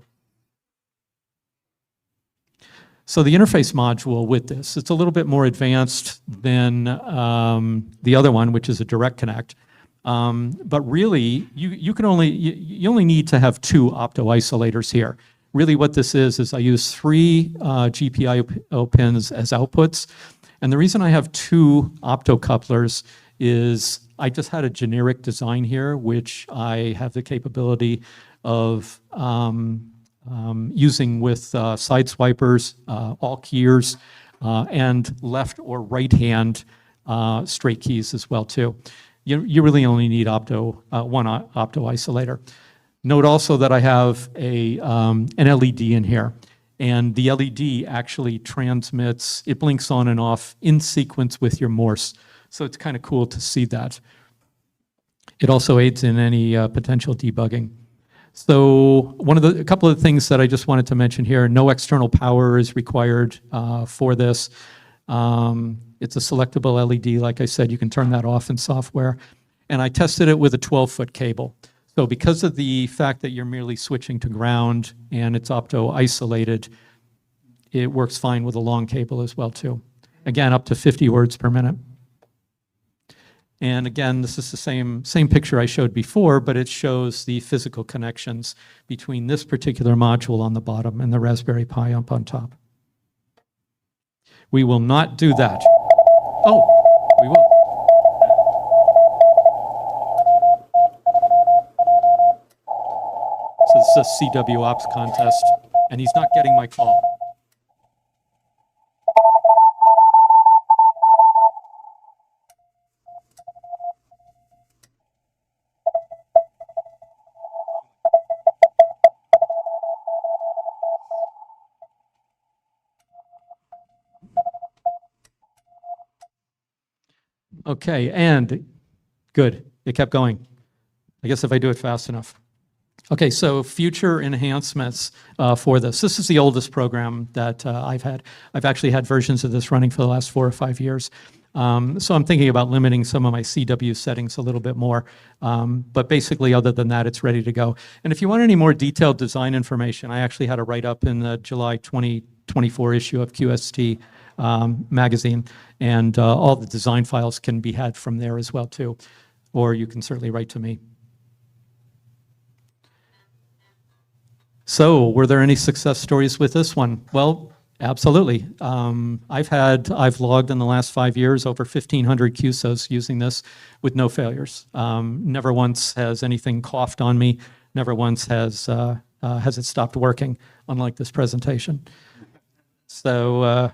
So the interface module with this, it's a little bit more advanced than the other one, which is a direct connect. But really, you only need to have 2 opto-isolators here. Really what this is I use 3 GPIO pins as outputs. And the reason I have 2 optocouplers is I just had a generic design here, which I have the capability of using with side swipers, all keyers, and left or right hand straight keys as well too. You really only need one opto isolator. Note also that I have an LED in here, and the LED actually transmits, it blinks on and off in sequence with your Morse. So it's kind of cool to see that. It also aids in any potential debugging. So a couple of things that I just wanted to mention here, no external power is required for this. It's a selectable LED, like I said, you can turn that off in software. And I tested it with a 12-foot cable. So because of the fact that you're merely switching to ground and it's opto-isolated, it works fine with a long cable as well too. Again, up to 50 words per minute. And again, this is the same picture I showed before, but it shows the physical connections between this particular module on the bottom and the Raspberry Pi up on top. We will not do that. Oh, we will. So is a CW Ops contest, and he's not getting my call. Okay, and good, it kept going. I guess if I do it fast enough. Okay, so future enhancements for this. This is the oldest program that I've had. I've actually had versions of this running for the last 4 or 5 years. So I'm thinking about limiting some of my CW settings a little bit more. But basically, other than that, it's ready to go. And if you want any more detailed design information, I actually had a write-up in the July 2024 issue of QST magazine. And all the design files can be had from there as well, too. Or you can certainly write to me. So, were there any success stories with this one? Well, absolutely. I've logged in the last 5 years over 1,500 QSOs using this with no failures. Never once has anything coughed on me. Never once has it stopped working, unlike this presentation. So,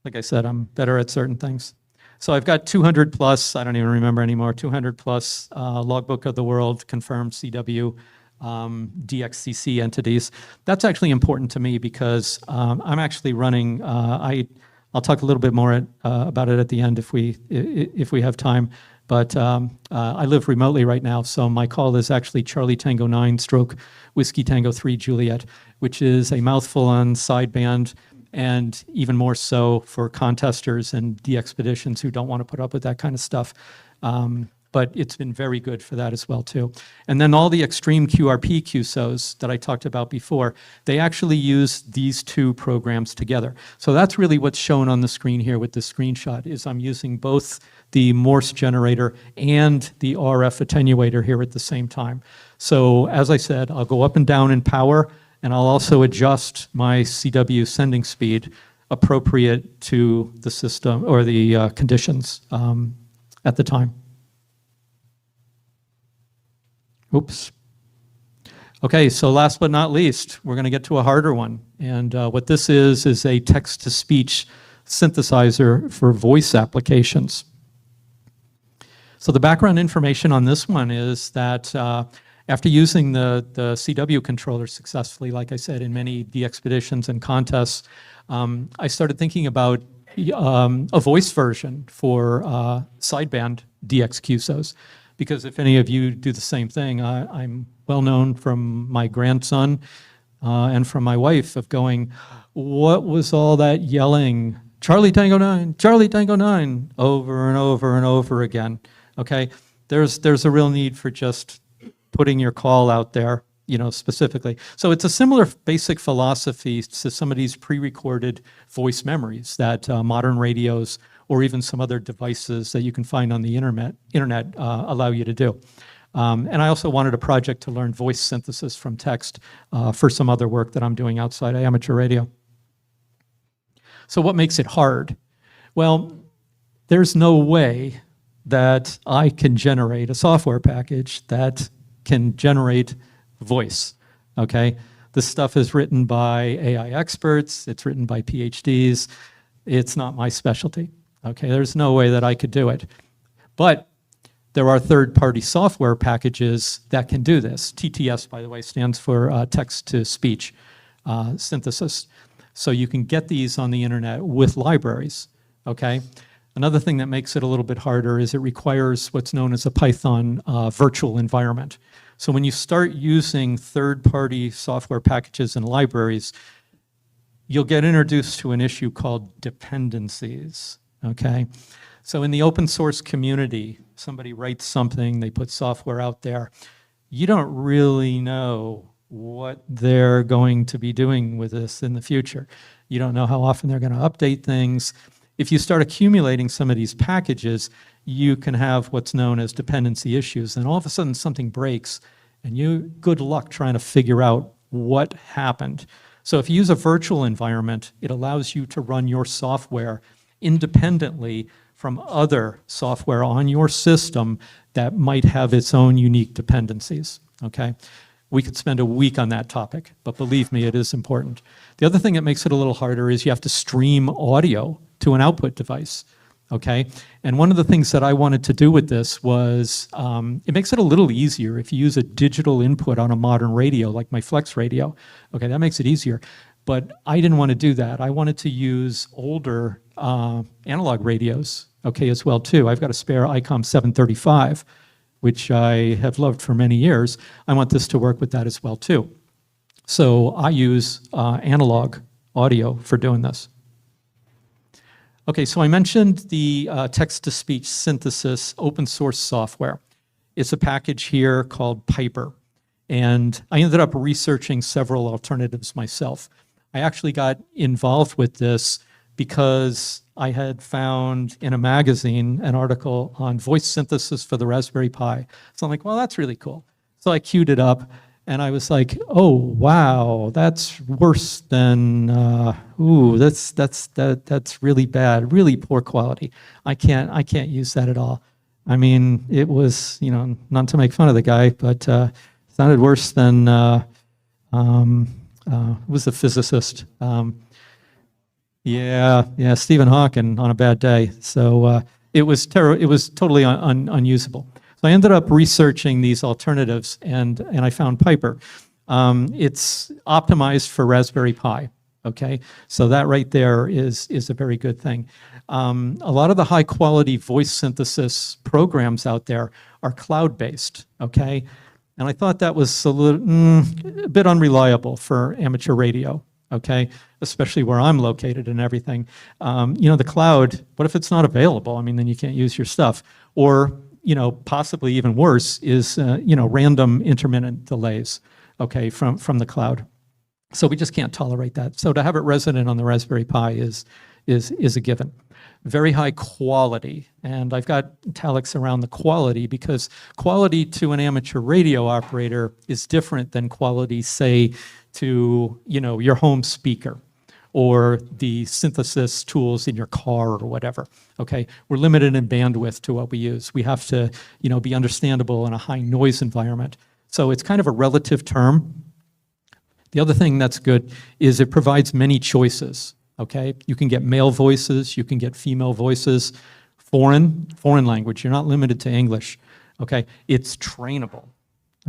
like I said, I'm better at certain things. So I've got 200 plus, I don't even remember anymore, 200 plus Logbook of the World confirmed CW DXCC entities. That's actually important to me because I'm actually running, I'll talk a little bit more about it at the end if we have time, but I live remotely right now, so my call is actually Charlie Tango 9 stroke Whiskey Tango 3 Juliet, which is a mouthful on sideband, and even more so for contesters and de-expeditions who don't want to put up with that kind of stuff. But it's been very good for that as well, too. And then all the extreme QRP QSOs that I talked about before, they actually use these two programs together. So that's really what's shown on the screen here with this screenshot, is I'm using both the Morse generator and the RF attenuator here at the same time. So as I said, I'll go up and down in power, and I'll also adjust my CW sending speed appropriate to the system or the conditions at the time. Oops. Okay, so last but not least, we're going to get to a harder one. And what this is a text-to-speech synthesizer for voice applications. So the background information on this one is that after using the CW controller successfully, like I said, in many de-expeditions and contests, I started thinking about a voice version for sideband DX QSOs. Because if any of you do the same thing, I'm well known from my grandson and from my wife of going, what was all that yelling, Charlie Tango 9, over and over and over again, okay? There's a real need for just putting your call out there, you know, specifically. So it's a similar basic philosophy to some of these pre-recorded voice memories that modern radios or even some other devices that you can find on the internet allow you to do. And I also wanted a project to learn voice synthesis from text for some other work that I'm doing outside of amateur radio. So what makes it hard? Well, there's no way that I can generate a software package that can generate voice, okay? This stuff is written by AI experts, it's written by PhDs, it's not my specialty. Okay, there's no way that I could do it. But there are third-party software packages that can do this. TTS, by the way, stands for text-to-speech synthesis. So you can get these on the internet with libraries, okay? Another thing that makes it a little bit harder is it requires what's known as a Python virtual environment. So when you start using third-party software packages and libraries, you'll get introduced to an issue called dependencies. Okay, so in the open source community, somebody writes something, they put software out there. You don't really know what they're going to be doing with this in the future. You don't know how often they're going to update things. If you start accumulating some of these packages, you can have what's known as dependency issues, and all of a sudden something breaks, and good luck trying to figure out what happened. So if you use a virtual environment, it allows you to run your software independently from other software on your system that might have its own unique dependencies, okay? We could spend a week on that topic, but believe me, it is important. The other thing that makes it a little harder is you have to stream audio to an output device, okay? And one of the things that I wanted to do with this was, it makes it a little easier if you use a digital input on a modern radio, like my Flex radio. Okay, that makes it easier. But I didn't want to do that. I wanted to use older analog radios, okay, as well, too. I've got a spare ICOM 735, which I have loved for many years. I want this to work with that as well, too. So I use analog audio for doing this. Okay, so I mentioned the text-to-speech synthesis open source software. It's a package here called Piper. And I ended up researching several alternatives myself. I actually got involved with this because I had found in a magazine an article on voice synthesis for the Raspberry Pi. So I'm like, well, that's really cool. So I queued it up, and I was like, oh, wow, that's worse than, that's really bad, really poor quality. I can't use that at all. I mean, it was, not to make fun of the guy, but sounded worse than, who was the physicist? Yeah, Stephen Hawking on a bad day. So it was totally unusable. So I ended up researching these alternatives, and I found Piper. It's optimized for Raspberry Pi. Okay, so that right there is a very good thing. A lot of the high quality voice synthesis programs out there are cloud-based. Okay, and I thought that was a bit unreliable for amateur radio. Okay, especially where I'm located and everything. The cloud, what if it's not available? I mean, then you can't use your stuff. Or, possibly even worse is, random intermittent delays, okay, from the cloud. So we just can't tolerate that. So to have it resident on the Raspberry Pi is a given. Very high quality, and I've got italics around the quality because quality to an amateur radio operator is different than quality, say, to your home speaker or the synthesis tools in your car or whatever. Okay, we're limited in bandwidth to what we use. We have to be understandable in a high noise environment. So it's kind of a relative term. The other thing that's good is it provides many choices. Okay, you can get male voices, you can get female voices, foreign language. You're not limited to English. Okay, it's trainable.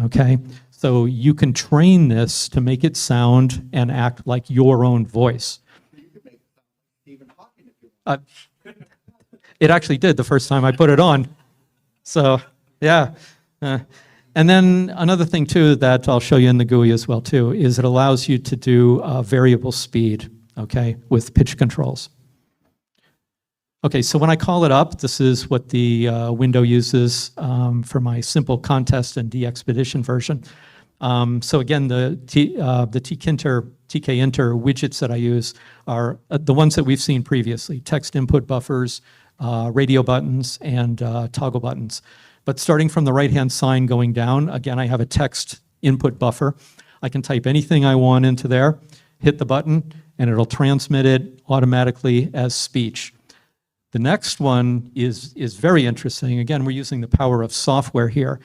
Okay, so you can train this to make it sound and act like your own voice. You could make it sound like Stephen Hawking if you want. It actually did the first time I put it on. So yeah. And then another thing too that I'll show you in the GUI as well too is it allows you to do variable speed. Okay, with pitch controls. Okay, so when I call it up, this is what the window uses for my simple contest and de-expedition version. So again, the TK-Inter widgets that I use are the ones that we've seen previously: text input buffers, radio buttons, and toggle buttons. But starting from the right-hand sign going down, again, I have a text input buffer. I can type anything I want into there, hit the button, and it'll transmit it automatically as speech. The next one is very interesting. Again, we're using the power of software here.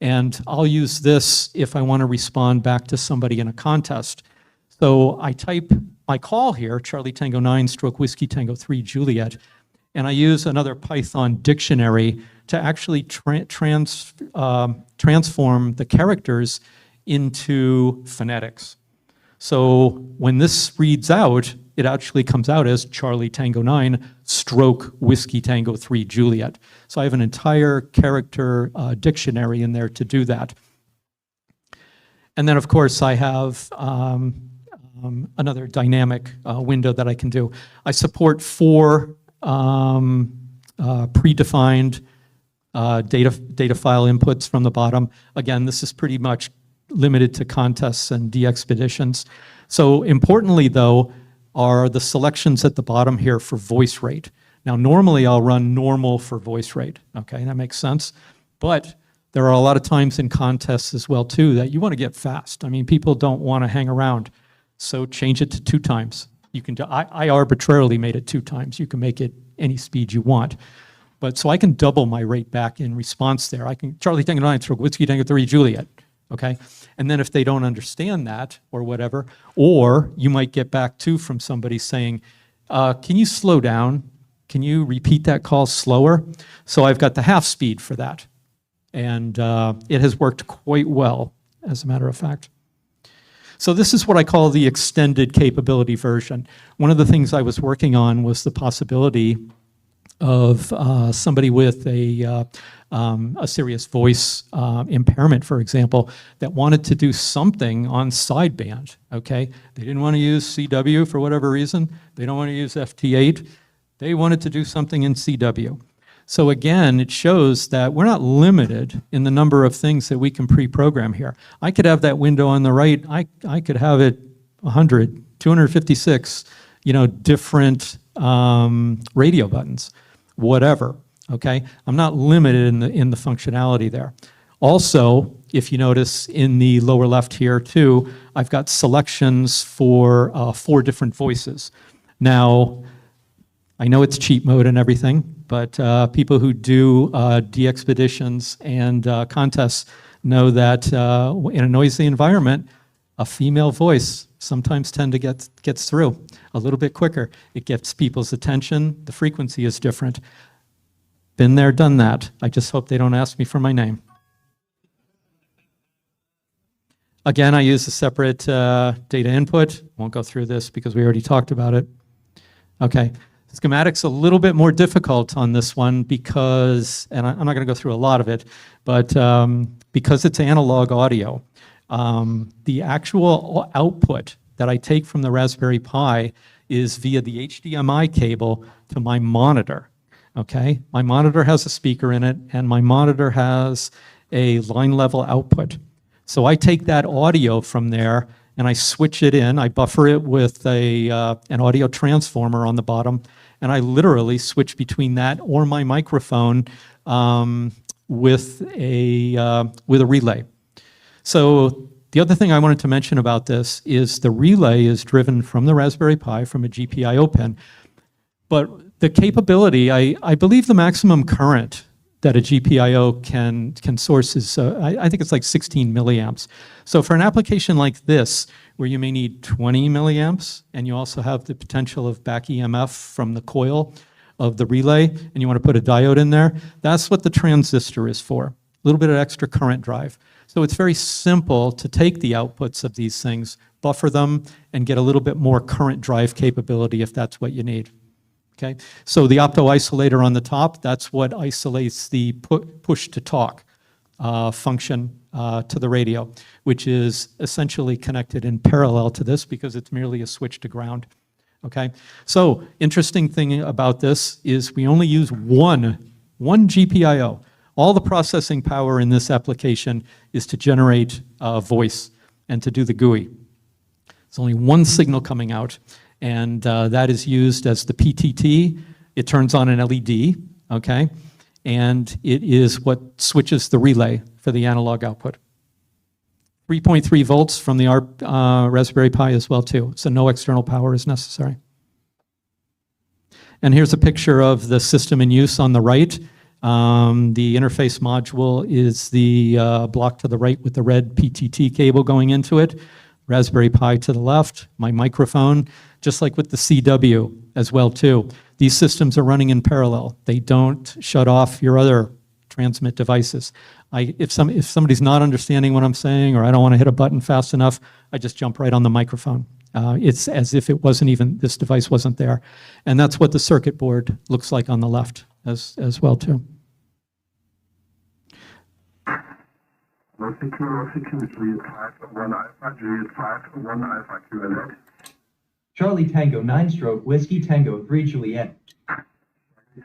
And I'll use this if I want to respond back to somebody in a contest. So I type my call here, Charlie Tango 9 stroke Whiskey Tango 3 Juliet, and I use another Python dictionary to actually transform the characters into phonetics. So when this reads out, it actually comes out as Charlie Tango 9 stroke Whiskey Tango 3 Juliet. So I have an entire character dictionary in there to do that. And then, of course, I have another dynamic window that I can do. I support 4 predefined data file inputs from the bottom. Again, this is pretty much limited to contests and de-expeditions. So importantly, though, are the selections at the bottom here for voice rate. Now, normally I'll run normal for voice rate. Okay, that makes sense. But there are a lot of times in contests as well, too, that you want to get fast. I mean, people don't want to hang around. So change it to 2 times. You can do, I arbitrarily made it 2 times. You can make it any speed you want. But so I can double my rate back in response there. I can Charlie Tango 9 stroke Whiskey Tango 3 Juliet. okay? And then if they don't understand that or whatever, or you might get back too from somebody saying, can you slow down? Can you repeat that call slower? So I've got the half speed for that. And it has worked quite well, as a matter of fact. So this is what I call the extended capability version. One of the things I was working on was the possibility of somebody with a serious voice impairment, for example, that wanted to do something on sideband, okay? They didn't want to use CW for whatever reason. They don't want to use FT8. They wanted to do something in CW. So again, it shows that we're not limited in the number of things that we can pre-program here. I could have that window on the right. I could have it 100, 256, different radio buttons, whatever, okay? I'm not limited in the functionality there. Also, if you notice in the lower left here too, I've got selections for 4 different voices. Now, I know it's cheat mode and everything, but people who do de-expeditions and contests know that in a noisy environment, a female voice sometimes gets through a little bit quicker. It gets people's attention. The frequency is different. Been there, done that. I just hope they don't ask me for my name. Again, I use a separate data input. Won't go through this because we already talked about it. Okay. Schematic's a little bit more difficult on this one because, and I'm not going to go through a lot of it, but because it's analog audio, the actual output that I take from the Raspberry Pi is via the HDMI cable to my monitor, okay? My monitor has a speaker in it, and my monitor has a line level output. So I take that audio from there and I switch it in. I buffer it with an audio transformer on the bottom, and I literally switch between that or my microphone with a relay. So the other thing I wanted to mention about this is the relay is driven from the Raspberry Pi from a GPIO pin, but the capability, I believe the maximum current that a GPIO can source is, I think it's like 16 milliamps. So for an application like this, where you may need 20 milliamps, and you also have the potential of back EMF from the coil of the relay, and you want to put a diode in there, that's what the transistor is for, a little bit of extra current drive. So it's very simple to take the outputs of these things, buffer them, and get a little bit more current drive capability if that's what you need. Okay, so the opto isolator on the top, that's what isolates the push-to-talk function to the radio, which is essentially connected in parallel to this because it's merely a switch to ground. Okay, so interesting thing about this is we only use one GPIO. All the processing power in this application is to generate voice and to do the GUI. It's only one signal coming out, and that is used as the PTT. It turns on an LED, okay? And it is what switches the relay for the analog output. 3.3 volts from the Raspberry Pi as well too, so no external power is necessary. And here's a picture of the system in use on the right. The interface module is the block to the right with the red PTT cable going into it. Raspberry Pi to the left, my microphone, just like with the CW as well too. These systems are running in parallel. They don't shut off your other transmit devices. If somebody's not understanding what I'm saying, or I don't want to hit a button fast enough, I just jump right on the microphone. It's as if it wasn't even, this device wasn't there. And that's what the circuit board looks like on the left as well too. Whiskey 5 1 Alpha, Juliet 5 1 Alpha QLX. Charlie Tango 9 stroke, Whiskey Tango 3 Juliet.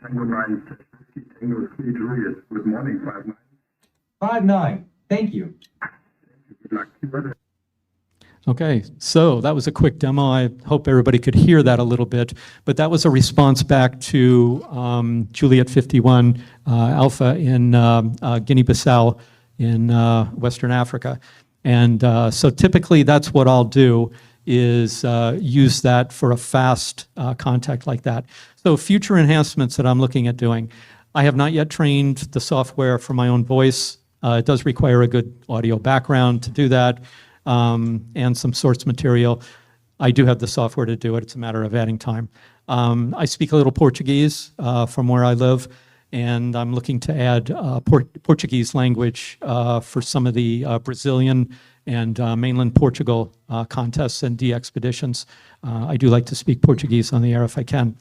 Tango 9, Whiskey Tango 3 Juliet. Good morning, 5-9. 5-9, thank you. Good luck. Okay, so that was a quick demo. I hope everybody could hear that a little bit, but that was a response back to Juliet 51 Alpha in Guinea-Bissau in Western Africa. And so typically that's what I'll do is use that for a fast contact like that. So future enhancements that I'm looking at doing, I have not yet trained the software for my own voice. It does require a good audio background to do that, and some source material. I do have the software to do it. It's a matter of adding time. I speak a little Portuguese from where I live, and I'm looking to add Portuguese language for some of the Brazilian and mainland Portugal contests and de-expeditions. I do like to speak Portuguese on the air if I can.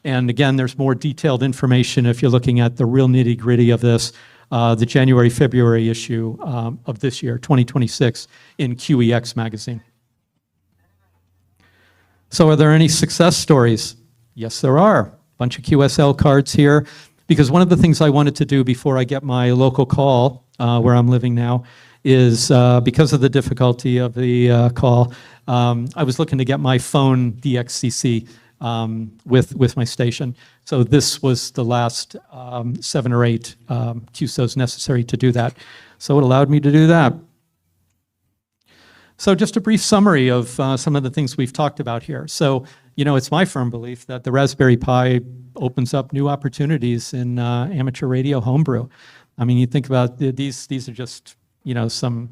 And again, there's more detailed information if you're looking at the real nitty-gritty of this, the January, February issue of this year, 2026, in QEX magazine. So are there any success stories? Yes, there are. A bunch of QSL cards here, because one of the things I wanted to do before I get my local call, where I'm living now, is because of the difficulty of the call, I was looking to get my phone DXCC with my station. So this was the last 7 or 8 QSOs necessary to do that. So it allowed me to do that. So just a brief summary of some of the things we've talked about here. So, you know, it's my firm belief that the Raspberry Pi opens up new opportunities in amateur radio homebrew. I mean, you think about these are just, you know, some,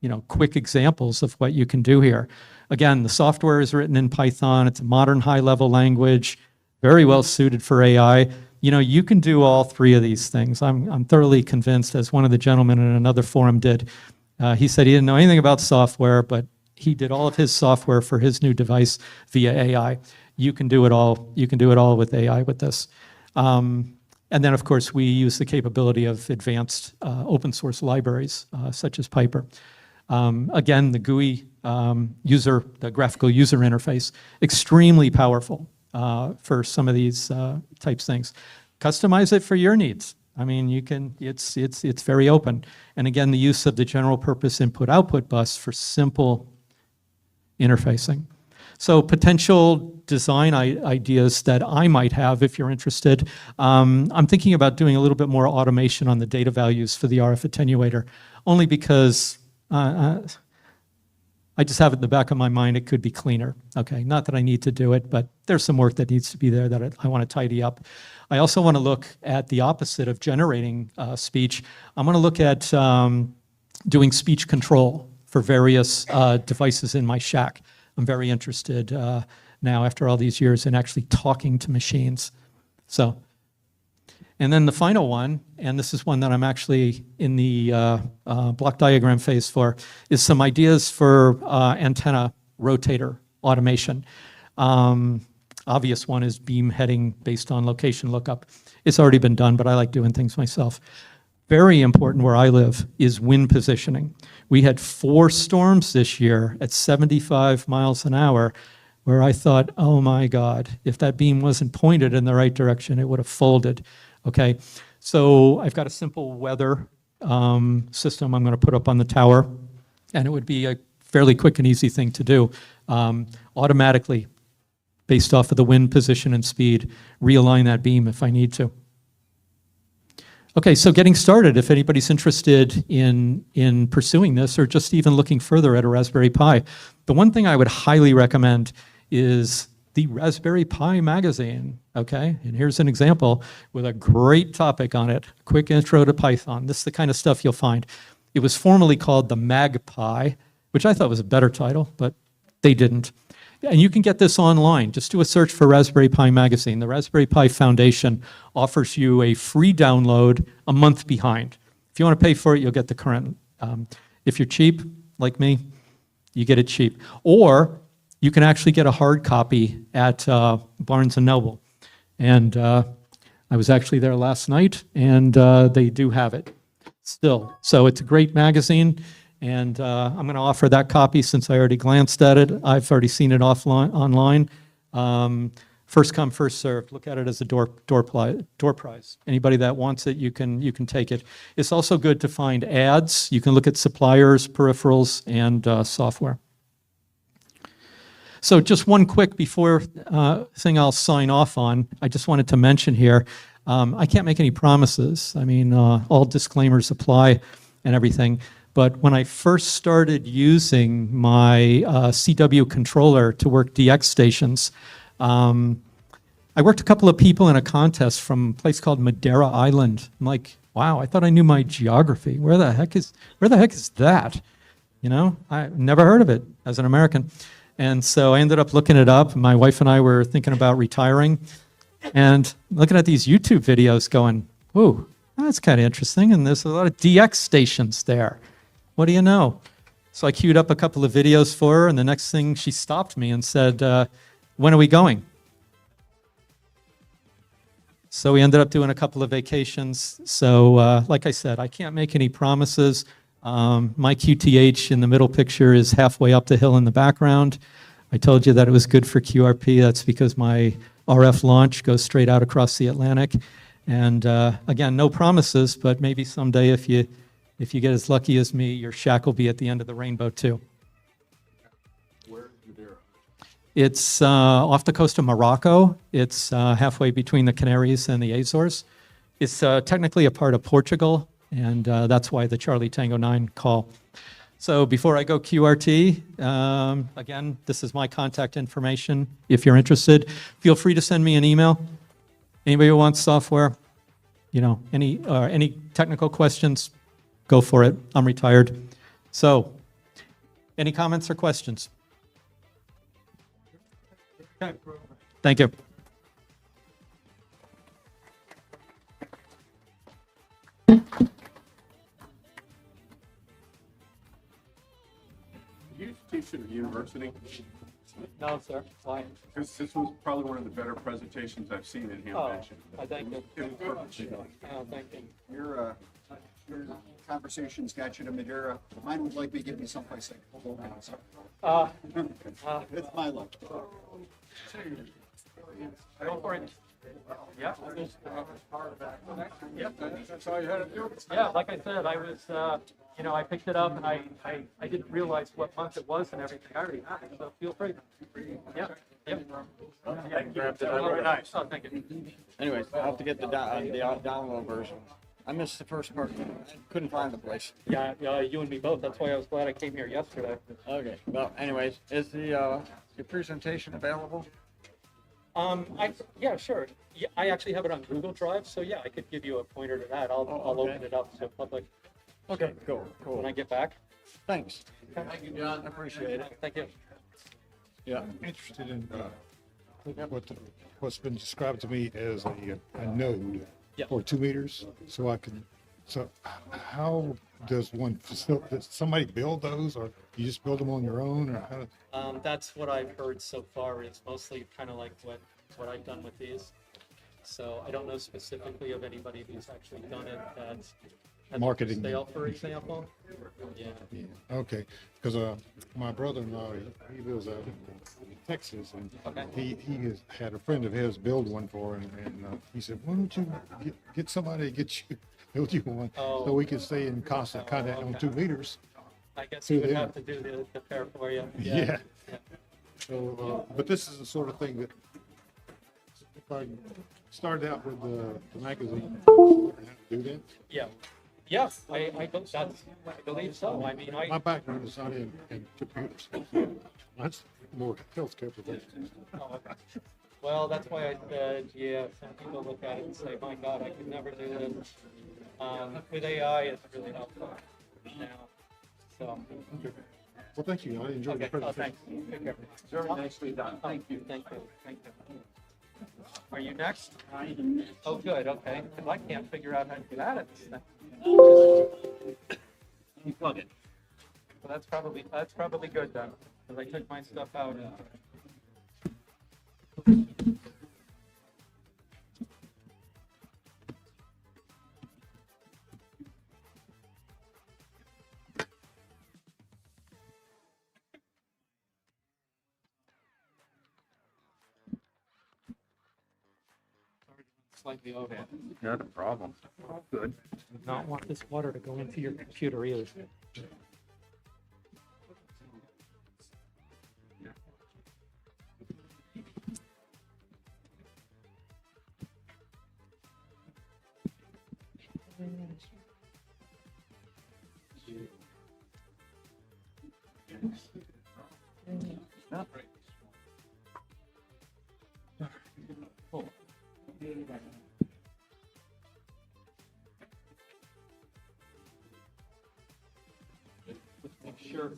you know, quick examples of what you can do here. Again, the software is written in Python. It's a modern high-level language, very well suited for AI. You know, you can do all 3 of these things. I'm thoroughly convinced, as one of the gentlemen in another forum did. He said he didn't know anything about software, but he did all of his software for his new device via AI. You can do it all. You can do it all with AI with this. And then, of course, we use the capability of advanced open source libraries, such as Piper. Again, the GUI the graphical user interface, extremely powerful for some of these types things. Customize it for your needs. I mean, you can. It's very open. And again, the use of the general purpose input-output bus for simple interfacing. So potential design ideas that I might have, if you're interested. I'm thinking about doing a little bit more automation on the data values for the RF attenuator, only because I just have it in the back of my mind it could be cleaner. Okay, not that I need to do it, but there's some work that needs to be there that I want to tidy up. I also want to look at the opposite of generating speech. I'm going to look at doing speech control for various devices in my shack. I'm very interested now, after all these years, in actually talking to machines. So, and then the final one, and this is one that I'm actually in the block diagram phase for, is some ideas for antenna rotator automation. Obvious one is beam heading based on location lookup. It's already been done, but I like doing things myself. Very important where I live is wind positioning. We had 4 storms this year at 75 miles an hour where I thought, oh my God, if that beam wasn't pointed in the right direction, it would have folded. Okay, so I've got a simple weather system I'm going to put up on the tower, and it would be a fairly quick and easy thing to do. Automatically, based off of the wind position and speed, realign that beam if I need to. Okay, so getting started, if anybody's interested in pursuing this or just even looking further at a Raspberry Pi, the one thing I would highly recommend is the Raspberry Pi magazine, okay? And here's an example with a great topic on it, quick intro to Python. This is the kind of stuff you'll find. It was formerly called the Magpie, which I thought was a better title, but they didn't. And you can get this online. Just do a search for Raspberry Pi magazine. The Raspberry Pi Foundation offers you a free download a month behind. If you want to pay for it, you'll get the current. If you're cheap, like me, you get it cheap. Or you can actually get a hard copy at Barnes & Noble. And I was actually there last night, and they do have it still. So it's a great magazine. And I'm going to offer that copy since I already glanced at it. I've already seen it online. First come, first served. Look at it as a door prize. Anybody that wants it, you can take it. It's also good to find ads. You can look at suppliers, peripherals, and software. So just one quick thing I'll sign off on. I just wanted to mention here, I can't make any promises. I mean, all disclaimers apply and everything. But when I first started using my CW controller to work DX stations, I worked a couple of people in a contest from a place called Madeira Island. I'm like, wow, I thought I knew my geography. Where the heck is that? You know, I never heard of it as an American. And so I ended up looking it up. My wife and I were thinking about retiring and looking at these YouTube videos going, ooh, that's kind of interesting. And there's a lot of DX stations there. What do you know? So I queued up a couple of videos for her, and the next thing she stopped me and said, when are we going? So we ended up doing a couple of vacations. So like I said, I can't make any promises. My QTH in the middle picture is halfway up the hill in the background. I told you that it was good for QRP. That's because my RF launch goes straight out across the Atlantic. And again, no promises, but maybe someday if you get as lucky as me, your shack will be at the end of the rainbow too. Where's the DARA? It's off the coast of Morocco. It's halfway between the Canaries and the Azores. It's technically a part of Portugal, and that's why the Charlie Tango 9 call. So before I go QRT, again, this is my contact information. If you're interested, feel free to send me an email. Anybody who wants software, you know, any technical questions, go for it. I'm retired. So, any comments or questions? Thank you. You teach at a university? No, sir. Why? This was probably one of the better presentations I've seen in Hamvention. I thank you. It was perfect. Oh, thank you. Your conversation's got you to Madeira. Mine would likely get me someplace like Hoboken. So it's my luck. Go for it. Yeah. That's all you had to do? Yeah, like I said, I was, I picked it up and I didn't realize what month it was and everything. I already had it, so feel free. Yeah. Yep. Very nice. Oh, thank you. Anyways, I'll have to get the download version. I missed the first part. Couldn't find the place. Yeah, you and me both. That's why I was glad I came here yesterday. Okay. Well, anyways, is the your presentation available? Yeah, sure. Yeah, I actually have it on Google Drive, so yeah, I could give you a pointer to that. I'll open it up to public Okay. Cool. when I get back. Thanks. Thank you, John. I appreciate it. Thank you. Yeah. Interested in what's been described to me as a node Yeah. for 2 meters, so how does does somebody build those, or you just build them on your own, or how? That's what I've heard so far. Is mostly kind of like what I've done with these. So I don't know specifically of anybody who's actually done it that's Marketing. sale, for example. Yeah. Okay, because my brother-in-law, he lives out in Texas, and Okay. he has had a friend of his build one for him, and he said, why don't you get somebody to build you one, so we can stay in constant contact on 2 meters. I guess you would have to do the pair for you. Yeah. So, but this is the sort of thing that if I started out with the magazine, do that. Yeah. Yeah, I believe so. I mean, My background is not in computers. That's more healthcare professionals. Oh, okay. Well, that's why I said, yeah, some people look at it and say, my God, I could never do this. With AI, it's really helpful now. So, Well, thank you. I enjoyed the okay, presentation. thanks. Take care. Very nicely done. Thank you. Thank you. Are you next? Oh, good, okay. Because I can't figure out how to get out of this thing. You plug it. So that's probably good then, because I took my stuff out. Slightly over. Not a problem. Good. Do not want this water to go into your computer either. Sure.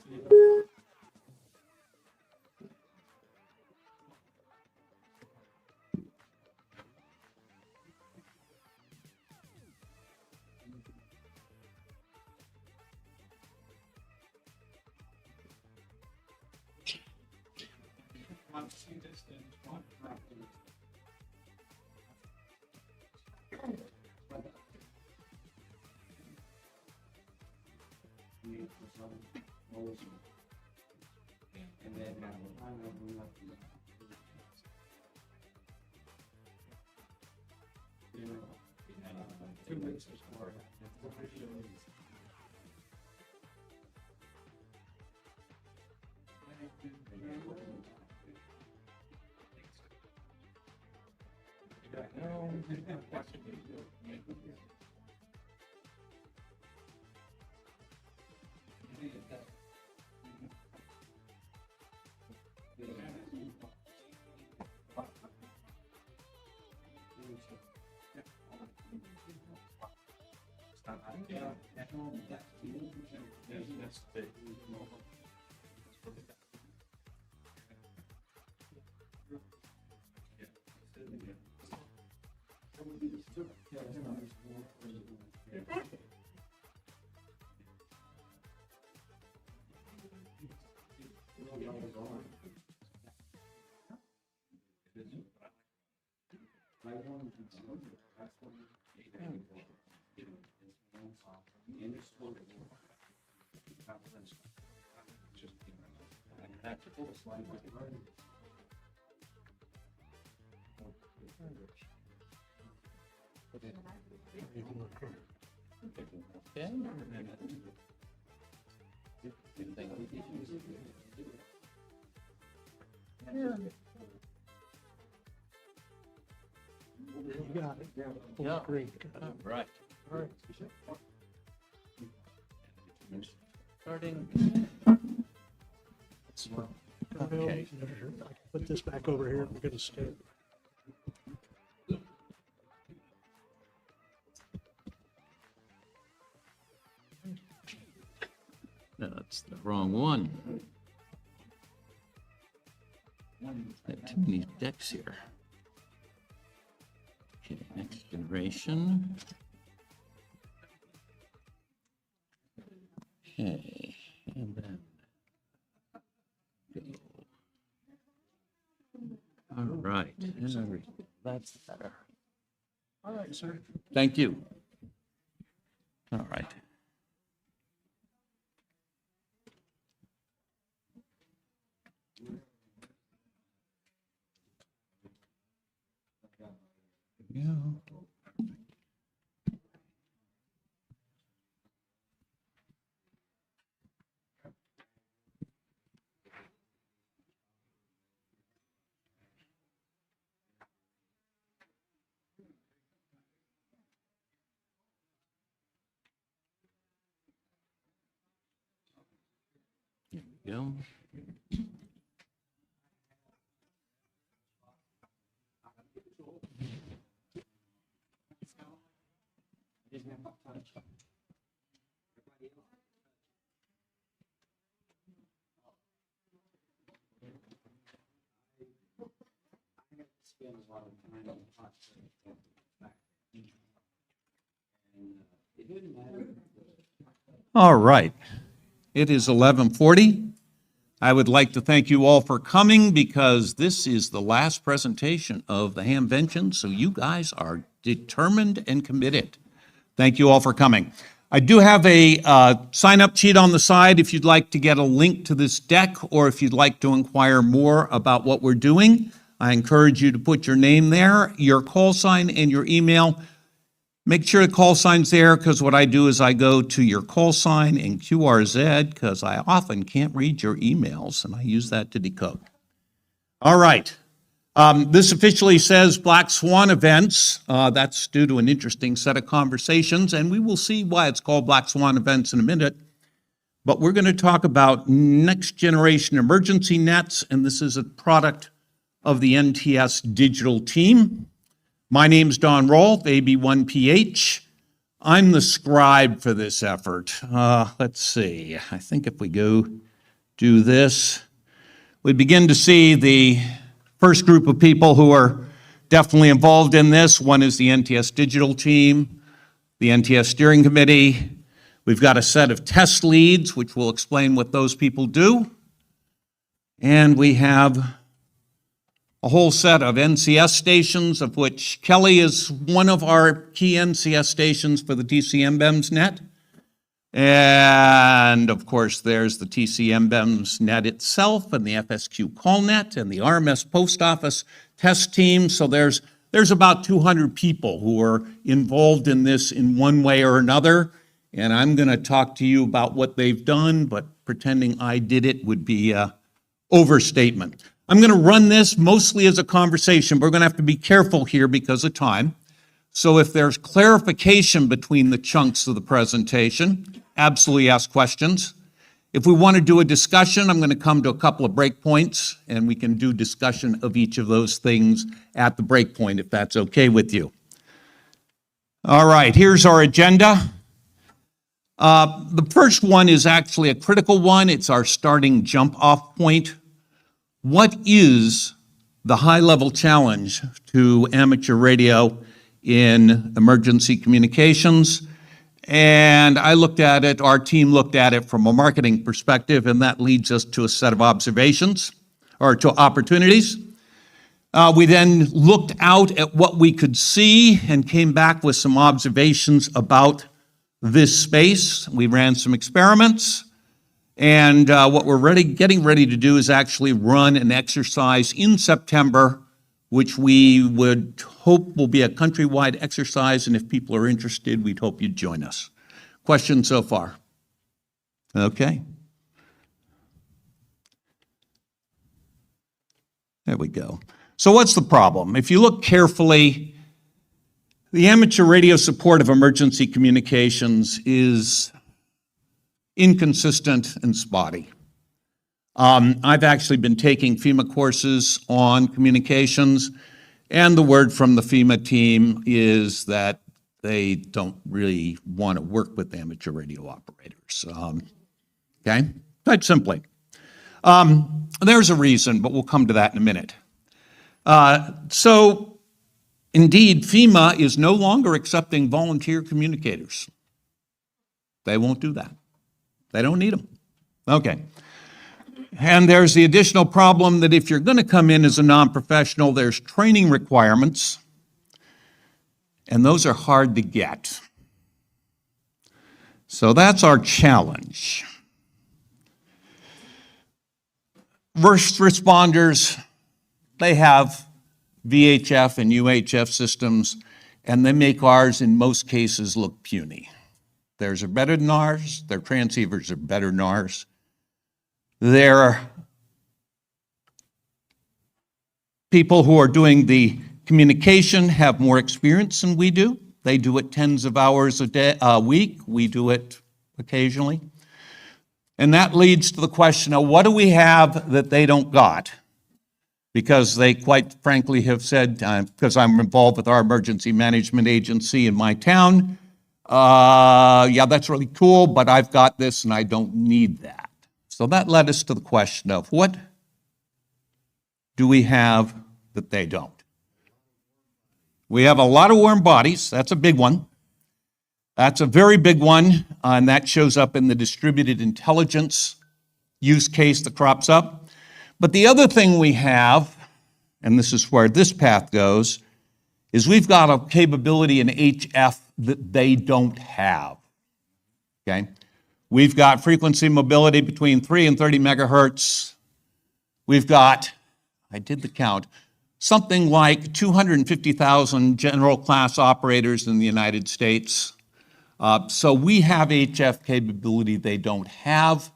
You got it. Yeah. Great. Right. All right. Starting. Okay. I can put this back over here. We're gonna stay. That's the wrong one. Got too many decks here. Okay, next generation. Okay, and then go. All right, that's better. All right, sir. Thank you. All right. Yeah. There we go. All right. It is 11:40. I would like to thank you all for coming because this is the last presentation of the Hamvention, so you guys are determined and committed. Thank you all for coming. I do have a sign-up sheet on the side if you'd like to get a link to this deck or if you'd like to inquire more about what we're doing. I encourage you to put your name there, your call sign, and your email. Make sure the call sign's there because what I do is I go to your call sign and QRZ because I often can't read your emails and I use that to decode. All right. This officially says Black Swan Events. That's due to an interesting set of conversations, and we will see why it's called Black Swan Events in a minute. But we're going to talk about next generation emergency nets, and this is a product of the NTS digital team. My name's Don Rolfe, AB1PH. I'm the scribe for this effort. Let's see. I think if we go do this, we begin to see the first group of people who are definitely involved in this. One is the NTS Digital Team, the NTS Steering Committee. We've got a set of test leads, which will explain what those people do. And we have a whole set of NCS stations, of which Kelly is one of our key NCS stations for the TCMBEMS net. And of course, there's the TCMBEMS net itself and the FSQ call net and the RMS post office test team. So there's about 200 people who are involved in this in one way or another. And I'm going to talk to you about what they've done, but pretending I did it would be an overstatement. I'm going to run this mostly as a conversation. We're going to have to be careful here because of time. So if there's clarification between the chunks of the presentation, absolutely ask questions. If we want to do a discussion, I'm going to come to a couple of break points, and we can do discussion of each of those things at the break point, if that's okay with you. All right, here's our agenda. The first one is actually a critical one. It's our starting jump-off point. What is the high-level challenge to amateur radio in emergency communications? And I looked at it, our team looked at it from a marketing perspective, and that leads us to a set of observations, or to opportunities. We then looked out at what we could see and came back with some observations about this space. We ran some experiments. And what we're getting ready to do is actually run an exercise in September, which we would hope will be a countrywide exercise. And if people are interested, we'd hope you'd join us. Questions so far? Okay. There we go. So what's the problem? If you look carefully, the amateur radio support of emergency communications is inconsistent and spotty. I've actually been taking FEMA courses on communications, and the word from the FEMA team is that they don't really want to work with amateur radio operators. Okay, quite simply. There's a reason, but we'll come to that in a minute. So, indeed, FEMA is no longer accepting volunteer communicators. They won't do that. They don't need them. Okay. And there's the additional problem that if you're going to come in as a non-professional, there's training requirements, and those are hard to get. So that's our challenge. First responders, they have VHF and UHF systems, and they make ours in most cases look puny. Theirs are better than ours. Their transceivers are better than ours. Their people who are doing the communication have more experience than we do. They do it tens of hours a week. We do it occasionally. And that leads to the question of what do we have that they don't got? Because they quite frankly have said, because I'm involved with our emergency management agency in my town, yeah, that's really cool, but I've got this and I don't need that. So that led us to the question of what do we have that they don't? We have a lot of warm bodies. That's a big one. That's a very big one, and that shows up in the distributed intelligence use case that crops up. But the other thing we have, and this is where this path goes, is we've got a capability in HF that they don't have, okay? We've got frequency mobility between 3 and 30 megahertz. We've got, I did the count, something like 250,000 general class operators in the United States. So we have HF capability they don't have.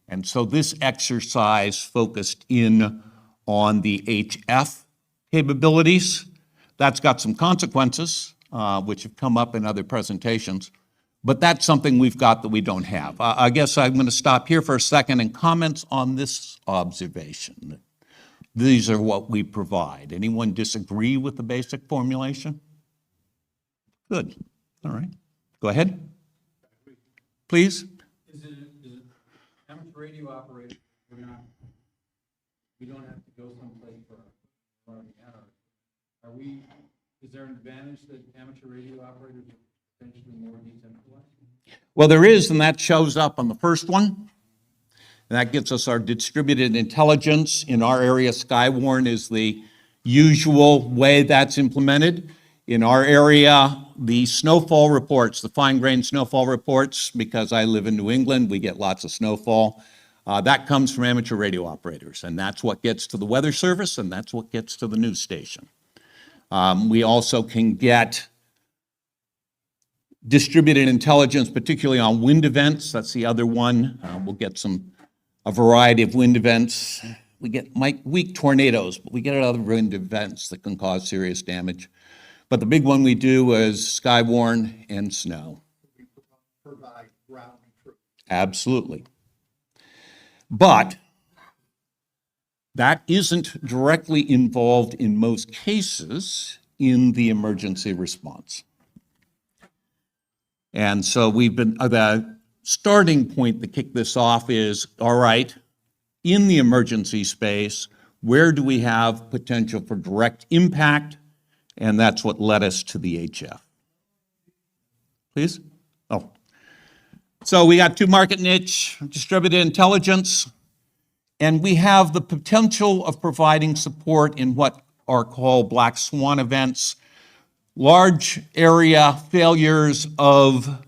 And so this exercise focused in on the HF capabilities. That's got some consequences, which have come up in other presentations. But that's something we've got that we don't have. I guess I'm going to stop here for a second and comments on this observation. These are what we provide. Anyone disagree with the basic formulation? Good. All right. Go ahead. Please. Is it amateur radio operator, we don't have to go someplace for our are we, is there an advantage that amateur radio operators are potentially more decentralized? Well, there is, and that shows up on the first one. And that gives us our distributed intelligence. In our area, Skywarn is the usual way that's implemented. In our area, the snowfall reports, the fine-grained snowfall reports, because I live in New England, we get lots of snowfall. That comes from amateur radio operators, and that's what gets to the Weather Service, and that's what gets to the news station. We also can get distributed intelligence, particularly on wind events. That's the other one. We'll get a variety of wind events. We get weak tornadoes, but we get other wind events that can cause serious damage. But the big one we do is Skywarn and snow. Provide ground truth. Absolutely. But that isn't directly involved in most cases in the emergency response. And so we've been, the starting point to kick this off is, all right, in the emergency space, where do we have potential for direct impact? And that's what led us to the HF. Please? Oh. So we got two market niche, distributed intelligence, and we have the potential of providing support in what are called black swan events, large area failures of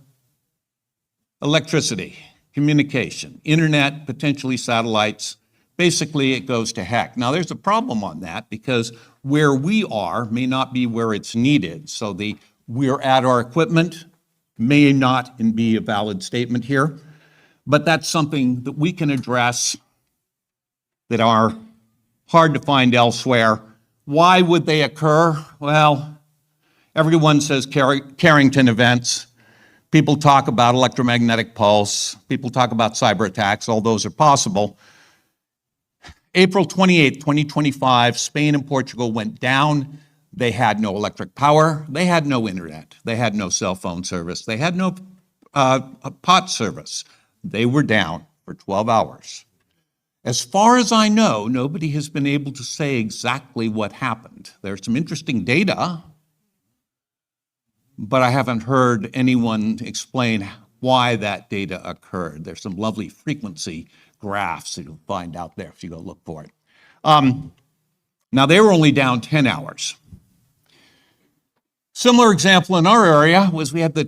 electricity, communication, internet, potentially satellites. Basically, it goes to heck. Now, there's a problem on that because where we are may not be where it's needed. So we're at our equipment may not be a valid statement here, but that's something that we can address that are hard to find elsewhere. Why would they occur? Well, everyone says Carrington events. People talk about electromagnetic pulse. People talk about cyber attacks. All those are possible. April 28, 2025, Spain and Portugal went down. They had no electric power. They had no internet. They had no cell phone service. They had no POT service. They were down for 12 hours. As far as I know, nobody has been able to say exactly what happened. There's some interesting data, but I haven't heard anyone explain why that data occurred. There's some lovely frequency graphs that you'll find out there if you go look for it. Now, they were only down 10 hours. Similar example in our area was we had the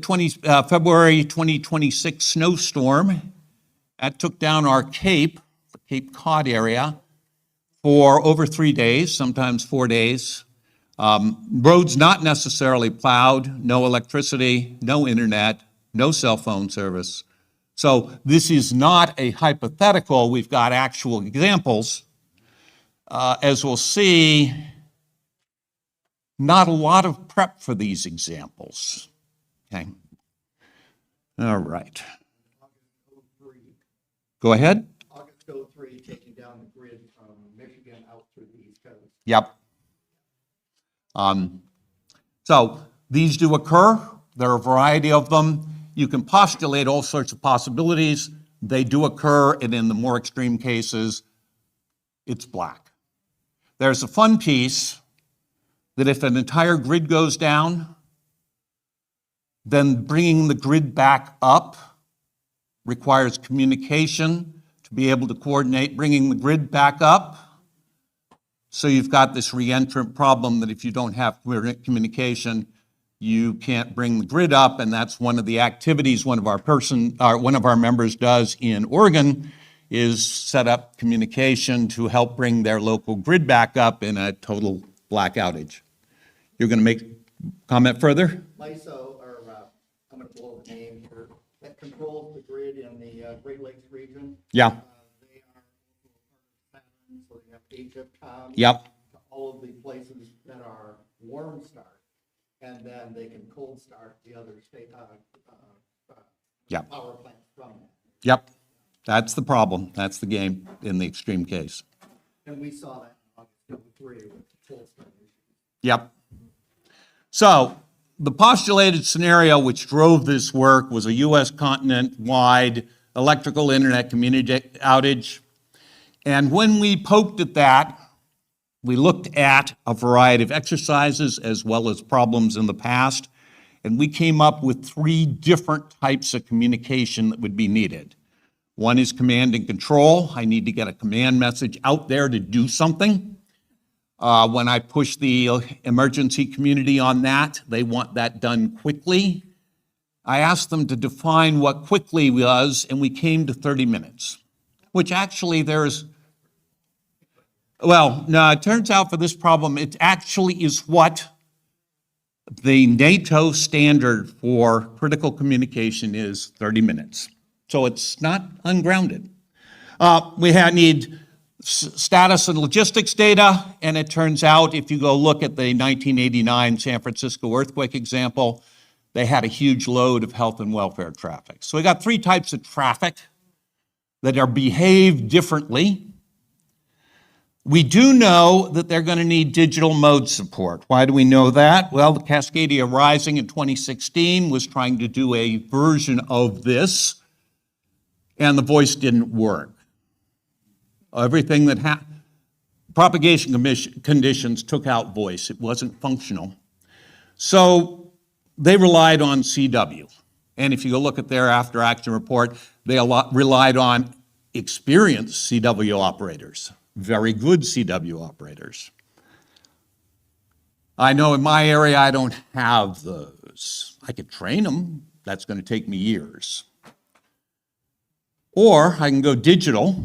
February 2026 snowstorm. That took down our Cape Cod area for over 3 days, sometimes 4 days. Roads not necessarily plowed, no electricity, no internet, no cell phone service. So this is not a hypothetical. We've got actual examples. As we'll see, not a lot of prep for these examples. Okay. All right. Go ahead. August 03, taking down the grid from Michigan out through the East Coast. Yep. So these do occur. There are a variety of them. You can postulate all sorts of possibilities. They do occur, and in the more extreme cases, it's black. There's a fun piece that if an entire grid goes down, then bringing the grid back up requires communication to be able to coordinate bringing the grid back up. So you've got this reentrant problem that if you don't have communication, you can't bring the grid up, and that's one of the activities one of our members does in Oregon is set up communication to help bring their local grid back up in a total black outage. You're going to make comment further? LISO, or I'm going to blow the name here, that controls the grid in the Great Lakes region. Yeah. They are so they have Egypt, Yep. all of the places that are warm start, and then they can cold start the other state Yep. power plants from that. Yep. That's the problem. That's the game in the extreme case. And we saw that in August 03 with the cold start issue. Yep. So the postulated scenario which drove this work was a U.S. continent-wide electrical internet community outage. And when we poked at that, we looked at a variety of exercises as well as problems in the past, and we came up with 3 different types of communication that would be needed. One is command and control. I need to get a command message out there to do something. When I push the emergency community on that, they want that done quickly. I asked them to define what quickly was, and we came to 30 minutes, which actually well, no, it turns out for this problem, it actually is what the NATO standard for critical communication is 30 minutes. So it's not ungrounded. We need status and logistics data, and it turns out if you go look at the 1989 San Francisco earthquake example, they had a huge load of health and welfare traffic. So we got 3 types of traffic that are behaved differently. We do know that they're going to need digital mode support. Why do we know that? Well, the Cascadia Rising in 2016 was trying to do a version of this, and the voice didn't work. Everything that propagation conditions took out voice. It wasn't functional. So they relied on CW. And if you go look at their after action report, they relied on experienced CW operators, very good CW operators. I know in my area I don't have those. I could train them. That's going to take me years. Or I can go digital.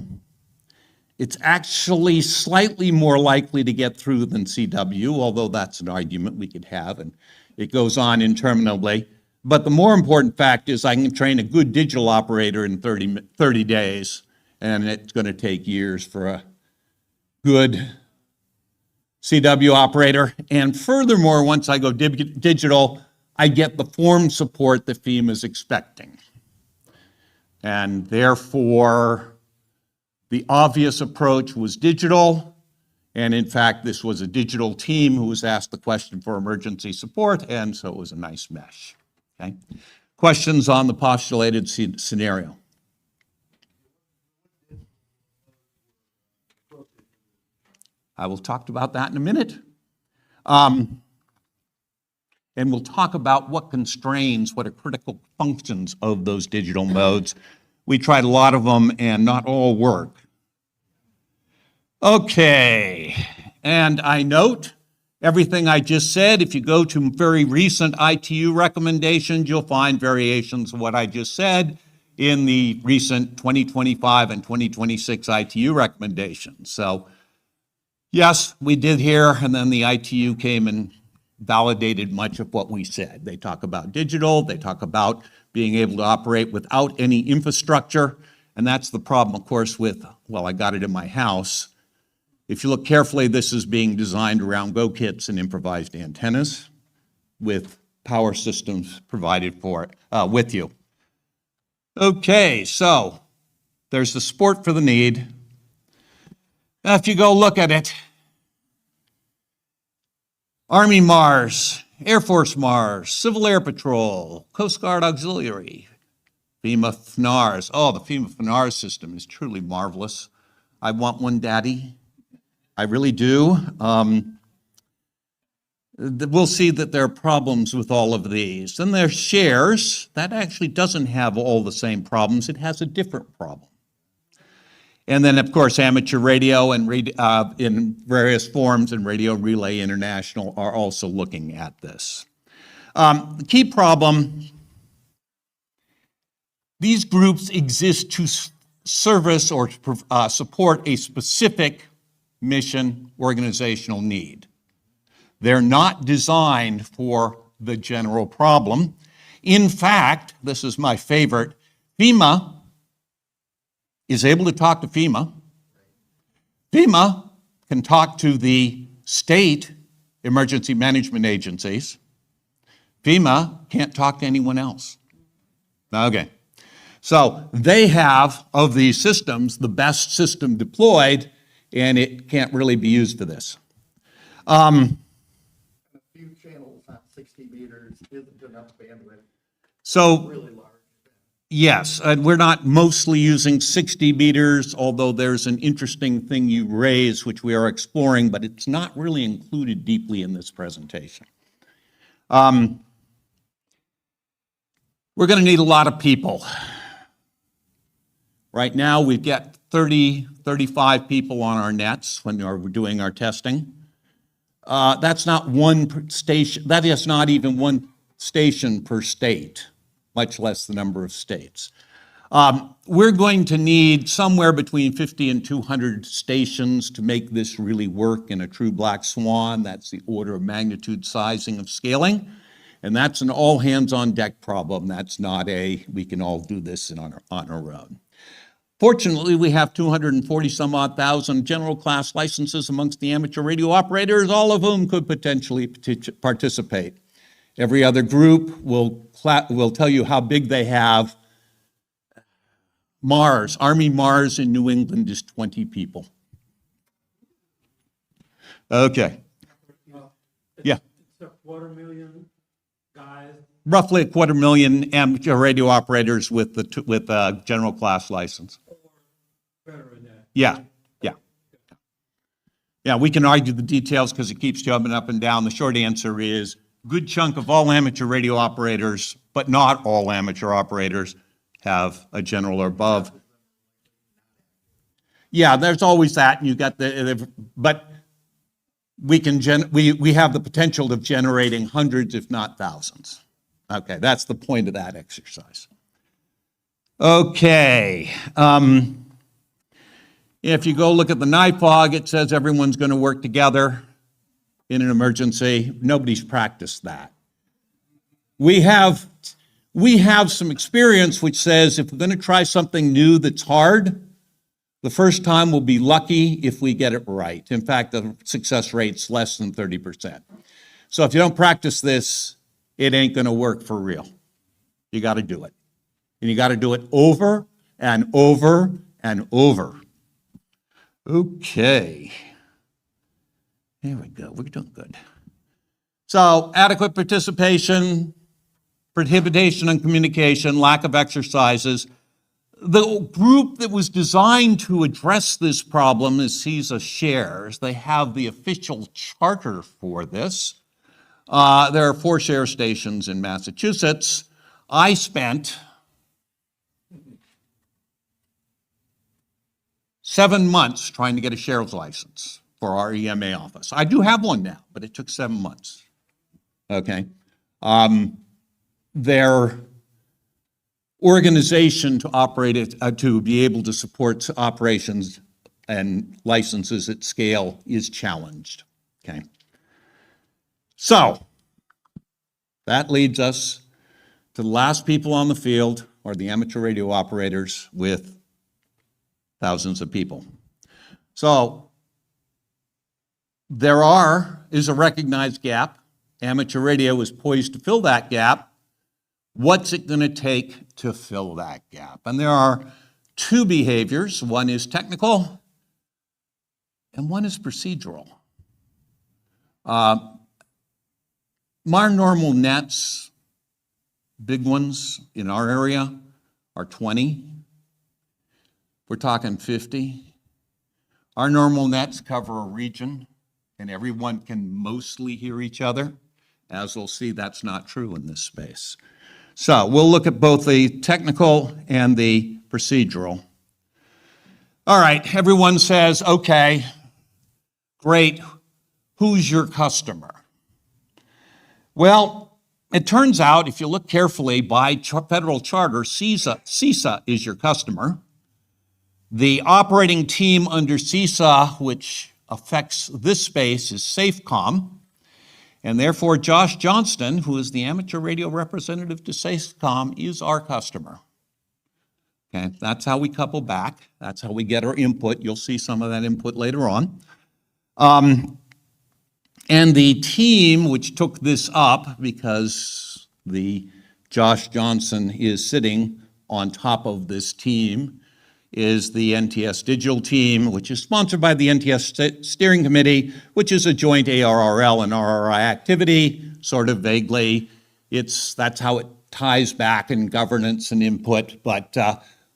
It's actually slightly more likely to get through than CW, although that's an argument we could have, and it goes on interminably. But the more important fact is I can train a good digital operator in 30 days, and it's going to take years for a good CW operator. And furthermore, once I go digital, I get the form support that FEMA is expecting. And therefore, the obvious approach was digital, and in fact, this was a digital team who was asked the question for emergency support, and so it was a nice mesh. Okay? Questions on the postulated scenario? I will talk about that in a minute. And we'll talk about what constrains, what are critical functions of those digital modes. We tried a lot of them, and not all work. Okay, and I note everything I just said. If you go to very recent ITU recommendations, you'll find variations of what I just said in the recent 2025 and 2026 ITU recommendations. So, yes, we did here, and then the ITU came and validated much of what we said. They talk about digital, they talk about being able to operate without any infrastructure, and that's the problem, of course, with, well, I got it in my house. If you look carefully, this is being designed around Go kits and improvised antennas with power systems provided for it with you. Okay, so there's the support for the need. Now, if you go look at it, Army Mars, Air Force Mars, Civil Air Patrol, Coast Guard Auxiliary, FEMA FNARS. Oh, the FEMA FNARS system is truly marvelous. I want one, Daddy. I really do. We'll see that there are problems with all of these. Then there's shares. That actually doesn't have all the same problems. It has a different problem. And then, of course, amateur radio and in various forms, and Radio Relay International are also looking at this. The key problem, these groups exist to service or support a specific mission organizational need. They're not designed for the general problem. In fact, this is my favorite, FEMA is able to talk to FEMA. FEMA can talk to the state emergency management agencies. FEMA can't talk to anyone else. Okay. So they have, of these systems, the best system deployed, and it can't really be used for this. A few channels, not 60 meters. isn't enough bandwidth. So, Really large. yes, and we're not mostly using 60 meters, although there's an interesting thing you raise, which we are exploring, but it's not really included deeply in this presentation. We're going to need a lot of people. Right now, we've got 30, 35 people on our nets when we're doing our testing. That's not one station, that is not even one station per state, much less the number of states. We're going to need somewhere between 50 and 200 stations to make this really work in a true black swan. That's the order of magnitude sizing of scaling. And that's an all hands on deck problem. That's not a, we can all do this on our own. Fortunately, we have 240 some odd thousand general class licenses amongst the amateur radio operators, all of whom could potentially participate. Every other group will tell you how big they have. Mars, Army Mars in New England is 20 people. Okay. Yeah. It's a 250,000 guys. Roughly a 250,000 amateur radio operators with general class license. Better than that. Yeah. Yeah, we can argue the details because it keeps jumping up and down. The short answer is good chunk of all amateur radio operators, but not all amateur operators, have a general or above. Yeah, there's always that, and you got but we have the potential of generating hundreds, if not thousands. Okay, that's the point of that exercise. Okay. If you go look at the NIFOG, it says everyone's going to work together in an emergency. Nobody's practiced that. We have some experience which says if we're going to try something new that's hard, the first time we'll be lucky if we get it right. In fact, the success rate's less than 30%. So if you don't practice this, it ain't going to work for real. You got to do it. And you got to do it over and over and over. Okay. There we go. We're doing good. So adequate participation, prohibition on communication, lack of exercises. The group that was designed to address this problem is CISA Shares. They have the official charter for this. There are 4 share stations in Massachusetts. I spent 7 months trying to get a shares license for our EMA office. I do have one now, but it took 7 months. Okay. Their organization to operate it, to be able to support operations and licenses at scale is challenged. Okay. So that leads us to the last people on the field are the amateur radio operators with thousands of people. So there is a recognized gap. Amateur radio is poised to fill that gap. What's it going to take to fill that gap? And there are 2 behaviors. One is technical and one is procedural. Our normal nets, big ones in our area, are 20. We're talking 50. Our normal nets cover a region, and everyone can mostly hear each other. As we'll see, that's not true in this space. So we'll look at both the technical and the procedural. All right, everyone says, okay, great, who's your customer? Well, it turns out, if you look carefully by federal charter, CISA is your customer. The operating team under CISA, which affects this space, is SAFECOM. And therefore, Josh Johnston, who is the amateur radio representative to SAFECOM, is our customer. Okay, that's how we couple back. That's how we get our input. You'll see some of that input later on. And the team which took this up, because the Josh Johnson is sitting on top of this team, is the NTS Digital Team, which is sponsored by the NTS Steering Committee, which is a joint ARRL and RRI activity, sort of vaguely. That's how it ties back in governance and input, but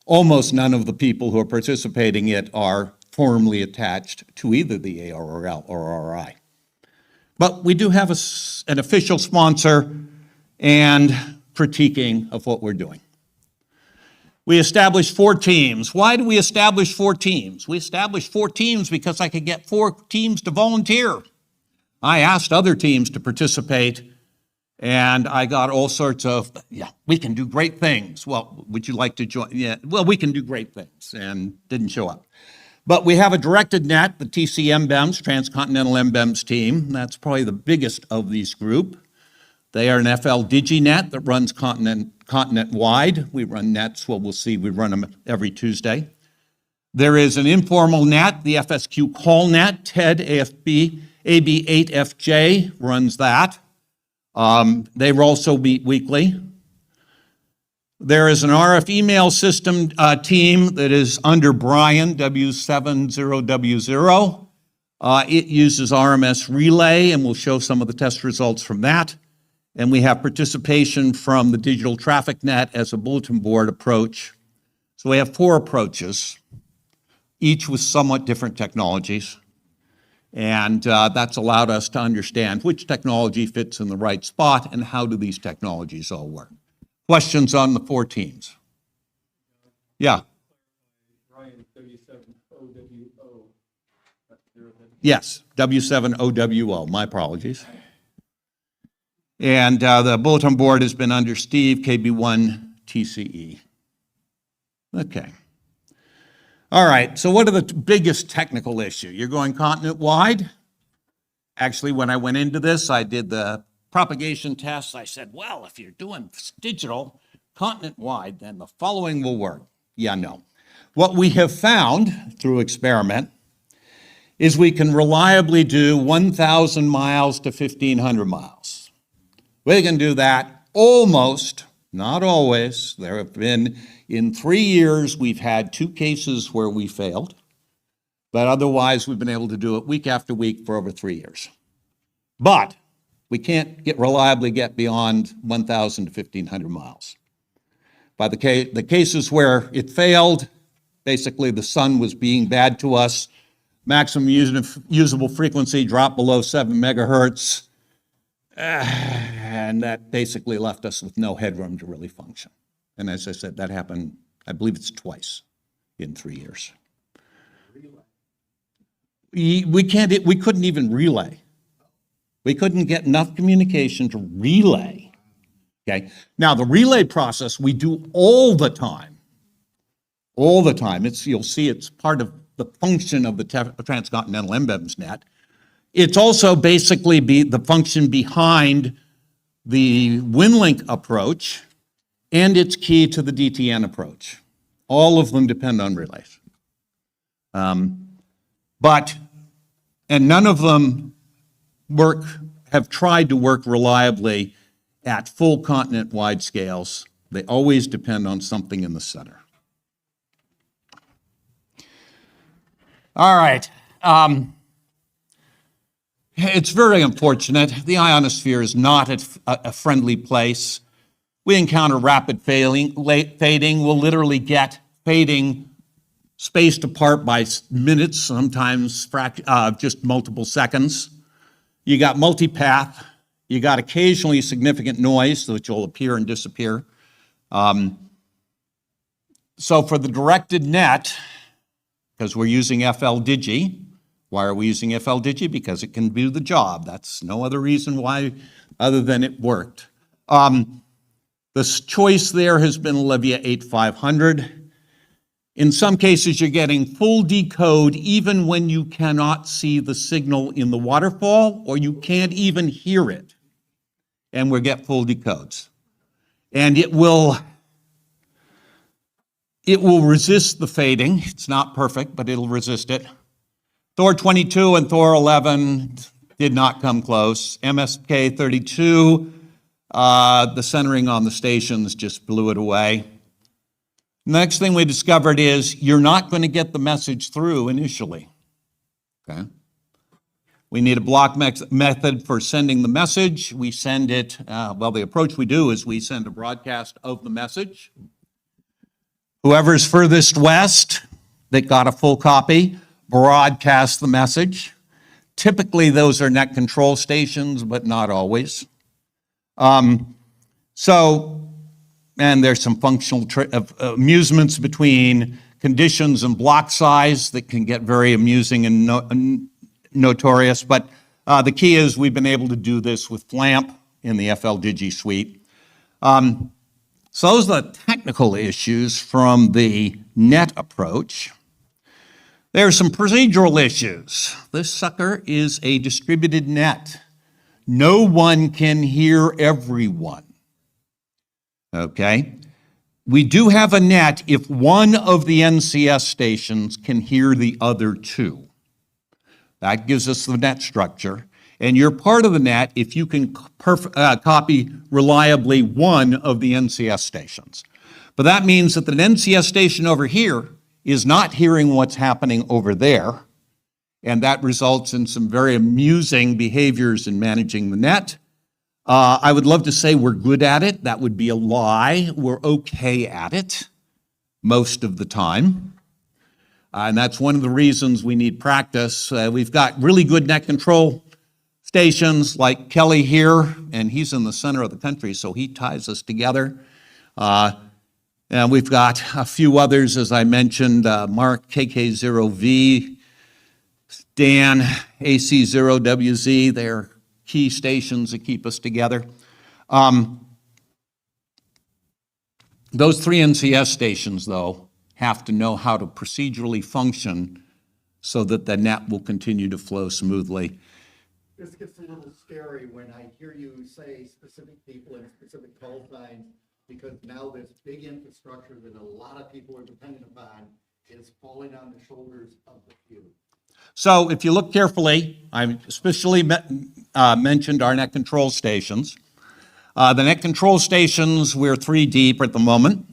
almost none of the people who are participating in it are formally attached to either the ARRL or RI. But we do have an official sponsor and critiquing of what we're doing. We established 4 teams. Why do we establish 4 teams? We established 4 teams because I could get 4 teams to volunteer. I asked other teams to participate, and I got all sorts of, yeah, we can do great things. Well, would you like to join? Yeah, well, we can do great things, and didn't show up. But we have a directed net, the TC MBEMS, Transcontinental MBEMS team. That's probably the biggest of these group. They are an FL DigiNet that runs continent-wide. We run nets, well, we'll see, we run them every Tuesday. There is an informal net, the FSQ call net. TED AFB, AB8FJ runs that. They also meet weekly. There is an RF email system team that is under Brian, W70W0. It uses RMS Relay, and we'll show some of the test results from that. And we have participation from the Digital Traffic Net as a bulletin board approach. So we have 4 approaches, each with somewhat different technologies. And that's allowed us to understand which technology fits in the right spot and how do these technologies all work. Questions on the 4 teams? Yeah. Ryan, W7OWO. Yes, W7OWO. My apologies. And the bulletin board has been under Steve, KB1 TCE. Okay. All right, so what are the biggest technical issue? You're going continent-wide? Actually, when I went into this, I did the propagation tests. I said, well, if you're doing digital continent-wide, then the following will work. Yeah, no. What we have found through experiment is we can reliably do 1,000 miles to 1,500 miles. We can do that almost, not always. There have been, in 3 years, we've had 2 cases where we failed, but otherwise we've been able to do it week after week for over 3 years. But we can't reliably get beyond 1,000 to 1,500 miles. By the cases where it failed, basically the sun was being bad to us, maximum usable frequency dropped below 7 megahertz, and that basically left us with no headroom to really function. And as I said, that happened, I believe it's twice in 3 years. We couldn't even relay. We couldn't get enough communication to relay. Okay. Now the relay process we do all the time. All the time. You'll see it's part of the function of the Transcontinental MBEMS net. It's also basically the function behind the WinLink approach, and it's key to the DTN approach. All of them depend on relays. And none of them have tried to work reliably at full continent-wide scales. They always depend on something in the center. All right. It's very unfortunate. The ionosphere is not a friendly place. We encounter rapid fading. We'll literally get fading spaced apart by minutes, sometimes just multiple seconds. You got multipath. You got occasionally significant noise, which will appear and disappear. So for the directed net, because we're using FL Digi, why are we using FL Digi? Because it can do the job. That's no other reason why other than it worked. The choice there has been Olivia 8500. In some cases, you're getting full decode even when you cannot see the signal in the waterfall or you can't even hear it. And we get full decodes. And it will resist the fading. It's not perfect, but it'll resist it. Thor 22 and Thor 11 did not come close. MSK 32, the centering on the stations just blew it away. Next thing we discovered is you're not going to get the message through initially. Okay? We need a block method for sending the message. We send it, the approach we do is we send a broadcast of the message. Whoever's furthest west that got a full copy broadcasts the message. Typically, those are net control stations, but not always. And there's some functional amusements between conditions and block size that can get very amusing and notorious, but the key is we've been able to do this with FLAMP in the FL Digi suite. So those are the technical issues from the net approach. There are some procedural issues. This sucker is a distributed net. No one can hear everyone. Okay? We do have a net if one of the NCS stations can hear the other two. That gives us the net structure. And you're part of the net if you can copy reliably one of the NCS stations. But that means that the NCS station over here is not hearing what's happening over there. And that results in some very amusing behaviors in managing the net. I would love to say we're good at it. That would be a lie. We're okay at it most of the time. And that's one of the reasons we need practice. We've got really good net control stations like Kelly here, and he's in the center of the country, so he ties us together. And we've got a few others, as I mentioned, Mark KK0V, Dan AC0WZ. They're key stations that keep us together. Those three NCS stations, though, have to know how to procedurally function so that the net will continue to flow smoothly. This gets a little scary when I hear you say specific people and specific call signs, because now this big infrastructure that a lot of people are dependent upon is falling on the shoulders of the few. So if you look carefully, I especially mentioned our net control stations. The net control stations, we're 3 deep at the moment.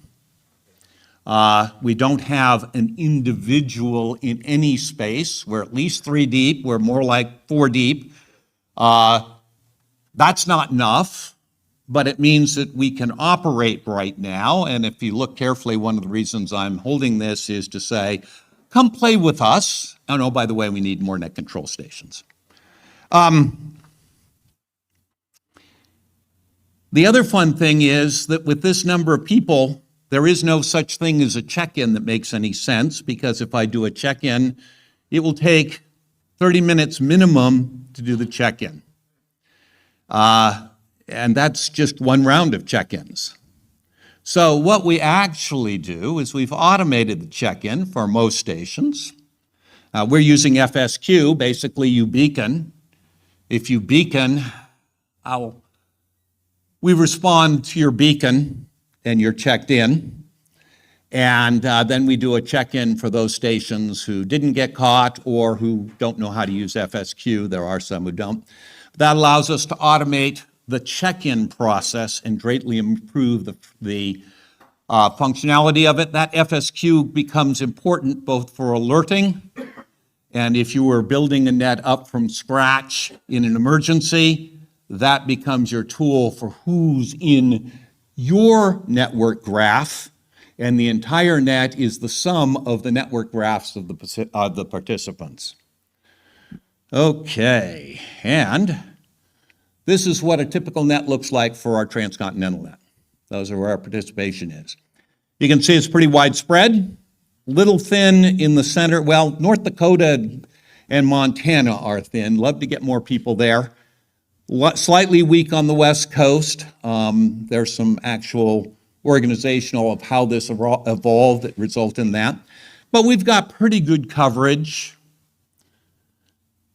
We don't have an individual in any space. We're at least 3 deep. We're more like 4 deep. That's not enough, but it means that we can operate right now. And if you look carefully, one of the reasons I'm holding this is to say, come play with us. Oh, by the way, we need more net control stations. The other fun thing is that with this number of people, there is no such thing as a check-in that makes any sense, because if I do a check-in, it will take 30 minutes minimum to do the check-in. And that's just one round of check-ins. So what we actually do is we've automated the check-in for most stations. We're using FSQ. Basically, you beacon. If you beacon, we respond to your beacon and you're checked in. And then we do a check-in for those stations who didn't get caught or who don't know how to use FSQ. There are some who don't. That allows us to automate the check-in process and greatly improve the functionality of it. That FSQ becomes important both for alerting, and if you were building a net up from scratch in an emergency, that becomes your tool for who's in your network graph, and the entire net is the sum of the network graphs of the participants. Okay, and this is what a typical net looks like for our transcontinental net. Those are where our participation is. You can see it's pretty widespread, little thin in the center. Well, North Dakota and Montana are thin. Love to get more people there. Slightly weak on the West Coast. There's some actual organizational of how this evolved that result in that. But we've got pretty good coverage.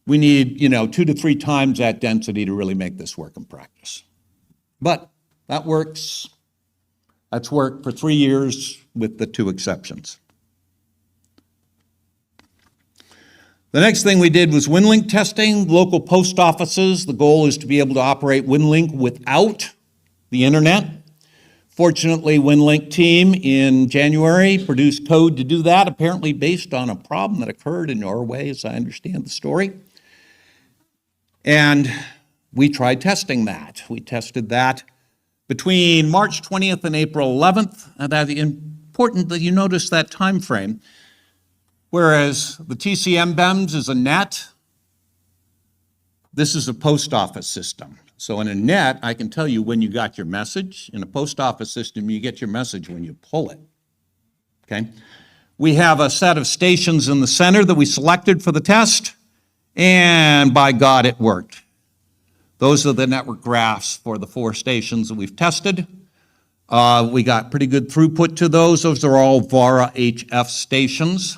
We need, 2 to 3 times that density to really make this work in practice. But that works. That's worked for 3 years with the 2 exceptions. The next thing we did was WinLink testing, local post offices. The goal is to be able to operate WinLink without the internet. Fortunately, WinLink team in January produced code to do that, apparently based on a problem that occurred in Norway, as I understand the story. And we tried testing that. We tested that between March 20th and April 11th. And that's important that you notice that time frame. Whereas the TCM BEMS is a net, this is a post office system. So in a net, I can tell you when you got your message. In a post office system, you get your message when you pull it. Okay? We have a set of stations in the center that we selected for the test, and by God, it worked. Those are the network graphs for the 4 stations that we've tested. We got pretty good throughput to those. Those are all DARA HF stations.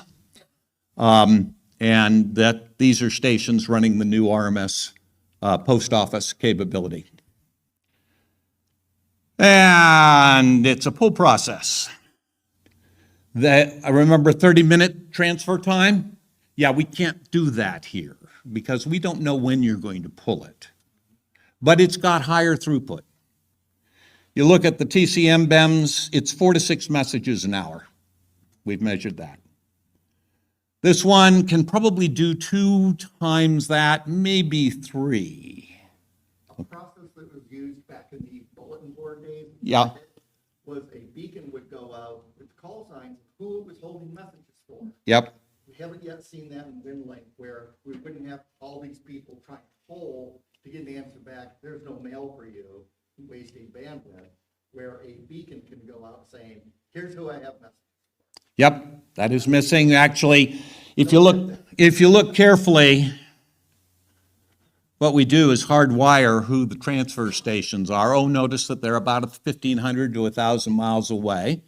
And that these are stations running the new RMS post office capability. And it's a pull process. I remember 30-minute transfer time. Yeah, we can't do that here because we don't know when you're going to pull it. But it's got higher throughput. You look at the TCM BEMS, it's 4 to 6 messages an hour. We've measured that. This one can probably do 2 times that, maybe 3. A process that was used back in the bulletin board days. Yeah. Was a beacon would go out with call signs, who it was holding messages for. Yep. We haven't yet seen that in WinLink where we wouldn't have all these people trying to poll to get an answer back. There's no mail for you, wasting bandwidth, where a beacon can go out saying, here's who I have messages. Yep, that is missing. Actually, if you look carefully, what we do is hardwire who the transfer stations are. Oh, notice that they're about 1,500 to 1,000 miles away.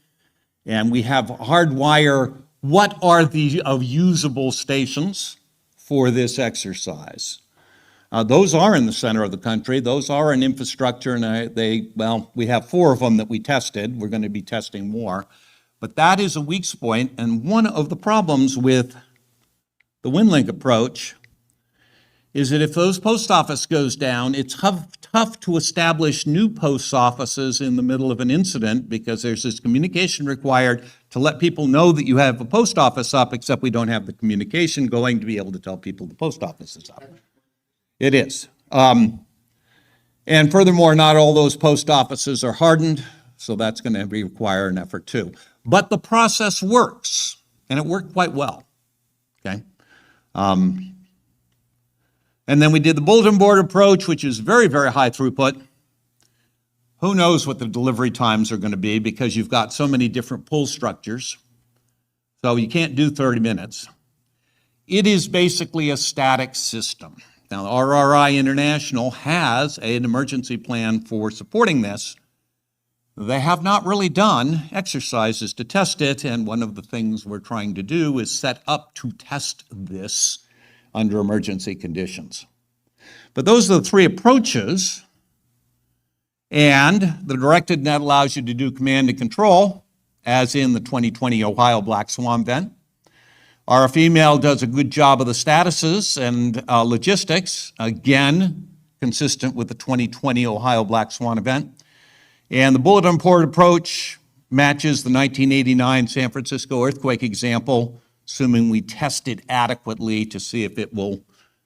And we have hardwire what are the usable stations for this exercise. Those are in the center of the country. Those are an infrastructure, and we have 4 of them that we tested. We're going to be testing more. But that is a weak point, and one of the problems with the WinLink approach is that if those post office goes down, it's tough to establish new post offices in the middle of an incident because there's this communication required to let people know that you have a post office up, except we don't have the communication going to be able to tell people the post office is up. It is. And furthermore, not all those post offices are hardened, so that's going to require an effort too. But the process works, and it worked quite well, okay? And then we did the bulletin board approach, which is very, very high throughput. Who knows what the delivery times are going to be because you've got so many different pull structures. So you can't do 30 minutes. It is basically a static system. Now, RRI International has an emergency plan for supporting this. They have not really done exercises to test it, and one of the things we're trying to do is set up to test this under emergency conditions. But those are the 3 approaches, and the directed net allows you to do command and control, as in the 2020 Ohio Black Swan event. RF email does a good job of the statuses and logistics, again, consistent with the 2020 Ohio Black Swan event. And the bulletin board approach matches the 1989 San Francisco earthquake example, assuming we test it adequately to see if it will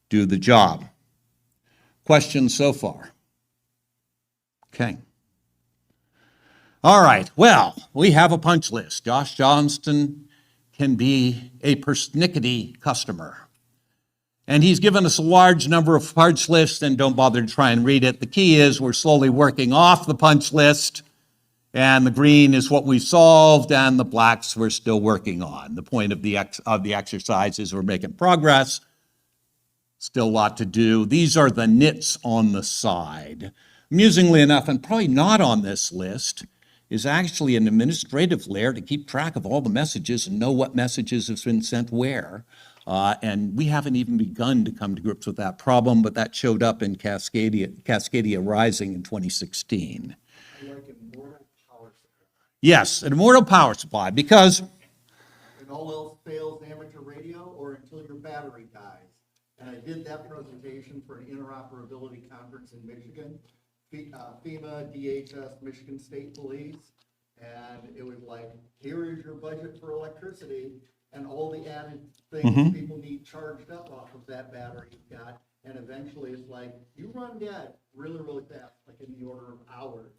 do the job. Questions so far? Okay. All right, well, we have a punch list. Josh Johnston can be a persnickety customer. And he's given us a large number of punch lists, and don't bother to try and read it. The key is we're slowly working off the punch list, and the green is what we solved, and the blacks we're still working on. The point of the exercise is we're making progress. Still a lot to do. These are the nits on the side. Amusingly enough, and probably not on this list, is actually an administrative layer to keep track of all the messages and know what messages have been sent where. And we haven't even begun to come to grips with that problem, but that showed up in Cascadia Rising in 2016. Like immortal power supply. Yes, an immortal power supply, because And all else fails amateur radio or until your battery dies. And I did that presentation for an interoperability conference in Michigan, FEMA, DHS, Michigan State Police. And it was like, here is your budget for electricity and all the added things people need charged up off of that battery you've got. and eventually it's like, you run dead really, really fast, like in the order of hours.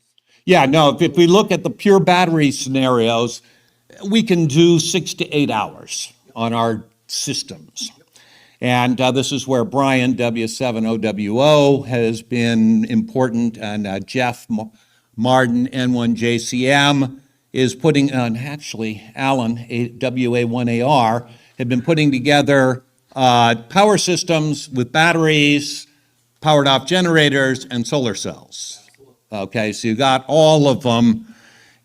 Yeah, no, if we look at the pure battery scenarios, we can do 6 to 8 hours on our systems. And this is where Brian, W7OWO, has been important, and Jeff Martin, N1JCM, is putting on, actually, Alan, WA1AR, had been putting together power systems with batteries, powered off generators, and solar cells. Okay, so you got all of them,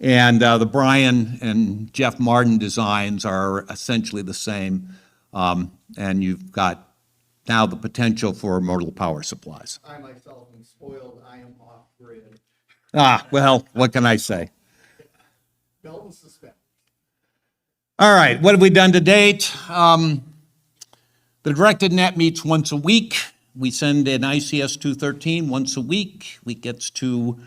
and the Brian and Jeff Martin designs are essentially the same, and you've got now the potential for modal power supplies. I myself am spoiled, I am off grid. Well, what can I say? Belt and suspenders. All right, what have we done to date? The directed net meets once a week. We send an ICS 213 once a week. We get to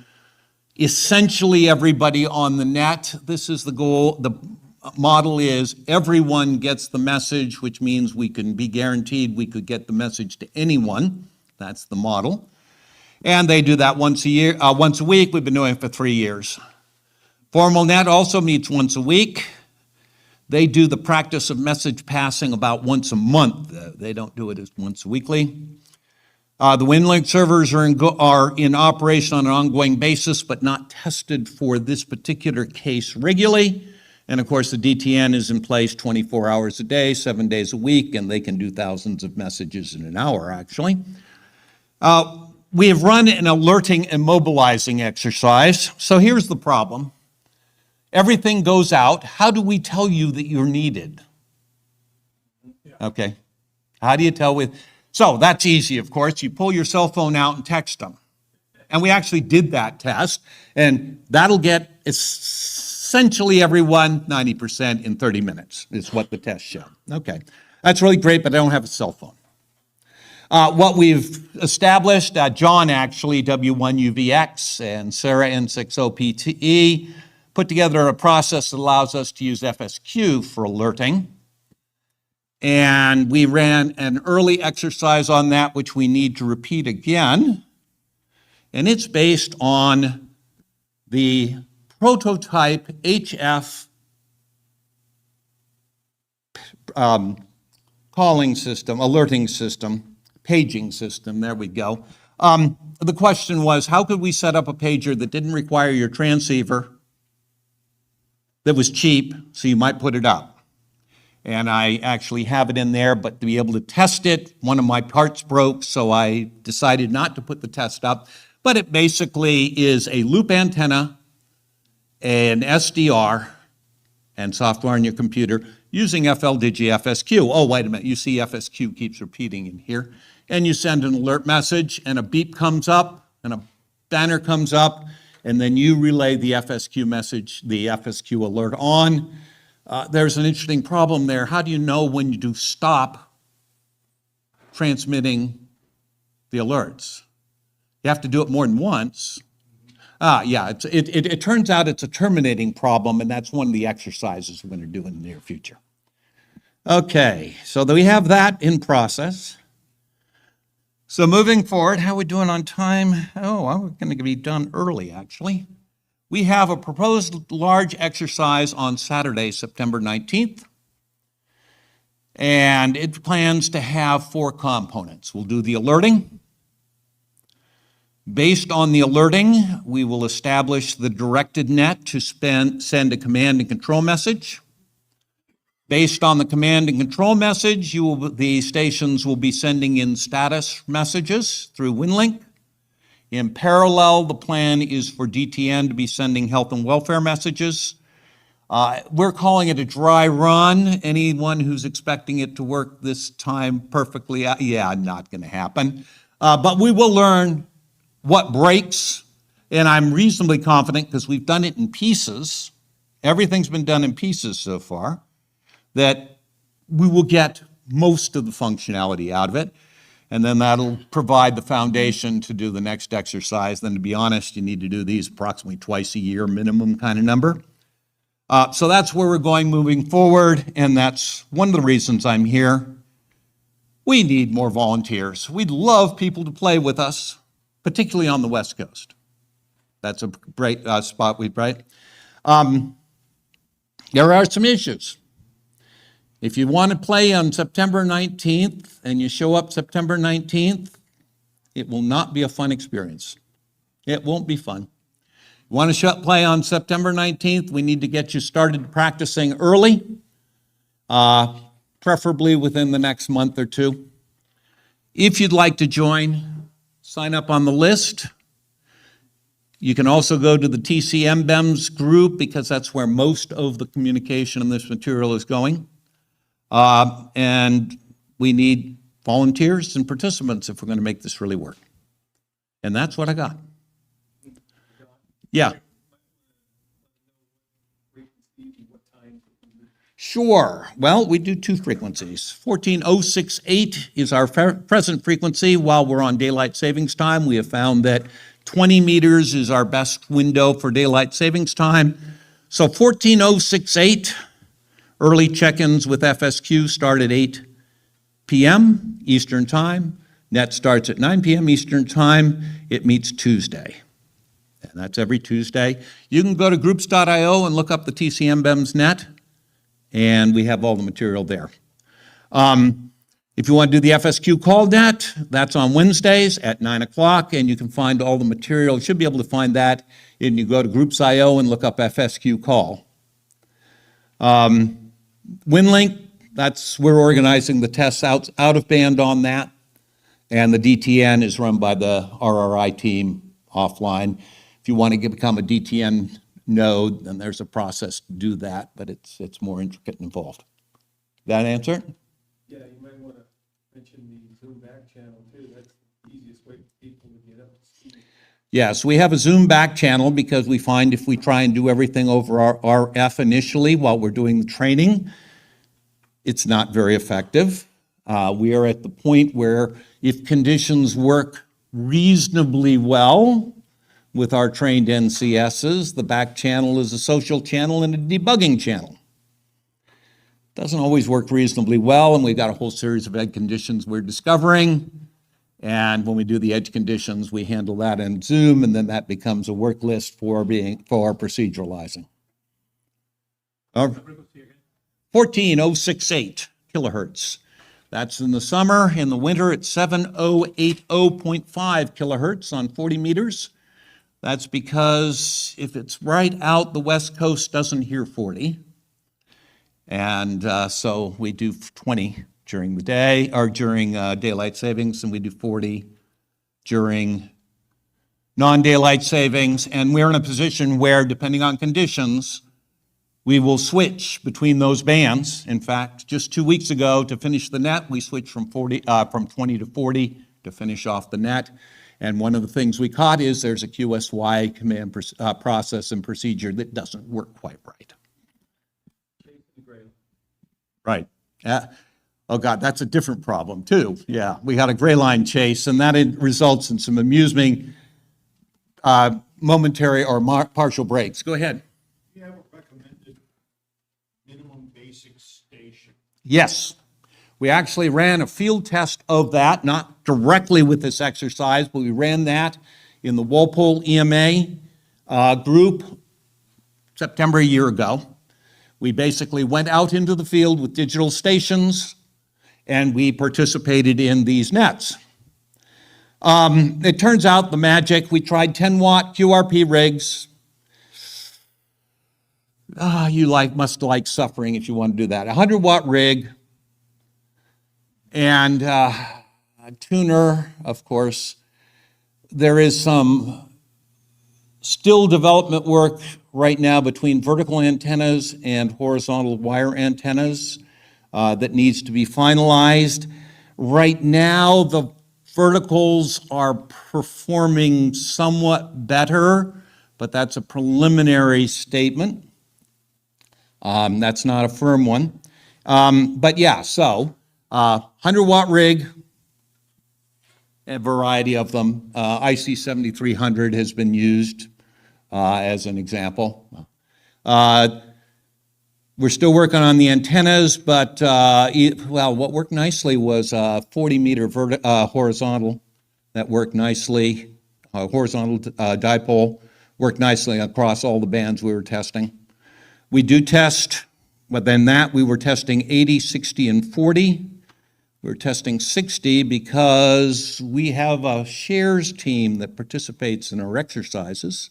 essentially everybody on the net. This is the goal. The model is everyone gets the message, which means we can be guaranteed we could get the message to anyone. That's the model. And they do that once a week. We've been doing it for 3 years. Formal net also meets once a week. They do the practice of message passing about once a month. They don't do it as once weekly. The WinLink servers are in operation on an ongoing basis, but not tested for this particular case regularly. And of course, the DTN is in place 24 hours a day, 7 days a week, and they can do thousands of messages in an hour, actually. We have run an alerting and mobilizing exercise. So here's the problem. Everything goes out. How do we tell you that you're needed? Okay. How do you tell with... So that's easy, of course. You pull your cell phone out and text them. And we actually did that test, and that'll get essentially everyone 90% in 30 minutes is what the test showed. Okay. That's really great, but I don't have a cell phone. What we've established, John actually, W1UVX, and Sarah, N6OPTE, put together a process that allows us to use FSQ for alerting. And we ran an early exercise on that, which we need to repeat again. And it's based on the prototype HF calling system, alerting system, paging system, there we go. The question was, how could we set up a pager that didn't require your transceiver, that was cheap, so you might put it up? And I actually have it in there, but to be able to test it, one of my parts broke, so I decided not to put the test up. But it basically is a loop antenna, an SDR, and software on your computer using FLDigi FSQ. Oh, wait a minute, you see FSQ keeps repeating in here. And you send an alert message, and a beep comes up, and a banner comes up, and then you relay the FSQ message, the FSQ alert on. There's an interesting problem there. How do you know when you do stop transmitting the alerts? You have to do it more than once. Yeah, it turns out it's a terminating problem, and that's one of the exercises we're going to do in the near future. Okay, so we have that in process. So moving forward, how are we doing on time? Oh, we're going to be done early, actually. We have a proposed large exercise on Saturday, September 19th, and it plans to have 4 components. We'll do the alerting. Based on the alerting, we will establish the directed net to send a command and control message. Based on the command and control message, the stations will be sending in status messages through WinLink. In parallel, the plan is for DTN to be sending health and welfare messages. We're calling it a dry run. Anyone who's expecting it to work this time perfectly, yeah, not going to happen. But we will learn what breaks, and I'm reasonably confident because we've done it in pieces. Everything's been done in pieces so far, that we will get most of the functionality out of it. And then that'll provide the foundation to do the next exercise. Then to be honest, you need to do these approximately twice a year minimum kind of number. So that's where we're going moving forward, and that's one of the reasons I'm here. We need more volunteers. We'd love people to play with us, particularly on the West Coast. That's a great spot we'd play. There are some issues. If you want to play on September 19th and you show up September 19th, it will not be a fun experience. It won't be fun. You want to play on September 19th, we need to get you started practicing early, preferably within the next month or two. If you'd like to join, sign up on the list. You can also go to the TCMBEMS group because that's where most of the communication in this material is going. And we need volunteers and participants if we're going to make this really work. And that's what I got. Yeah. Sure. Well, we do two frequencies. 14068 is our present frequency while we're on daylight savings time. We have found that 20 meters is our best window for daylight savings time. So 14068, early check-ins with FSQ start at 8 p.m. Eastern Time. Net starts at 9 p.m. Eastern Time. It meets Tuesday. And that's every Tuesday. You can go to groups.io and look up the TCMBEMS net, and we have all the material there. If you want to do the FSQ call net, that's on Wednesdays at 9 o'clock, and you can find all the material. You should be able to find that, and you go to groups.io and look up FSQ call. WinLink, we're organizing the tests out of band on that, and the DTN is run by the RRI team offline. If you want to become a DTN node, then there's a process to do that, but it's more intricate and involved. That answer? Yeah, you might want to mention the Zoom back channel too. That's the easiest way for people to get up to speed. Yes, we have a Zoom back channel because we find if we try and do everything over our RF initially while we're doing the training, it's not very effective. We are at the point where if conditions work reasonably well with our trained NCSs, the back channel is a social channel and a debugging channel. Doesn't always work reasonably well, and we've got a whole series of edge conditions we're discovering. And when we do the edge conditions, we handle that in Zoom, and then that becomes a work list for proceduralizing. 14068 kilohertz. That's in the summer. In the winter, it's 7080.5 kilohertz on 40 meters. That's because if it's right out, the West Coast doesn't hear 40. And so we do 20 during the day, or during daylight savings, and we do 40 during non-daylight savings. And we're in a position where, depending on conditions, we will switch between those bands. In fact, just 2 weeks ago, to finish the net, we switched from 20 to 40 to finish off the net. And one of the things we caught is there's a QSY command process and procedure that doesn't work quite right. Right. Oh God, that's a different problem too. Yeah, we got a gray line chase, and that results in some amusing momentary or partial breaks. Go ahead. Do you have a recommended minimum basic station? Yes. We actually ran a field test of that, not directly with this exercise, but we ran that in the Walpole EMA group September a year ago. We basically went out into the field with digital stations, and we participated in these nets. It turns out the magic, we tried 10-watt QRP rigs. You must like suffering if you want to do that. 100-watt rig, and a tuner, of course. There is some still development work right now between vertical antennas and horizontal wire antennas that needs to be finalized. Right now, the verticals are performing somewhat better, but that's a preliminary statement. That's not a firm one. But yeah, so 100-watt rig, a variety of them. IC 7300 has been used as an example. We're still working on the antennas, but, well, what worked nicely was a 40-meter horizontal that worked nicely. Horizontal dipole worked nicely across all the bands we were testing. We do test, but then that we were testing 80, 60, and 40. We were testing 60 because we have a shares team that participates in our exercises.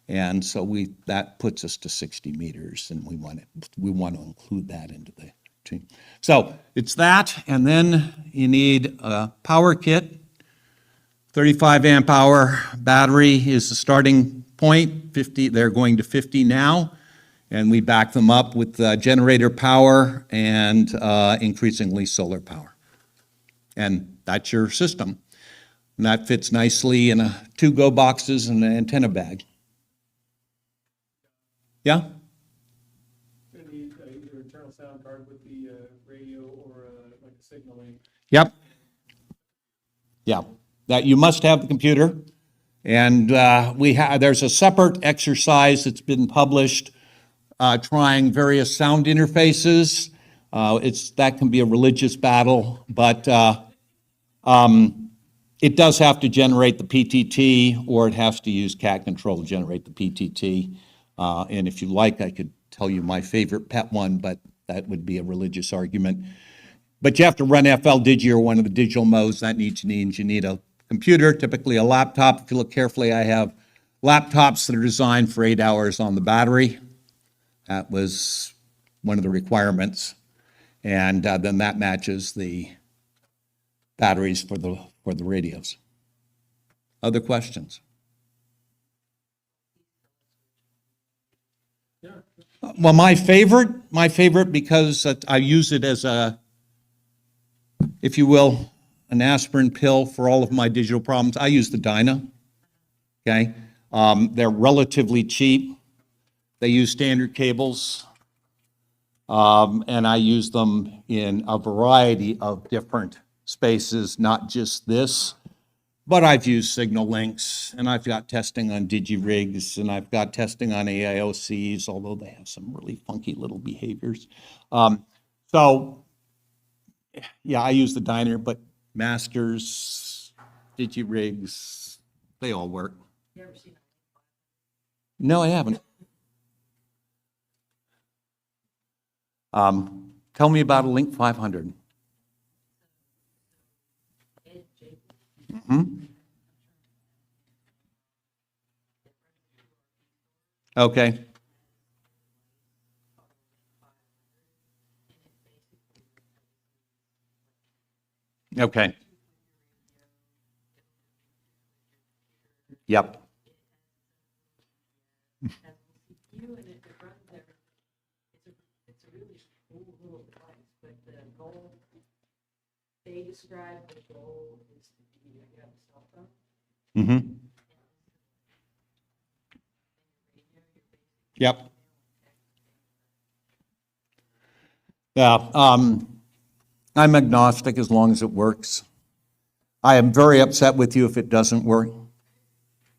And so that puts us to 60 meters, and we want to include that into the team. So it's that, and then you need a power kit. 35 amp hour battery is the starting point. 50, they're going to 50 now, and we back them up with generator power and increasingly solar power. And that's your system. And that fits nicely in 2 go boxes and an antenna bag. Yeah? Gonna need either internal sound card with the radio or like a signaling. Yep. Yeah, that you must have the computer. And there's a separate exercise that's been published trying various sound interfaces. That can be a religious battle, but it does have to generate the PTT, or it has to use cat control to generate the PTT. And if you like, I could tell you my favorite pet one, but that would be a religious argument. But you have to run FL Digi or one of the digital modes. That means you need a computer, typically a laptop. If you look carefully, I have laptops that are designed for 8 hours on the battery. That was one of the requirements. And then that matches the batteries for the radios. Other questions? Well, my favorite because I use it as a, if you will, an aspirin pill for all of my digital problems. I use the Dyna, okay? They're relatively cheap. They use standard cables, and I use them in a variety of different spaces, not just this. But I've used signal links, and I've got testing on DigiRigs, and I've got testing on AIOCs, although they have some really funky little behaviors. So, yeah, I use the Diner, but Masters, DigiRigs, they all work. You ever seen it? No, I haven't. Tell me about a Link 500. Mm-hmm. Okay. Okay. Yep. It's a really cool little device, but the goal, they describe the goal is to be, you have a cell phone. Mm-hmm. Yep. Yeah, I'm agnostic as long as it works. I am very upset with you if it doesn't work.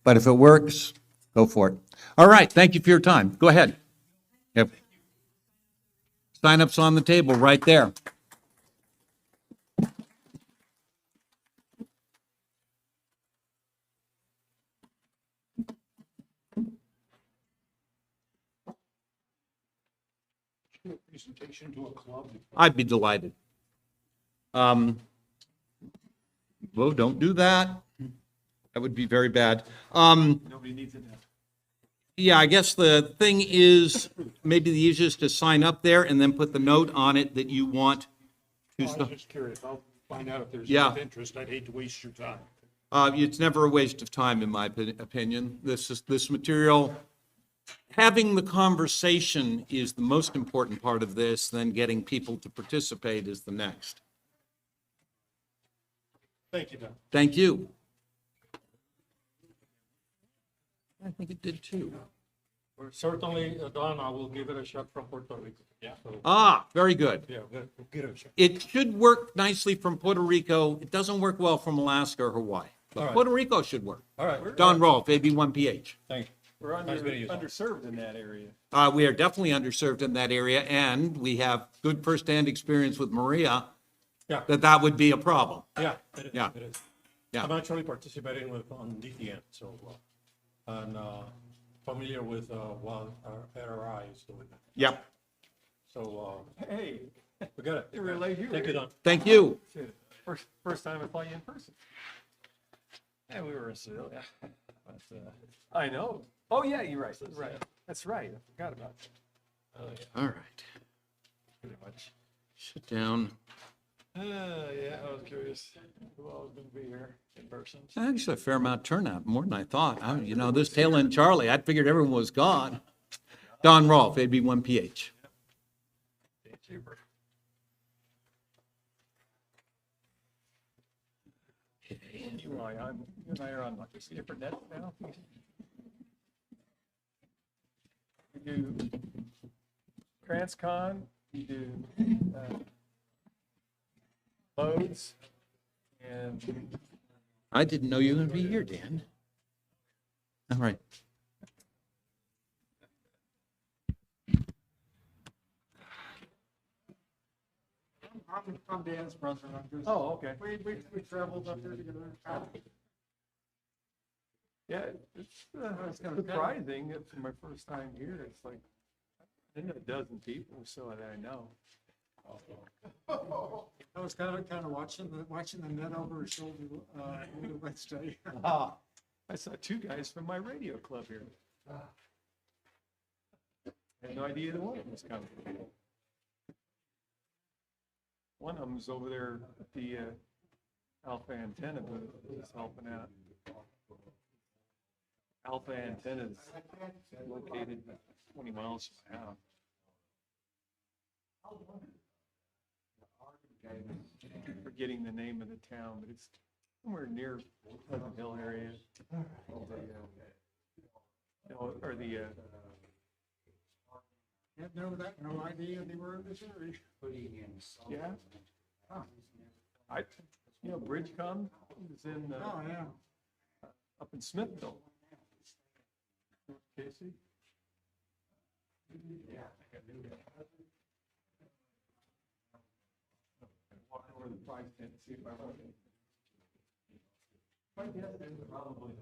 But if it works, go for it. All right, thank you for your time. Go ahead. Yep. Sign-up's on the table right there. Presentation to a club. I'd be delighted. Well, don't do that. That would be very bad. Nobody needs it now. Yeah, I guess the thing is maybe the easiest to sign up there and then put the note on it that you want to. I was just curious. I'll find out if there's Yeah. interest. I'd hate to waste your time. It's never a waste of time, in my opinion. This material, having the conversation is the most important part of this, then getting people to participate is the next. Thank you, Don. Thank you. I think it did too. Or certainly, Don, I will give it a shot from Puerto Rico. Yeah. Ah, very good. Yeah, we'll get it. It should work nicely from Puerto Rico. It doesn't work well from Alaska or Hawaii. But All right. Puerto Rico should work. All right. Don Rolfe, AB1PH. Thank you. We're underserved in that area. We are definitely underserved in that area, and we have good firsthand experience with Maria. Yeah. That would be a problem. Yeah, it is. Yeah. It is. Yeah. I'm actually participating on DTN, so, and familiar with what our DARA is doing. Yep. So, Hey, we got it. you're really here. Take it on. Thank you. Shit. First time I saw you in person. Yeah, we were in Seville, but, I know. Oh, yeah, you're right. Right. That's right. I forgot about that. All right. pretty much. Sit down. Yeah, I was curious who all was gonna be here in person. Actually, a fair amount of turnout, more than I thought. This tail end Charlie, I figured everyone was gone. Don Rolfe, AB 1PH. Cheaper. You and I are on like different nets now. We do Transcon, we do loads, and I didn't know you were going to be here, Dan. All right. I'm Dan's brother. oh, okay. We traveled up there together. Yeah, it's kind of surprising for my first time here. It's like, I know a dozen people so that I know. I was kind of watching the net over his shoulder Wednesday. I saw two guys from my radio club here. I had no idea the one of them was coming. One of them's over there at the Alpha Antenna booth, was helping out. Alpha Antenna is located 20 miles from my house. I'm forgetting the name of the town, but it's somewhere near Pleasant Hill area. No idea they were in this area. Yeah. Bridgecom is in, Oh, yeah. up in Smithville. Casey? Yeah. Walk over to the price tent and see if I want it. Probably.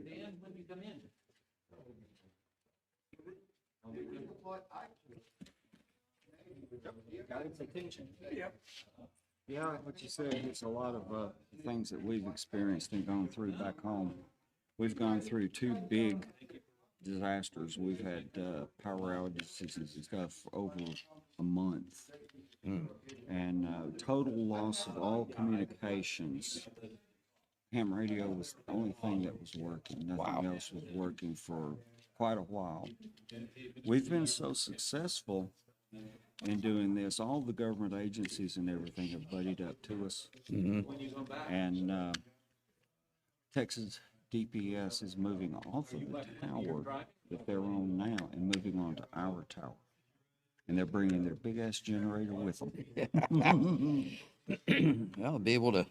Dan, when you come in? Got its attention. Yep. Yeah, what you said, it's a lot of things that we've experienced and gone through back home. We've gone through two big disasters. We've had power outages and stuff for over a month. And total loss of all communications. Ham radio was the only thing that was working. Nothing else was working for quite a while. We've been so successful in doing this. All the government agencies and everything have buddied up to us. And Texas DPS is moving off of the tower that they're on now and moving on to our tower. And they're bringing their big ass generator with them. I'll be able to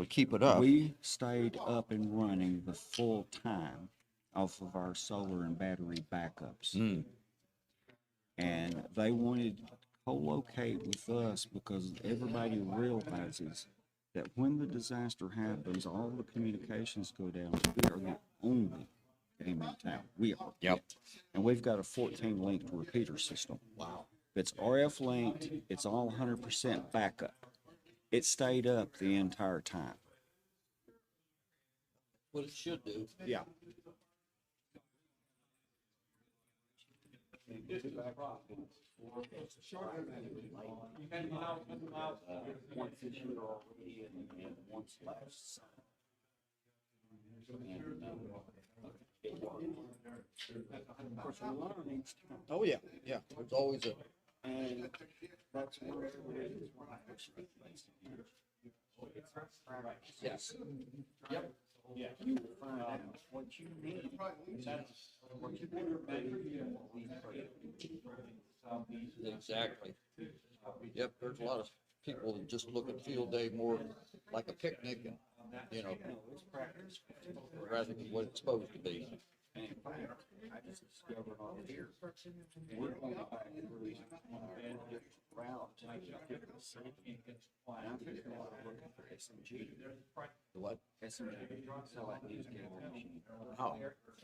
keep it up. We stayed up and running the full time off of our solar and battery backups. And they wanted to co-locate with us because everybody realizes that when the disaster happens, all the communications go down. We are the only game in town. We are. Yep. And we've got a 14 linked repeater system. Wow. If it's RF linked, it's all 100% backup. It stayed up the entire time. What it should do. Yeah. Once this year already and once last. Of course, we learn each time. Oh, yeah, yeah, there's always a. And that's where it is when I first Yes. Yep. Yeah. You will find out what you need. That's what you Exactly. Yep, there's a lot of people that just look at field day more like a picnic and, you know, rather than what it's supposed to be. And in fact, I just discovered on here, we're going back through route to get the safety. And I'm figuring out looking for SMG. What? SMG, satellite news gathering machine. Oh.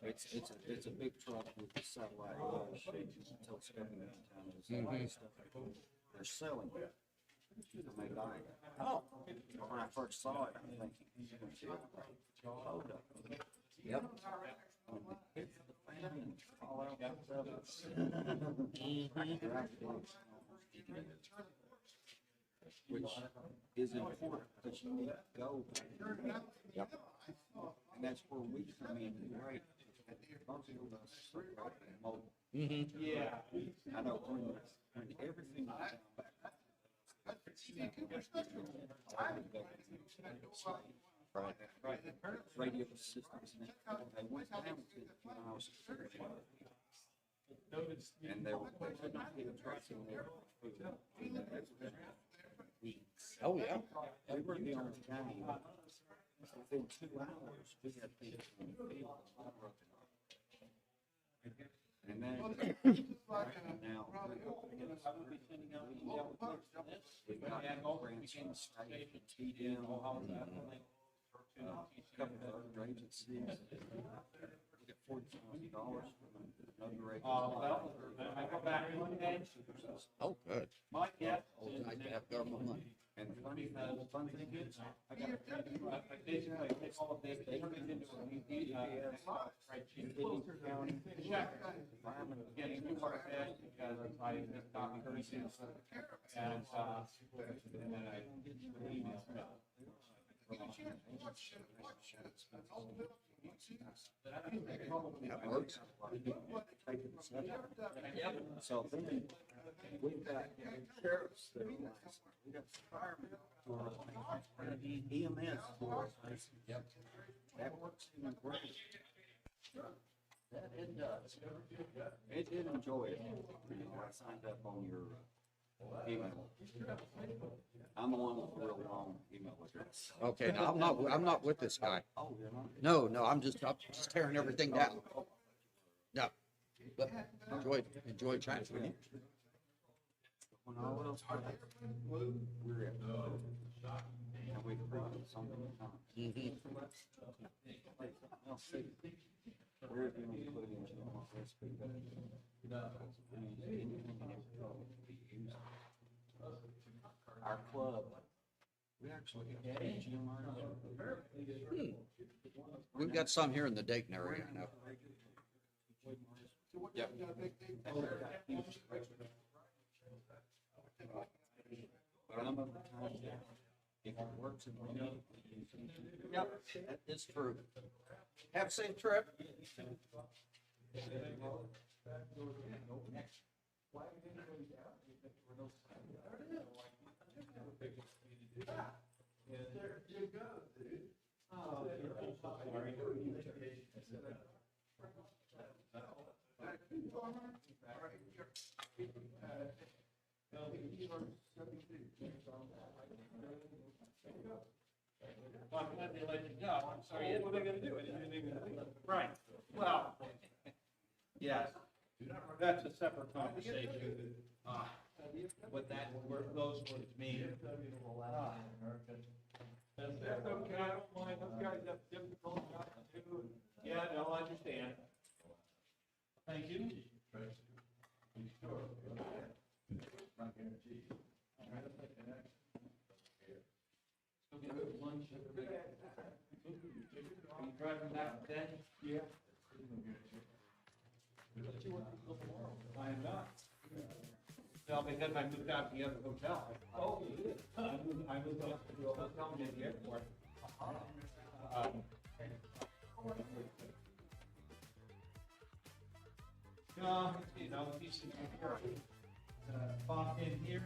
It's a big truck with a satellite telescoping antennas, stuff. They're selling it. And they buy it. Oh. When I first saw it, I'm thinking, you're gonna see a photo. Yep. Hit the fan and fall out of it. Which is important because you need to go. Yep. And that's where we come in great. Most of us are mobile. Yeah. I know when everything was down back. Right. Radio systems and they went down to when I was and they could not get a tracking there. Weeks. Oh, yeah. We were the only county. Within 2 hours, we had people in the field. And then, now, we've got grants from the state, TDM, a couple of other agencies. We get $40,000 from another agency. Oh, good. My guess Oh, it's nice to have government money. And the fun thing is, I basically take all of this, they turn it into a spreadsheet. County, environment, getting new work because I just copy pieces and then I email stuff. That works. So then we've got sheriffs that are licensed. We got firemen who are licensed. EMS who are licensed. Yep. That works even great. That it does. It did enjoy it. I signed up on your email. I'm the one with the real long email address. Okay, now I'm not with this guy. Oh, you're not? No, I'm just tearing everything down. No, but enjoy chatting with you. When all else fails, we're at and we've proven so many times. I'll see. We're going to put into the recipe our club. We actually got a gym. We've got some here in the Dayton area, I know. Yep. Some of the time, if it works in one, Yep, that is true. Have a safe trip. I'm sorry, what are they gonna do? Right, well, yes, that's a separate conversation. What those words mean. That's okay, I don't mind, those guys have difficult jobs too. Yeah, no, I understand. Thank you. Go get a lunch. Are you driving back then? Yeah. I am not. No, because I moved out to the other hotel. Oh, you did? I moved out to the hotel near the airport. You know, he's pop in here.